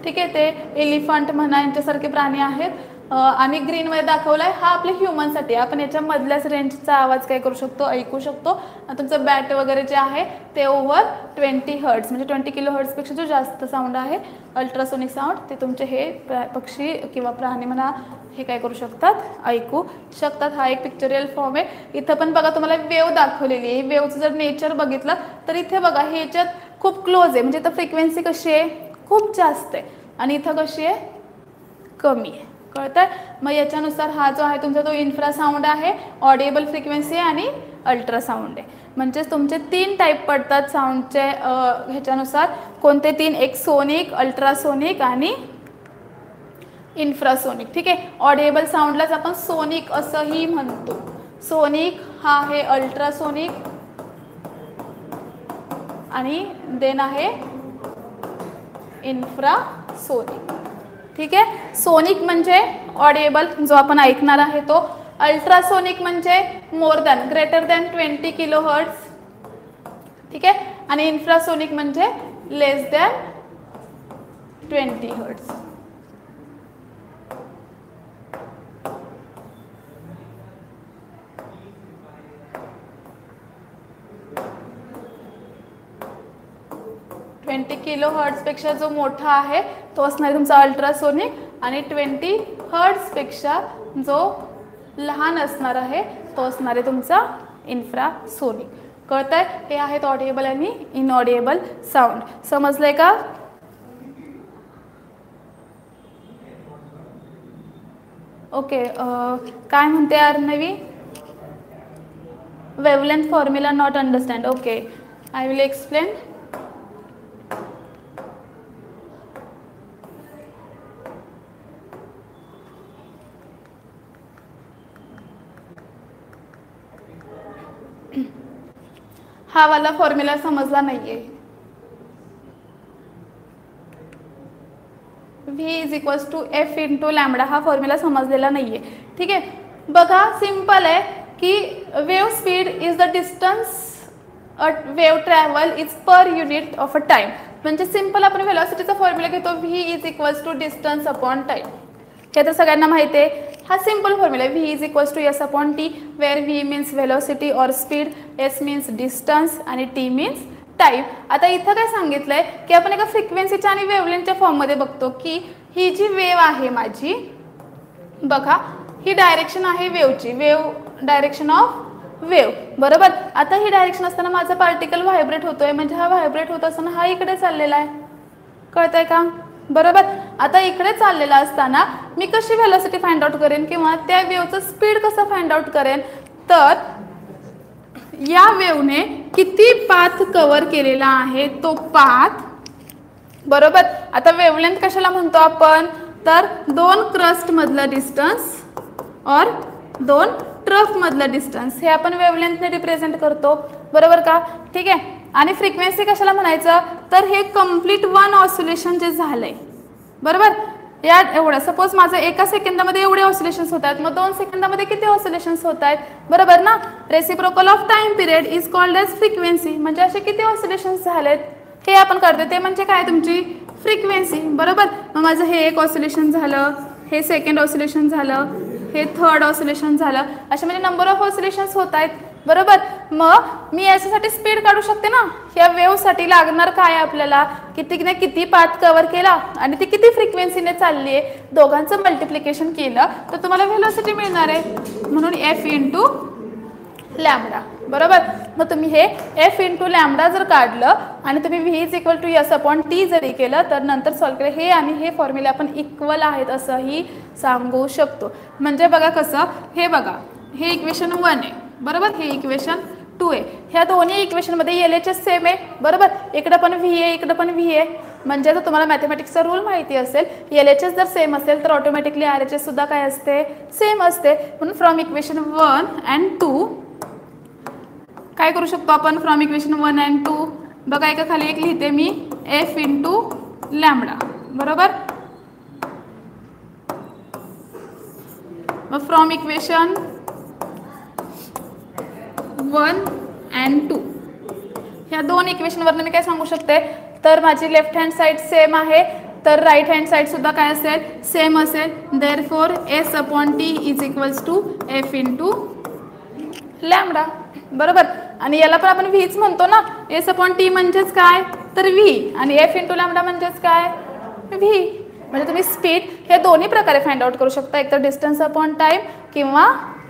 ठीक आहे, ते एलिफंट म्हणा यांच्यासारखे प्राणी आहेत. आणि ग्रीनमध्ये दाखवला आहे हा आपल्या ह्युमनसाठी. आपण याच्या मधल्याच रेंजचा आवाज काय करू शकतो, ऐकू शकतो. तुमचं बॅट वगैरे जे आहे ते ओव्हर 20 हर्ट्ज म्हणजे 20 किलो हर्ट्जपेक्षा जो जास्त साऊंड आहे अल्ट्रासोनिक साऊंड, ते तुमचे हे पक्षी किंवा प्राणी म्हणा हे काय करू शकतात, ऐकू शकतात. हा एक पिक्चरियल फॉर्म आहे. इथं पण बघा तुम्हाला वेव दाखवलेली आहे. वेवचं जर नेचर बघितलं तर इथे बघा हे याच्यात खूप क्लोज आहे, म्हणजे इथं फ्रिक्वेन्सी कशी आहे, खूप जास्त आहे, आणि इथं कशी आहे, कमी आहे. कळतं आहे. मग याच्यानुसार हा जो आहे तुमचा तो इन्फ्रासाऊंड आहे, ऑडिएबल फ्रिक्वेन्सी आहे आणि अल्ट्रासाऊंड आहे. म्हणजेच तुमचे 3 टाईप पडतात साऊंडचे ह्याच्यानुसार. कोणते 3? एक सोनिक, अल्ट्रासोनिक आणि इन्फ्रासोनिक. ठीक आहे, ऑडिएबल साऊंडलाच आपण सोनिक असंही म्हणतो. सोनिक हा आहे अल्ट्रासोनिक आणि देन आहे इन्फ्रासोनिक. ठीक आहे, सोनिक म्हणजे ऑडिएबल, जो आपण ऐकणार आहे तो. अल्ट्रासोनिक म्हणजे more than, greater than 20 kilo hertz. ठीक आहे, आणि इन्फ्रासोनिक म्हणजे लेस दॅन 20 हर्ट्ज. 20 किलो हर्ट्झपेक्षा जो मोठा आहे तो असणार तुमचा अल्ट्रासोनिक आणि 20 हर्ट्झपेक्षा जो लहान असणार आहे तो असणार आहे तुमचा इन्फ्रासोनिक. कळतंय? हे आहेत ऑडिएबल आणि इनऑडिएबल साऊंड. समजलंय का? ओके. काय म्हणते Arnavi? Wavelength formula not understand. Okay, I will explain. हा वाला फॉर्म्युला समजला नाहीये. V is equals to F into lambda हा फॉर्म्युला समजलेला नाहीये. ठीक आहे, बघा सिंपल आहे की wave speed is the distance a wave travel is per unit of a time. म्हणजे सिंपल आपण व्हेलॉसिटीचा फॉर्म्युला घेतो V is equals to distance upon time. हे तर सगळ्यांना माहिती आहे. हा सिंपल फॉर्म्युला आहे. V is equals to S upon T where V means velocity or speed, S means distance आणि T मीन्स टाइम. आता इथं काय सांगितलंय की आपण एका फ्रिक्वेन्सीच्या आणि वेवलेंथच्या फॉर्ममध्ये बघतो की ही जी वेव आहे माझी, बघा ही डायरेक्शन आहे वेवची, वेव डायरेक्शन ऑफ वेव. बरोबर. आता ही डायरेक्शन असताना माझा पार्टिकल व्हायब्रेट होतोय, म्हणजे हा व्हायब्रेट होत असताना हा इकडे चाललेला आहे. कळतंय का? बरोबर. आता इकडे चाललेला असताना मी कशी व्हेलॉसिटी फाइंड आउट करेन किंवा त्या वेवचं स्पीड कसं फाइंड आउट करेन, तर या वेवने किती पाथ कव्हर केलेला आहे तो पाथ. बरोबर. आता वेवलेंथ कशाला म्हणतो आपण, तर 2 क्रस्ट मधलं डिस्टन्स और 2 ट्रफ मधलं डिस्टन्स हे आपण वेवलेंथने रिप्रेझेंट करतो. बरोबर का? ठीक आहे. आणि फ्रिक्वेन्सी कशाला म्हणायचं, तर हे कम्प्लीट 1 ऑसिलेशन जे झालंय. बरोबर. या एवढं सपोज माझं एका सेकंदामध्ये एवढे ऑसिलेशन्स होत आहेत, मग 2 सेकंदामध्ये किती ऑसिलेशन्स होत आहेत. बरोबर ना? Reciprocal of time period is called as frequency. म्हणजे असे किती ऑसिलेशन्स झालेत हे आपण करतो, ते म्हणजे काय तुमची फ्रिक्वेन्सी. बरोबर. मग माझं हे एक ऑसिलेशन झालं, हे सेकंड ऑसिलेशन झालं, हे थर्ड ऑसिलेशन झालं, असे म्हणजे नंबर ऑफ ऑसिलेशन्स होत आहेत. बरोबर. मग मी याच्यासाठी स्पीड काढू शकते ना, या वेवसाठी लागणार काय आपल्याला, कितीने किती पाथ कव्हर केला आणि ती किती फ्रिक्वेन्सीने चालली आहे, दोघांचं मल्टिप्लिकेशन केलं तर तुम्हाला व्हेलॉसिटी मिळणार आहे. म्हणून F इंटू लॅम्बडा. बरोबर. मग तुम्ही हे F इंटू लॅम्बडा जर काढलं आणि तुम्ही V is equal to S upon T जरी केलं तर नंतर सॉल्व केलं, हे आणि हे फॉर्म्युला आपण इक्वल आहेत असंही सांगू शकतो. म्हणजे बघा कसं, हे बघा हे इक्वेशन 1 आहे. बरोबर. हे इक्वेशन 2 आहे. ह्या दोन्ही इक्वेशनमध्ये LHS सेम आहे. बरोबर. इकडं पण V आहे, इकडं पण V आहे. म्हणजे जर तुम्हाला मॅथमॅटिक्सचा रूल माहिती असेल, LHS जर सेम असेल तर ऑटोमॅटिकली RHS सुद्धा काय असते, सेम असते. म्हणून फ्रॉम इक्वेशन 1 अँड 2 काय करू शकतो आपण, फ्रॉम इक्वेशन 1 अँड 2 बघा एका खाली एक लिहिते मी F इंटू लॅम्बडा. बरोबर. मग फ्रॉम इक्वेशन 1 अँड 2 ह्या 2 इक्वेशनवरनं मी काय सांगू शकते, तर माझी लेफ्ट हँड साईड सेम आहे तर राईट हँड साईड सुद्धा काय असेल, सेम असेल. Therefore S upon T is equals to F into lambda. बरोबर. आणि याला पण आपण व्हीच म्हणतो ना, S अपॉन T म्हणजेच काय, तर V आणि F इंटू लॅम्बडा म्हणजेच काय, V. म्हणजे तुम्ही स्पीड हे दोन्ही प्रकारे फाइंड आउट करू शकता, एक तर डिस्टन्स अपॉन टाइम किंवा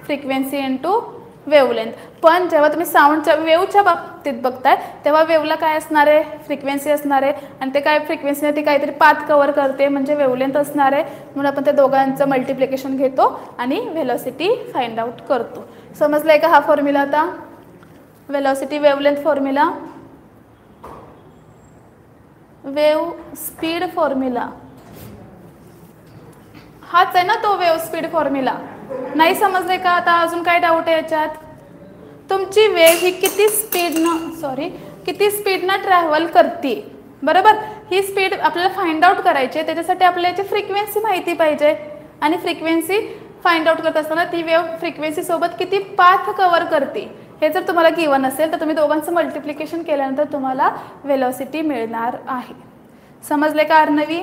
फ्रिक्वेन्सी इंटू वेवलेंथ. पण जेव्हा तुम्ही साऊंडच्या वेवच्या बाबतीत बघताय तेव्हा वेवला काय असणार आहे, फ्रिक्वेन्सी असणार आहे आणि ते काय फ्रिक्वेन्सीने ती काहीतरी पाथ कव्हर करते म्हणजे वेवलेंथ असणार आहे. म्हणून आपण त्या दोघांचं मल्टिप्लिकेशन घेतो आणि व्हेलॉसिटी फाइंड आउट करतो. समजलंय का हा फॉर्म्युला आता, velocity wavelength formula, wave speed formula हाच आहे ना तो वेव स्पीड फॉर्म्युला. नाही समजले का आता, अजून काय डाऊट आहे याच्यात, तुमची वेव ही किती स्पीडनं ट्रॅव्हल करते. बरोबर. ही स्पीड आपल्याला फाइंड आउट करायची आहे, त्याच्यासाठी आपल्याला याची फ्रिक्वेन्सी माहिती पाहिजे आणि फ्रिक्वेन्सी फाइंड आउट करत असताना ती वेव फ्रिक्वेन्सी सोबत किती पाथ कव्हर करते हे जर तुम्हाला गिवन असेल तर तुम्ही दोघांचं मल्टिप्लिकेशन केल्यानंतर तुम्हाला वेलॉसिटी मिळणार आहे. समजले का अर्णवी?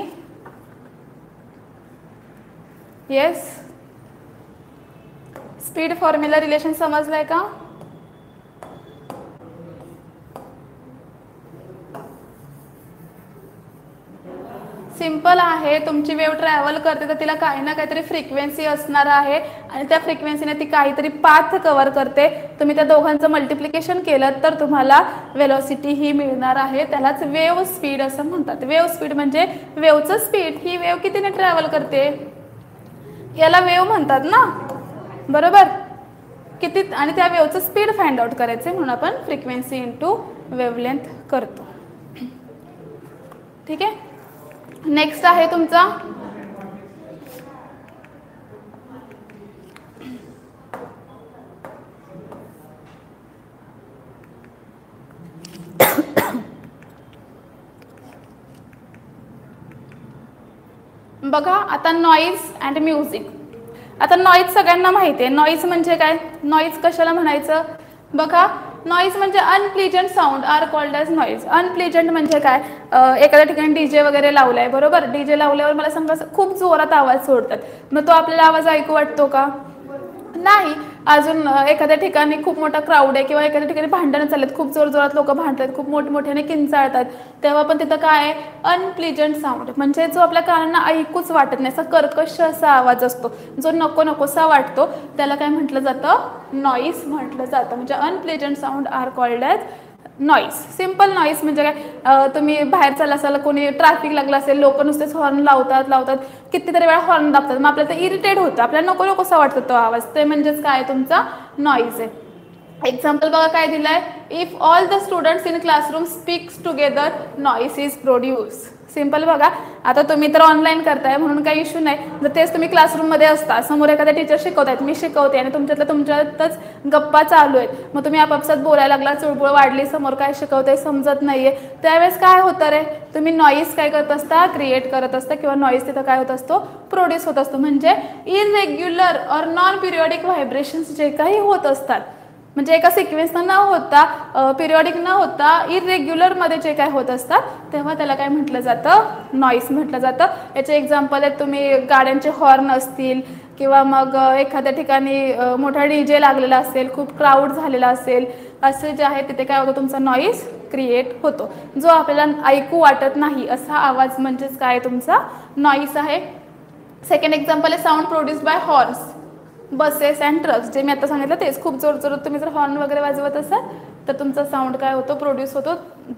येस. स्पीड फॉर्म्युला रिलेशन समजलंय का? सिंपल आहे, तुमची वेव ट्रॅव्हल करते तर तिला काही ना काहीतरी फ्रिक्वेन्सी असणार आहे आणि त्या फ्रिक्वेन्सीने ती काहीतरी पाथ कव्हर करते. तुम्ही त्या दोघांचं मल्टिप्लिकेशन केलं तर तुम्हाला वेलोसिटी ही मिळणार आहे. त्यालाच वेव स्पीड असं म्हणतात. वेव स्पीड म्हणजे वेवचं स्पीड. ही वेव कितीने ट्रॅव्हल करते याला वेव म्हणतात ना, बरोबर. किती आणि त्या वेवचं स्पीड फाइंड आउट करायचे म्हणून आपण फ्रिक्वेन्सी इंटू वेवलेंथ करतो. ठीक आहे. नेक्स्ट आहे तुमचा बघा आता नॉईज अँड म्युझिक. आता नॉईज सगळ्यांना माहिती आहे. नॉईज म्हणजे काय, नॉईज कशाला म्हणायचं बघा. नॉईज म्हणजे unpleasant sound are called as noise. Unpleasant म्हणजे काय, एखाद्या ठिकाणी डीजे वगैरे लावलाय, बरोबर. डीजे लावल्यावर मला सांगा खूप जोरात आवाज सोडतात, मग तो आपल्याला आवाज ऐकू वाटतो का, नाही. अजून एखाद्या ठिकाणी खूप मोठा क्राऊड आहे किंवा एखाद्या ठिकाणी भांडणं चालत, खूप जोर जोरात लोक भांडतात, खूप मोठमोठ्याने किंचाळतात, तेव्हा पण तिथं काय आहे अनप्लीजंट साऊंड. म्हणजे जो आपल्या कानांना ऐकूच वाटत नाही, असा कर्कश असा आवाज असतो, जो नको नकोसा वाटतो, त्याला काय म्हटलं जातं नॉईज म्हटलं जातं. म्हणजे unpleasant sound are called as noise. Simple noise म्हणजे काय, तुम्ही बाहेर चालला असाल, कोणी ट्रॅफिक लागला असेल, लोक नुसतेच हॉर्न लावतात कितीतरी वेळा हॉर्न दाबतात, मग आपल्याला ते इरिटेट होतं, आपल्याला नको नकोसा वाटतो तो आवाज, ते म्हणजेच काय तुमचा नॉईज आहे. एक्झाम्पल बघा काय दिलंय, if all the students in classroom speaks together noise is produce. Simple बघा. आता तुम्ही तर ऑनलाईन करताय म्हणून काही इश्यू नाही. जर तेच तुम्ही क्लासरूममध्ये असता, समोर एखाद्या टीचर शिकवतायत, मी शिकवते आणि तुमच्यातच गप्पा चालू आहेत, मग तुम्ही आपापसात बोलायला लागला, चुळबुळ वाढली, समोर काय शिकवताय समजत नाहीये, त्यावेळेस काय होतं रे, तुम्ही नॉईज काय करत असता क्रिएट करत असता किंवा नॉईज तिथं काय होत असतो प्रोड्यूस होत असतो. म्हणजे इरेग्युलर और नॉन पिरियॉडिक व्हायब्रेशन्स जे काही होत असतात, म्हणजे एका सिक्वेन्सनं न होता, पिरियॉडिक न होता इरेग्युलरमध्ये जे काय होत असतात, तेव्हा त्याला काय म्हटलं जातं नॉईस म्हटलं जातं. याचे एक्झाम्पल आहेत, तुम्ही गाड्यांचे हॉर्न असतील किंवा मग एखाद्या ठिकाणी मोठा डीजे लागलेला असेल, खूप क्राऊड झालेला असेल, असे जे आहे तिथे काय होतं तुमचा नॉईस क्रिएट होतो, जो आपल्याला ऐकू वाटत नाही असा आवाज म्हणजेच काय तुमचा नॉईस आहे. सेकंड एक्झाम्पल आहे sound produce by horns, buses and trucks. जे मी आता सांगितलं तेच, खूप जोर जोरात तुम्ही जर हॉर्न वगैरे वाजवत असाल तर तुमचा साऊंड काय होतो प्रोड्यूस होतो,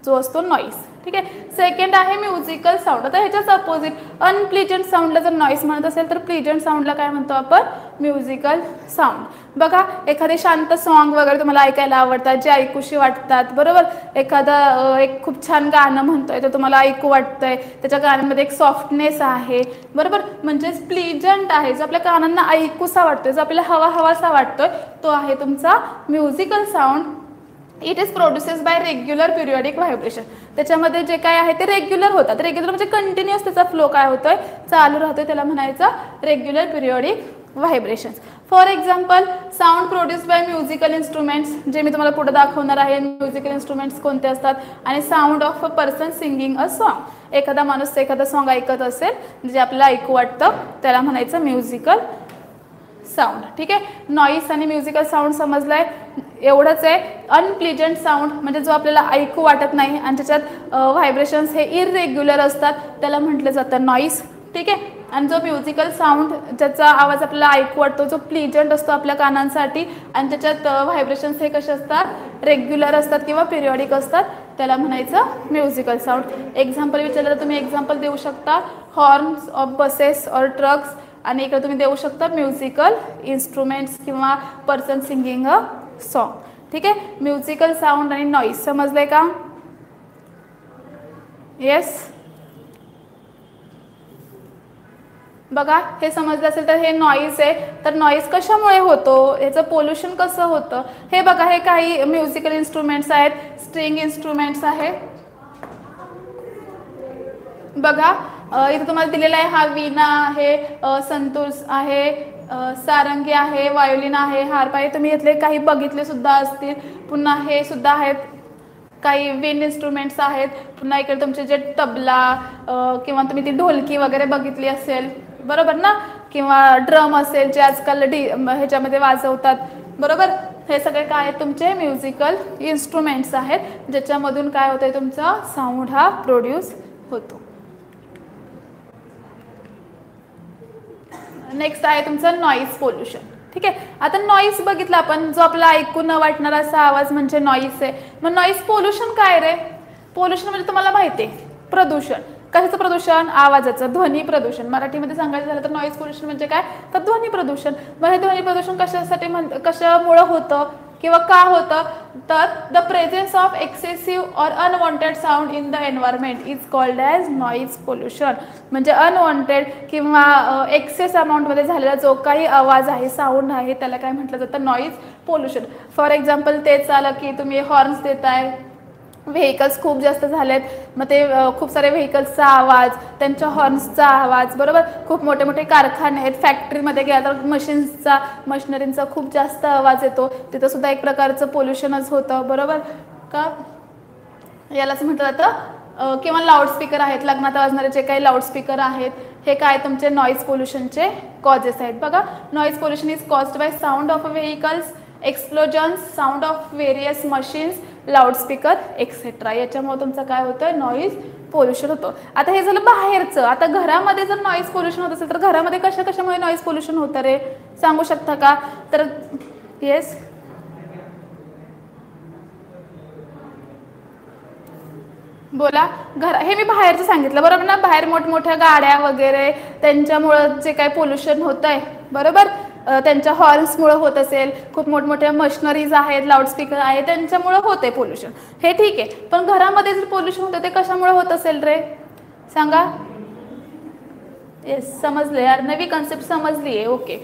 जो असतो नॉईस. ठीक आहे. सेकंड आहे म्युझिकल साऊंड. आता ह्याच्याच अपोजिट, अनप्लीजंट साऊंडला जर नॉईस म्हणत असेल तर प्लीजंट साऊंडला काय म्हणतो आपण म्युझिकल साऊंड. बघा एखादे शांत सॉन्ग वगैरे तुम्हाला ऐकायला आवडतात, जे ऐकूशी वाटतात, बरोबर. एखादा एक खूप छान गाणं म्हणतोय तर तुम्हाला ऐकू वाटतंय, त्याच्या गाण्यामध्ये एक सॉफ्टनेस आहे, बरोबर. म्हणजेच प्लीजंट आहे, जो आपल्या कानांना ऐकूसा वाटतोय, जो आपल्याला हवासा वाटतोय, तो आहे तुमचा musical sound. It is produces by regular periodic vibration. त्याच्यामध्ये जे काय आहे ते रेग्युलर होतात. रेग्युलर म्हणजे कंटिन्युअस त्याचा फ्लो काय होतोय चालू राहतोय, त्याला म्हणायचं regular periodic vibrations. For example sound produce by musical instruments, जे मी तुम्हाला पुढे दाखवणार आहे. म्युझिकल इन्स्ट्रुमेंट्स कोणते असतात, आणि sound of a person singing a song. एखादा माणूस एखादा सॉन्ग ऐकत असेल जे आपल्याला ऐकू वाटतं, त्याला म्हणायचं म्युझिकल साऊंड. ठीक आहे. नॉईस आणि म्युझिकल साऊंड समजलाय, एवढंच आहे. अनप्लीजंट साऊंड म्हणजे जो आपल्याला ऐकू वाटत नाही आणि त्याच्यात व्हायब्रेशन्स हे इरेग्युलर असतात, त्याला म्हटलं जातं नॉईस. ठीक आहे. आणि जो म्युझिकल साऊंड ज्याचा आवाज आपल्याला ऐकू वाटतो, जो प्लीजंट असतो आपल्या कानांसाठी आणि त्याच्यात व्हायब्रेशन्स हे कसे असतात रेग्युलर असतात किंवा पिरियॉडिक असतात, त्याला म्हणायचं म्युझिकल साऊंड. एक्झाम्पल विचारलं तर तुम्ही एक्झाम्पल देऊ शकता हॉर्न्स ऑफ बसेस और ट्रक्स, आणि इकडे तुम्ही देऊ शकता म्युझिकल इन्स्ट्रुमेंट्स किंवा पर्सन सिंगिंग अ सॉन्ग. ठीक आहे. म्युझिकल साऊंड आणि नॉईस समजलंय का? येस. बघा हे समजलं असेल तर हे नॉईज आहे. तर नॉईज कशामुळे होतो, याचं पोल्युशन कसं होतं हे बघा. हे काही म्युझिकल इन्स्ट्रुमेंट्स आहेत, स्ट्रिंग इन्स्ट्रुमेंट्स आहेत. बघा इथे तुम्हाला दिलेला आहे, हा वीणा आहे, संतूर आहे, सारंगी आहे, वायोलिन आहे, हार्प आहे. तुम्ही इथले काही बघितले सुद्धा असतील. पुन्हा हे सुद्धा आहेत, काही विंड इन्स्ट्रुमेंट्स आहेत. पुन्हा इकडे तुमचे जे तबला किंवा तुम्ही ती ढोलकी वगैरे बघितली असेल, बरोबर ना, किंवा ड्रम असेल जे आजकाल ह्याच्यामध्ये वाजवतात, बरोबर. हे सगळे काय आहेत तुमचे म्युझिकल इन्स्ट्रुमेंट्स आहेत, ज्याच्यामधून काय होतंय तुमचा साऊंड हा प्रोड्यूस होतो. नेक्स्ट आहे तुमचं नॉईज पोल्युशन. ठीक आहे, आता नॉईज बघितला आपण, जो आपला ऐकून न वाटणारा असा आवाज म्हणजे नॉईज आहे. मग नॉईज पोल्युशन काय रे? पोल्युशन म्हणजे तुम्हाला माहिती आहे प्रदूषण. कशाचं प्रदूषण? आवाजाचं, ध्वनी प्रदूषण. मराठीमध्ये सांगायचं झालं तर नॉईज पोल्युशन म्हणजे काय? तर ध्वनी प्रदूषण. मग हे ध्वनी प्रदूषण कशासाठी कशामुळं होतं किंवा का होतं? तर the presence of excessive or unwanted sound in the environment is called as noise pollution. म्हणजे अनवॉन्टेड किंवा एक्सेस अमाऊंटमध्ये झालेला जो काही आवाज आहे, साऊंड आहे, त्याला काय म्हटलं जातं? Noise pollution. फॉर एक्झाम्पल तेच आलं की तुम्ही हॉर्न्स देताय, व्हेकल्स खूप जास्त झालेत, मग ते खूप सारे व्हेकल्सचा आवाज, त्यांच्या हॉर्न्सचा आवाज, बरोबर. खूप मोठे मोठे कारखाने आहेत, फॅक्टरीमध्ये गेला तर मशिनरींचा खूप जास्त आवाज येतो, तिथं सुद्धा एक प्रकारचं पोल्युशनच होतं, बरोबर का? यालाच म्हटलं जातं. किंवा लाऊडस्पीकर आहेत, लग्नात वाजणारे जे काही लाऊडस्पीकर आहेत, हे काय तुमचे नॉईज पोल्युशनचे कॉजेस आहेत. बघा, noise pollution is caused by sound of vehicles, explosions, sound of various machines, loudspeaker etcetera. याच्यामुळे तुमचं काय होतं? नॉईज पोल्युशन होतं. आता हे झालं बाहेरचं. आता घरामध्ये जर नॉईज पोल्युशन होत असेल तर घरामध्ये कशामुळे नॉईज पोल्युशन होतं रे? सांगू शकता का? तर येस, बोला. हे मी बाहेरचं सांगितलं, बरोबर ना. बाहेर मोठमोठ्या गाड्या वगैरे, त्यांच्यामुळं जे काही पोल्युशन होतं आहे, बरोबर, त्यांच्या हॉर्न्समुळं होत असेल, खूप मोठमोठ्या मशिनरीज आहेत, लाऊडस्पीकर आहे, त्यांच्यामुळं होते पोल्युशन, हे ठीक आहे. पण घरामध्ये जर पोल्युशन होतं ते कशामुळे होत असेल रे? सांगा. येस, समजले यार, नवी कन्सेप्ट समजली आहे. ओके,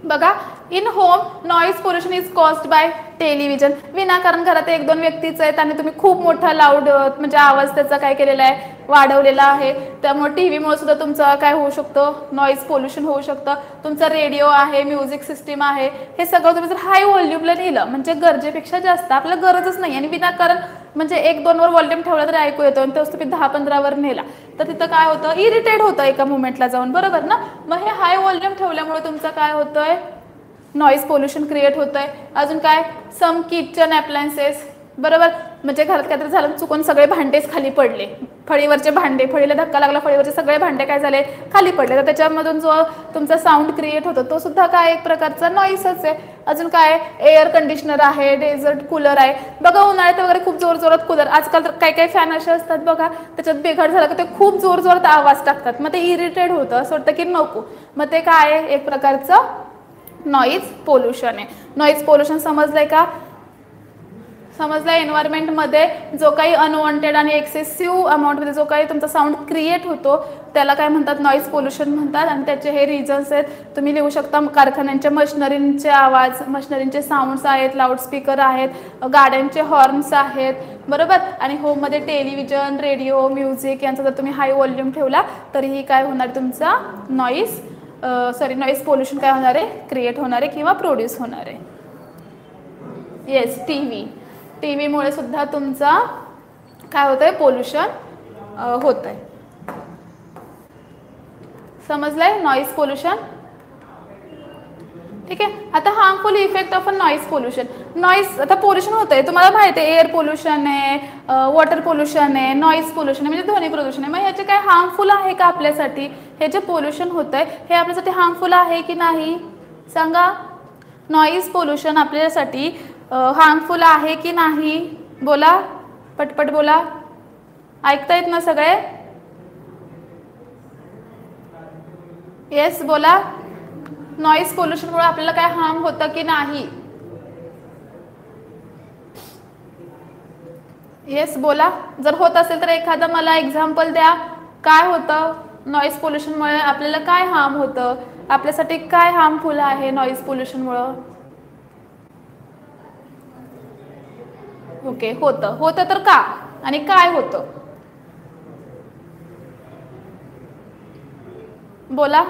बघा, in home noise pollution is caused by television. विनाकारण घरात एक दोन व्यक्तीच आहेत आणि तुम्ही खूप मोठा लाऊड म्हणजे आवाज त्याचा काय केलेला आहे? वाढवलेला आहे. त्यामुळे टीव्हीमुळे सुद्धा तुमचं काय होऊ शकतं? नॉईज पोल्युशन होऊ शकतं. तुमचा रेडिओ आहे, म्युझिक सिस्टीम आहे, हे सगळं तुम्ही जर हाय व्हॉल्यूमला नेलं, म्हणजे गरजेपेक्षा जास्त, आपल्याला गरजच नाही आणि विनाकारण म्हणजे 1-2वर व्हॉल्यूम ठेवला तरी ऐकू येतो आणि तोच तुम्ही 10-15वर नेला तर तिथं काय होतं? इरिटेट होतं एका मुवमेंटला जाऊन, बरोबर ना. मग हे हाय व्हॉल्यूम ठेवल्यामुळे तुमचं काय होतंय? नॉईज पोल्युशन क्रिएट होतंय. अजून काय? सम किचन अप्लायन्सेस, बरोबर, म्हणजे घरात काहीतरी झालं, चुकून सगळे भांडेच खाली पडले, फळीवरचे भांडे, फळीला धक्का लागला, फळीवरचे सगळे भांडे काय झाले? खाली पडले. तर त्याच्यामधून जो तुमचा साऊंड क्रिएट होतो तो सुद्धा काय एक प्रकारचा नॉईसच आहे. अजून काय? एअर कंडिशनर आहे, डेझर्ट कूलर आहे. बघा, उन्हाळ्यात वगैरे खूप जोरजोरात कूलर, आजकाल तर काही काही फॅन असे असतात बघा, त्याच्यात बिघाड झाला की ते खूप जोरजोरात आवाज टाकतात, मग ते इरिटेट होतं, असं वाटतं की नको. मग ते काय आहे? एक प्रकारचं नॉईज पोल्युशन आहे. नॉईज पोल्युशन समजलंय का? समजलंय. एन्व्हायरमेंटमध्ये जो काही अनवॉन्टेड आणि एक्सेसिव्ह अमाऊंटमध्ये जो काही तुमचा साऊंड क्रिएट होतो त्याला काय म्हणतात? नॉईज पोल्युशन म्हणतात. आणि त्याचे हे रिझन्स आहेत, तुम्ही लिहू शकता. कारखान्यांच्या मशिनरींचे आवाज, मशिनरींचे साऊंड्स आहेत, लाऊडस्पीकर आहेत, गाड्यांचे हॉर्न्स आहेत, बरोबर. आणि होममध्ये टेलिव्हिजन, रेडिओ, म्युझिक यांचा जर तुम्ही हाय व्हॉल्यूम ठेवला तरीही काय होणार? तुमचा नॉईज पोल्युशन काय होणार आहे? क्रिएट होणार आहे किंवा प्रोड्यूस होणार आहे. येस, टीव्हीमुळे सुद्धा तुमचा काय होतंय? पोल्युशन होतंय. समजलंय? Noise pollution. ठीक आहे. आता harmful effect of a noise pollution. Noise, आता पोल्युशन होतंय, तुम्हाला माहिती आहे, एअर पोल्युशन आहे, वॉटर पोल्युशन आहे, नॉईज पोल्युशन आहे, म्हणजे ध्वनी प्रदूषण आहे. मग ह्याचे काय हार्मफुल आहे का आपल्यासाठी? हे जे पोल्युशन होतंय हे आपल्यासाठी हार्मफुल आहे की नाही? सांगा. नॉईज पोल्युशन आपल्यासाठी हार्मफुल आहे की नाही? बोला, पटपट बोला. ऐकतायत ना सगळे? येस, बोला. नॉईज पोल्युशनमुळे आपल्याला काय हार्म होतं की नाही? येस, बोला. जर होत असेल तर एखादं मला एक्झाम्पल द्या. काय होतं नॉईज पोल्युशनमुळे? आपल्याला काय हार्म होतं? आपल्यासाठी काय हार्मफुल आहे नॉईज पोल्युशनमुळं? ओके, होतं तर का आणि काय होतं? बोला.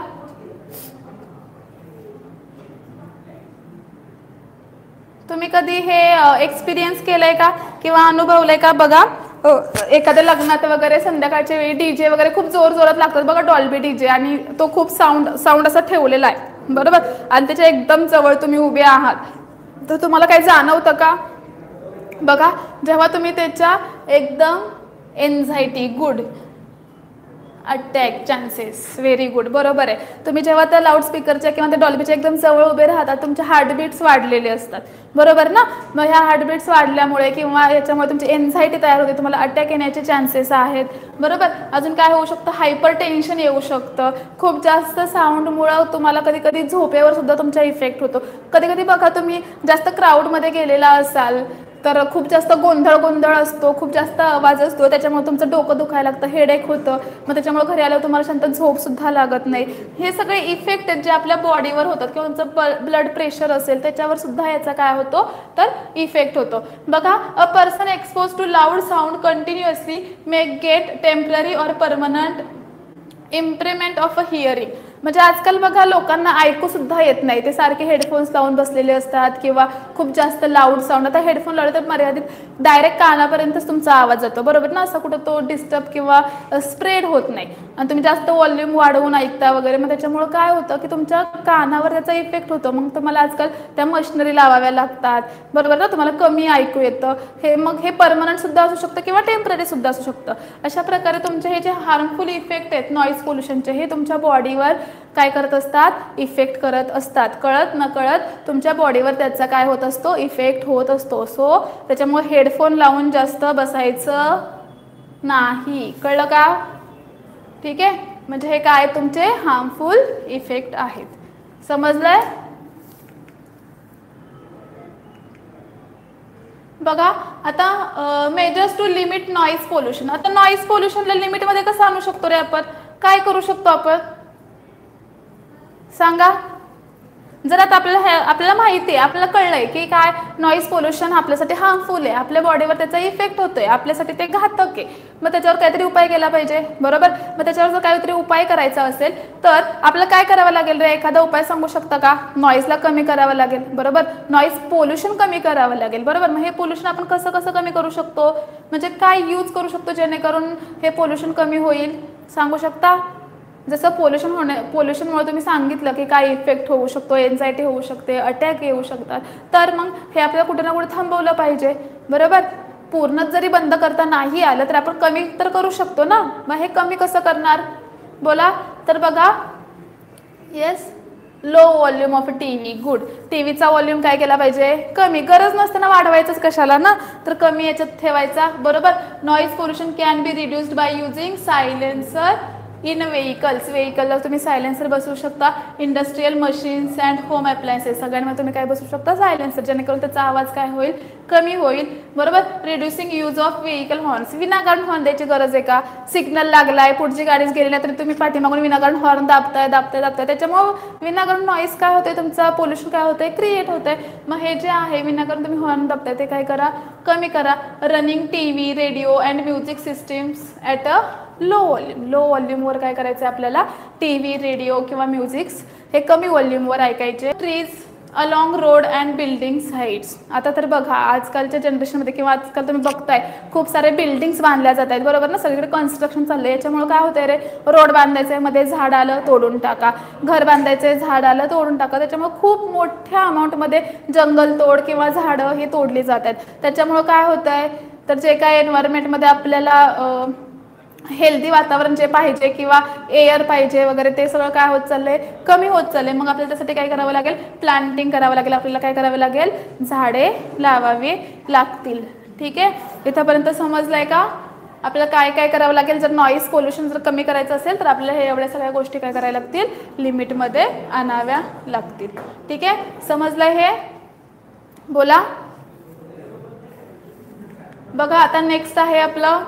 तुम्ही कधी हे एक्सपिरियन्स केलंय का किंवा अनुभवलंय का? बघा, एखाद्या लग्नात वगैरे संध्याकाळच्या वेळी डीजे वगैरे खूप जोरात लागतात बघा, डॉल्बी डीजे, आणि तो खूप साऊंड असा ठेवलेला आहे, बरोबर, आणि त्याच्या एकदम जवळ तुम्ही उभे आहात, तर तुम्हाला काही जाणवतं का? बघा, जेव्हा तुम्ही त्याच्या एकदम anxiety, good attack chances. Very good, बरोबर आहे. तुम्ही जेव्हा त्या लाऊडस्पीकरच्या किंवा त्या डॉल्बीच्या एकदम जवळ उभे राहतात तुमचे हार्टबीट्स वाढलेले असतात, बरोबर ना. मग ह्या हार्टबीट्स वाढल्यामुळे किंवा याच्यामुळे तुमची एन्झायटी तयार होते, तुम्हाला अटॅक येण्याचे चान्सेस आहेत, बरोबर. अजून काय होऊ शकतं, हायपर टेन्शन येऊ शकतं. खूप जास्त साऊंडमुळं तुम्हाला कधी कधी झोपेवर सुद्धा तुमचा इफेक्ट होतो. कधी कधी बघा तुम्ही जास्त क्राऊडमध्ये गेलेला असाल तर खूप जास्त गोंधळ असतो, खूप जास्त आवाज असतो, त्याच्यामुळे तुमचं डोकं दुखायला लागतं, हेडेक होतं. मग त्याच्यामुळे घरी आल्यावर तुम्हाला शांत झोपसुद्धा लागत नाही. हे सगळे इफेक्ट आहेत जे आपल्या बॉडीवर होतात किंवा तुमचं ब्लड प्रेशर असेल त्याच्यावर सुद्धा याचा काय होतो तर इफेक्ट होतो. बघा, a person expose to loud sound continuously may get temporary or permanent improvement of a hearing. म्हणजे आजकाल बघा लोकांना ऐकू सुद्धा येत नाही, ते सारखे हेडफोन्स लावून बसलेले असतात किंवा खूप जास्त लाऊड साऊंड. आता हेडफोन लावले तर मर्यादित डायरेक्ट कानापर्यंतच तुमचा आवाज जातो, बरोबर ना. असं कुठं तो डिस्टर्ब किंवा स्प्रेड होत नाही आणि तुम्ही जास्त व्हॉल्यूम वाढवून ऐकता वगैरे. मग त्याच्यामुळं काय होतं की तुमच्या कानावर त्याचा इफेक्ट होतो. मग तुम्हाला आजकाल त्या मशिनरी लावाव्या लागतात, बरोबर ना. तुम्हाला कमी ऐकू येतं. मग हे परमनंट सुद्धा असू शकतं किंवा टेम्पररी सुद्धा असू शकतं. अशा प्रकारे तुमचे हे जे हार्मफुल इफेक्ट आहेत नॉईज पोल्युशनचे हे तुमच्या बॉडीवर काय करत असतात, इफेक्ट करत असतात. कळत नकळत तुमच्या बॉडीवर त्याचा काय होत असतो, इफेक्ट होत असतो. सो त्याच्यामुळे हेडफोन लावून जास्त बसायचं नाही, कळलं का. ठीक आहे, म्हणजे हे काय तुमचे हार्मफुल इफेक्ट आहेत. समजलंय. बघा आता measures to limit noise pollution. आता नॉईज पोल्युशनला लिमिटमध्ये कसं आणू शकतो रे आपण, काय करू शकतो आपण सांगा. जर आता आपल्याला माहिती आहे, आपल्याला कळलंय की काय नॉईज पोल्युशन आपल्यासाठी हार्मफुल आहे, आपल्या बॉडीवर त्याचा इफेक्ट होतोय, आपल्यासाठी ते घातक आहे. मग त्याच्यावर काहीतरी उपाय केला पाहिजे, बरोबर. मग त्याच्यावर जर काहीतरी उपाय करायचा असेल तर आपल्याला काय करावं लागेल रे, एखादा उपाय सांगू शकता का. नॉईजला कमी करावं लागेल, बरोबर. नॉईज पोल्युशन कमी करावं लागेल, बरोबर. मग हे पोल्युशन आपण कसं कसं कमी करू शकतो, म्हणजे काय यूज करू शकतो जेणेकरून हे पोल्युशन कमी होईल, सांगू शकता. जसं पोल्युशनमुळे तुम्ही सांगितलं की काय इफेक्ट होऊ शकतो, एन्झायटी होऊ शकते, अटॅक येऊ शकतात, तर मग हे आपल्याला कुठे ना कुठे थांबवलं पाहिजे, बरोबर. पूर्णच जरी बंद करता नाही आलं तर आपण कमी तर करू शकतो ना. मग हे कमी कसं करणार बोला. तर बघा, yes, low volume of TV. Good. टीव्हीचा व्हॉल्यूम काय केला पाहिजे, कमी. गरज नसताना वाढवायचंच कशाला ना, तर कमी याच्यात ठेवायचा, बरोबर. Noise pollution can be reduced by using silencer in व्हेकलला तुम्ही सायलेन्सर बसवू शकता. Industrial machines and home appliances सगळ्यांमध्ये तुम्ही काय बसवू शकता, सायलेन्सर, जेणेकरून त्याचा आवाज काय होईल, कमी होईल, बरोबर. Reducing use of vehicle horns. विनाकारण हॉर्न द्यायची गरज आहे का. सिग्नल लागलाय, पुढची गाडीच गेली नाही तरी तुम्ही पाठीमागून विनाकारण हॉर्न दाबताय, त्याच्यामुळे विनाकारण नॉईज काय होते, तुमचा पोल्युशन काय होतंय, क्रिएट होतंय. मग हे जे आहे विनाकारण तुम्ही हॉर्न दाबताय ते काय करा, कमी करा. Running TV, radio and music systems at a low व्हॉल्यूमवर काय करायचं आपल्याला, टीव्ही, रेडिओ किंवा म्युझिक्स हे कमी व्हॉल्यूमवर ऐकायचे. Trees along road and building sides. आता तर बघा आजकालच्या जनरेशनमध्ये किंवा आजकाल तुम्ही बघताय खूप सारे बिल्डिंग्स बांधल्या जात आहेत, बरोबर ना. सगळीकडे कन्स्ट्रक्शन चाललंय, याच्यामुळे काय होतंय रे, रोड बांधायचंय, मध्ये झाड आलं तोडून टाका, घर बांधायचंय, झाड आलं तोडून टाका. त्याच्यामुळे खूप मोठ्या अमाऊंटमध्ये जंगल तोड किंवा झाडं हे तोडली जात आहेत. त्याच्यामुळे काय होतंय तर जे काय एन्व्हायरमेंटमध्ये आपल्याला हेल्दी वातावरण जे पाहिजे किंवा एअर पाहिजे वगैरे ते सगळं काय होत चाललंय, कमी होत चाललंय. मग आपल्याला त्यासाठी काय करावं लागेल, प्लांटिंग करावं लागेल. आपल्याला काय करावं लागेल, झाडे लावावी लागतील. ठीक आहे, इथंपर्यंत समजलंय का. आपल्याला काय काय करावं लागेल जर नॉईज पोल्युशन जर कमी करायचं असेल तर आपल्याला हे एवढ्या सगळ्या गोष्टी काय करायला लागतील, लिमिटमध्ये आणाव्या लागतील. ठीक आहे, समजलंय हे, बोला. बघा आता नेक्स्ट आहे आपलं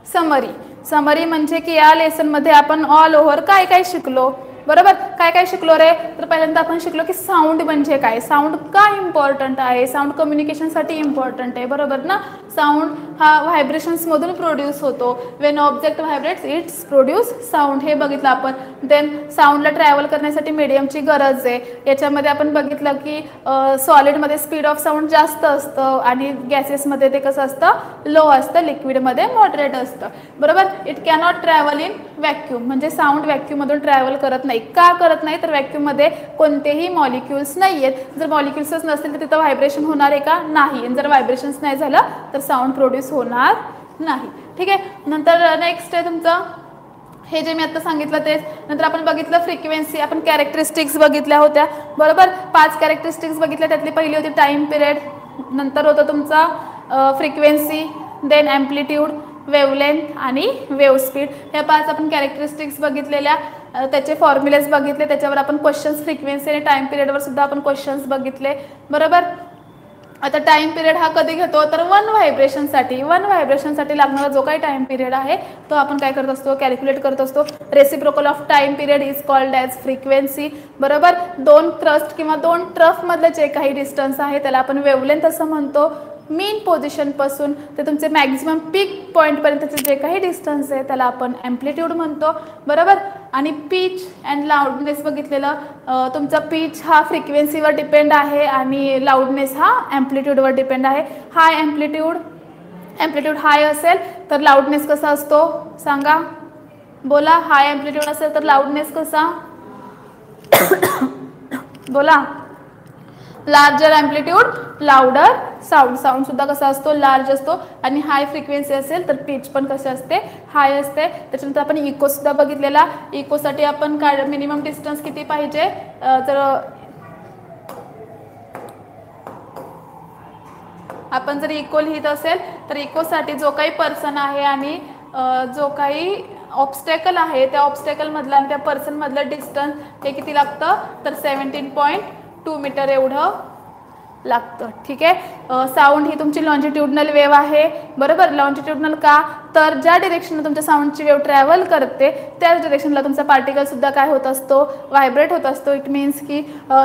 समरी म्हणजे की या लेसनमध्ये आपण ऑल ओव्हर काय काय शिकलो, बरोबर. काय काय शिकलो रे, तर पहिल्यांदा आपण शिकलो की साऊंड म्हणजे काय, साऊंड का इम्पॉर्टंट आहे, साऊंड कम्युनिकेशनसाठी इम्पॉर्टंट आहे, बरोबर ना. साऊंड हा व्हायब्रेशन्समधून प्रोड्यूस होतो. Wien object vibrates it's produce sound, हे बघितलं आपण. देन साऊंडला ट्रॅव्हल करण्यासाठी मीडियमची गरज आहे. याच्यामध्ये आपण बघितलं की सॉलिडमध्ये स्पीड ऑफ साऊंड जास्त असतं आणि गॅसेसमध्ये ते कसं असतं, लो असतं, लिक्विडमध्ये मॉडरेट असतं, बरोबर. It cannot travel in vacuum, म्हणजे साऊंड व्हॅक्यूममधून ट्रॅव्हल करत नाही. का करत नाही तर व्हॅक्यूममध्ये कोणतेही मॉलिक्युल्स नाही आहेत. जर मॉलिक्युल्सच नसतील तर तिथं व्हायब्रेशन होणार आहे का, नाही. आणि जर व्हायब्रेशन्स नाही झालं तर साऊंड प्रोड्यूस होणार नाही. ठीक आहे. नंतर नेक्स्ट आहे तुमचं हे जे मी आता सांगितलं तेच. नंतर आपण बघितलं फ्रिक्वेन्सी, आपण कॅरेक्टरिस्टिक्स बघितल्या होत्या बरोबर. 5 कॅरेक्टरिस्टिक्स बघितल्या. त्यातली पहिली होती टाईम पिरियड, नंतर होतं तुमचा फ्रिक्वेन्सी, देन ॲम्प्लिट्यूड, वेवलेंथ आणि वेव स्पीड. ह्या 5 आपण कॅरेक्टरिस्टिक्स बघितलेल्या. त्याचे फॉर्म्युलेज बघितले, त्याच्यावर आपण क्वेश्चन्स फ्रिक्वेन्सी आणि टाईम पिरियडवर सुद्धा आपण क्वेश्चन्स बघितले बरोबर. आता टाईम पिरियड हा कधी घेतो तर वन व्हायब्रेशनसाठी लागणारा जो काही टाईम पिरियड आहे तो आपण काय करत असतो, कॅल्क्युलेट करत असतो. Reciprocal of time period is called as frequency बरोबर. 2 थ्रस्ट किंवा 2 ट्रफमधलं जे काही डिस्टन्स आहे त्याला आपण वेवलेंथ असं म्हणतो. मेन पोझिशनपासून ते तुमचे मॅक्झिमम पीक पॉईंटपर्यंतचे जे काही डिस्टन्स आहे त्याला आपण ॲम्प्लिट्यूड म्हणतो बरोबर. आणि पिच अँड लाऊडनेस बघितलेलं. तुमचा पिच हा फ्रिक्वेन्सीवर डिपेंड आहे आणि लाऊडनेस हा ॲम्प्लिट्यूडवर डिपेंड आहे. हाय ॲम्प्लिट्यूड हाय असेल तर लाऊडनेस कसा असतो सांगा, बोला. हाय ॲम्प्लिट्यूड असेल तर लाऊडनेस कसा, बोला. लार्जर ॲम्प्लिट्यूड लाऊडर साऊंड सुद्धा कसा असतो, लार्ज असतो. आणि हाय फ्रिक्वेन्सी असेल तर पिच पण कशी असते, हाय असते. त्याच्यानंतर आपण इको सुद्धा बघितलेला. इकोसाठी आपण काय मिनिमम डिस्टन्स किती पाहिजे तर आपण जर इको लिहित असेल तर इकोसाठी जो काही पर्सन आहे आणि जो काही ऑब्स्टॅकल आहे त्या ऑब्स्टॅकलमधलं आणि त्या पर्सनमधलं डिस्टन्स हे किती लागतं तर 17.2 मीटर एवढं लागतं. ठीक आहे. साऊंड ही तुमची लॉन्जिट्यूडनल वेव्ह आहे बरोबर. लॉन्जिट्यूडनल का तर ज्या डिरेक्शनला तुमच्या साऊंडची वेव्ह ट्रॅव्हल करते त्याच डिरेक्शनला तुमचा पार्टिकलसुद्धा काय होत असतो, व्हायब्रेट होत असतो. इट मीन्स की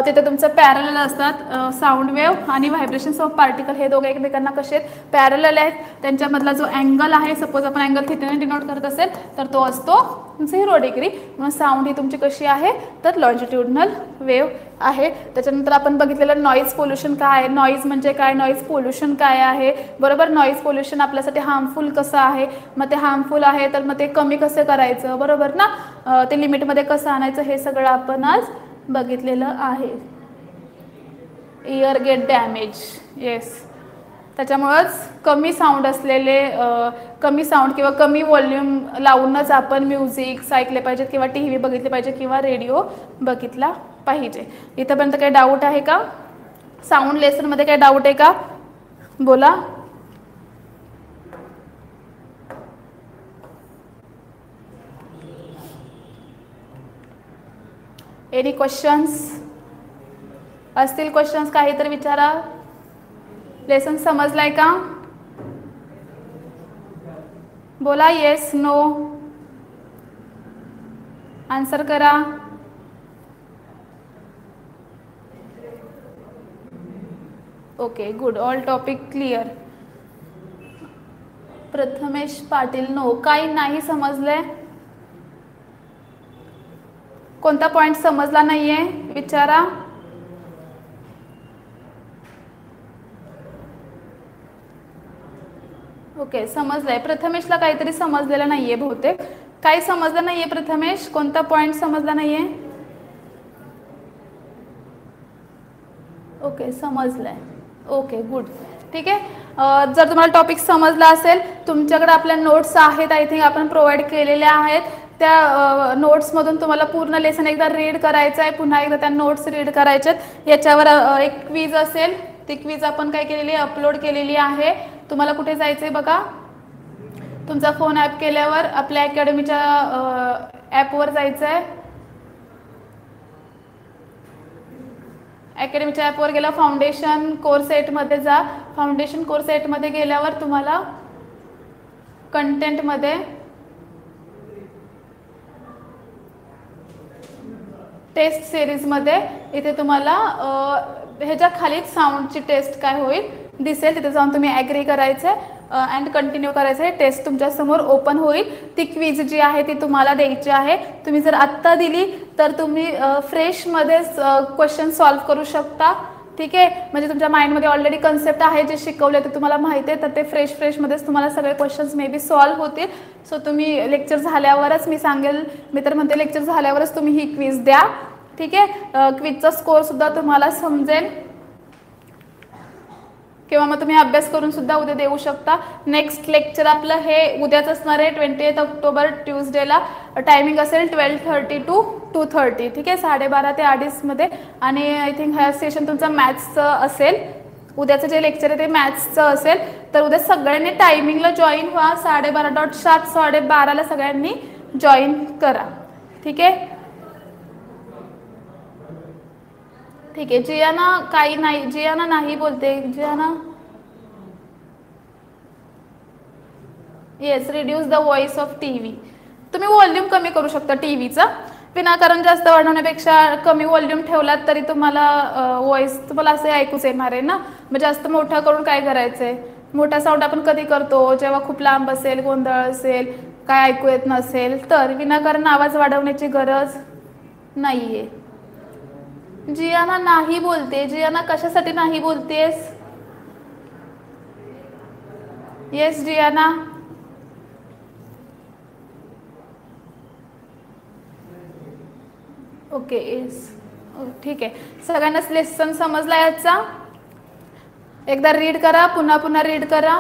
तिथे तुमचं पॅरलल असतात साऊंड वेव्ह आणि व्हायब्रेशन्स ऑफ पार्टिकल हे दोघे एकमेकांना कसे पॅरलल आहेत. त्यांच्यामधला जो अँगल आहे, सपोज आपण अँगल थिटाने डिनोट करत असेल तर तो असतो 0 डिग्री. म्हणून साऊंड ही तुमची कशी आहे तर लॉन्जिट्यूडनल वेव्ह आहे. त्याच्यानंतर आपण बघितलेलं नॉईज पोल्युशन काय आहे, नॉईज म्हणजे काय, नॉईज पोल्युशन काय आहे बरोबर. नॉईज पोल्युशन आपल्यासाठी हार्मफुल कसं आहे, मग ते हार्मफुल आहे तर मग ते कमी कसं करायचं बरोबर ना, ते लिमिटमध्ये कसं आणायचं हे सगळं आपण आज बघितलेलं आहे. Ear get damage, yes. त्याच्यामुळंच कमी साऊंड असलेले कमी साऊंड किंवा कमी व्हॉल्यूम लावूनच आपण म्युझिक ऐकले पाहिजेत किंवा TV बघितले पाहिजे किंवा रेडिओ बघितला पाहिजे. इथंपर्यंत काही डाऊट आहे का, साऊंड लेसनमध्ये काही डाऊट आहे का, बोला. एनी क्वेश्चन्स असतील, क्वेश्चन्स काही तर विचारा. लेसन समजलाय का, बोला. येस नो आन्सर करा. Okay good, all topic clear. Prathamesh Patil no, काही नाही समजले. कोणता पॉइंट समजला नाहीये विचारा. ओके समजलंय. प्रथमेशला काहीतरी समजलेलं नाहीये बहुतेक. काही समजलं नाहीये प्रथमेश, कोणता पॉइंट समजला नाहीये. ओके समजलंय. ओके गुड, ठीक आहे. जर तुम्हाला टॉपिक समजला असेल, तुमच्याकडे आपल्या नोट्स आहेत, आय थिंक आपण प्रोव्हाइड केलेल्या आहेत. त्या नोट्समधून तुम्हाला पूर्ण लेसन एकदा रीड करायचं आहे, पुन्हा एकदा त्या नोट्स रीड करायच्यात. याच्यावर एक क्विज असेल, ती क्विज आपण काय केलेली आहे, अपलोड केलेली आहे. तुम्हाला कुठे जायचं आहे बघा, तुमचा फोन ॲप केल्यावर आपल्या अकॅडमीच्या ॲपवर जायचं आहे. अकॅडमीच्या ॲपवर गेला, फाउंडेशन कोर्स सेटमध्ये जा. फाउंडेशन कोर्स सेटमध्ये गेल्यावर तुम्हाला कंटेंटमध्ये टेस्ट सिरीजमध्ये इथे तुम्हाला ह्याच्या खालीच साऊंडची टेस्ट काय होईल दिसेल. तिथे जाऊन तुम्ही ॲग्री करायचं आहे अँड कंटिन्यू करायचं आहे. टेस्ट तुमच्यासमोर ओपन होईल. ती क्विज जी आहे ती तुम्हाला द्यायची आहे. तुम्ही जर आत्ता दिली तर तुम्ही फ्रेशमध्येच क्वेश्चन सॉल्व्ह करू शकता. ठीक आहे, म्हणजे तुमच्या माइंडमध्ये ऑलरेडी कन्सेप्ट आहे, जे शिकवले ते तुम्हाला माहिती आहे, तर ते फ्रेशमध्येच तुम्हाला सगळे क्वेश्चन्स मे बी सॉल्व्ह होतील. सो तुम्ही लेक्चर झाल्यावरच, मी सांगेल, मी तर म्हणते लेक्चर झाल्यावरच तुम्ही ही क्विज द्या. ठीक आहे, क्विजचा स्कोअरसुद्धा तुम्हाला समजेल किंवा मग तुम्ही अभ्यास करून सुद्धा उद्या देऊ शकता. नेक्स्ट लेक्चर आपलं हे उद्याच असणार आहे 28 ऑक्टोबर ट्यूजडेला. टायमिंग असेल 12:30 to 2:30. ठीक आहे, 12:30 ते 2:30 आणि आय थिंक हा सेशन तुमचा मॅथ्सचं असेल. उद्याचं जे लेक्चर आहे ते मॅथ्सचं असेल. तर उद्या सगळ्यांनी टायमिंगला जॉईन व्हा. 12:30 शार्प 12:30ला सगळ्यांनी जॉईन करा. ठीक आहे. ठीक आहे. जियाना काही नाही, जियाना नाही बोलते. Jiyana yes, reduce the voice of TV. तुम्ही व्हॉल्यूम कमी करू शकता टीव्हीचा. विनाकारण जास्त वाढवण्यापेक्षा कमी व्हॉल्यूम ठेवलात तरी तुम्हाला व्हॉइस तुम्हाला असं ऐकूच येणार आहे ना. मग जास्त मोठा करून काय करायचंय. मोठा साऊंड आपण कधी करतो, जेव्हा खूप लांब असेल, गोंधळ असेल, काय ऐकू येत नसेल. तर विनाकारण आवाज वाढवण्याची गरज नाहीये. जियाना नाही बोलते. जियाना कशासाठी नाही बोलतेस. येस जियाना. ओके येस, ठीक आहे. सगळ्यांनाच लेसन समजला याचा. एकदा रीड करा, पुन्हा पुन्हा रीड करा.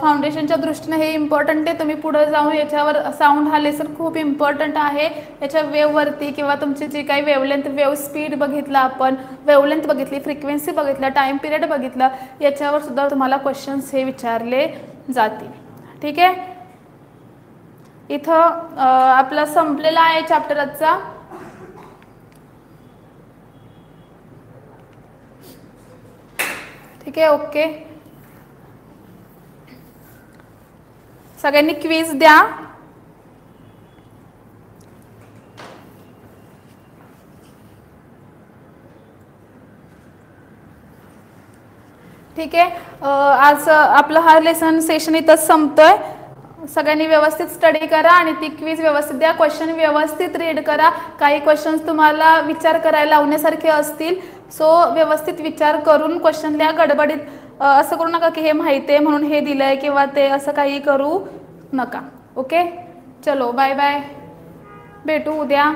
फाउंडेशनच्या दृष्टीने हे इम्पॉर्टंट आहे. तुम्ही पुढे जाऊन याच्यावर साऊंड हा लेसन खूप इम्पॉर्टंट आहे. याच्या वेववरती किंवा तुमची जी काही वेवलेंथ, वेव स्पीड बघितला आपण, वेवलेंथ बघितली, फ्रिक्वेन्सी बघितला, टाईम पिरियड बघितला, याच्यावर सुद्धा तुम्हाला क्वेश्चन्स हे विचारले जातील. ठीक आहे. इथं आपला संपलेला आहे चॅप्टर आजचा. ठीक आहे. ओके, सगळ्यांनी क्विज द्या. ठीक आहे. आज आपलं हा लेसन सेशन इथंच संपतोय. सगळ्यांनी व्यवस्थित स्टडी करा आणि ती क्विज व्यवस्थित द्या. क्वेश्चन व्यवस्थित रीड करा. काही क्वेश्चन्स तुम्हाला विचार करायला लावण्यासारखे असतील. सो व्यवस्थित विचार करून क्वेश्चन लिहा. गडबडीत असं करू नका की हे माहिती आहे म्हणून हे दिलंय किंवा ते, असं काही करू नका. ओके, चलो बाय बाय, भेटू उद्या.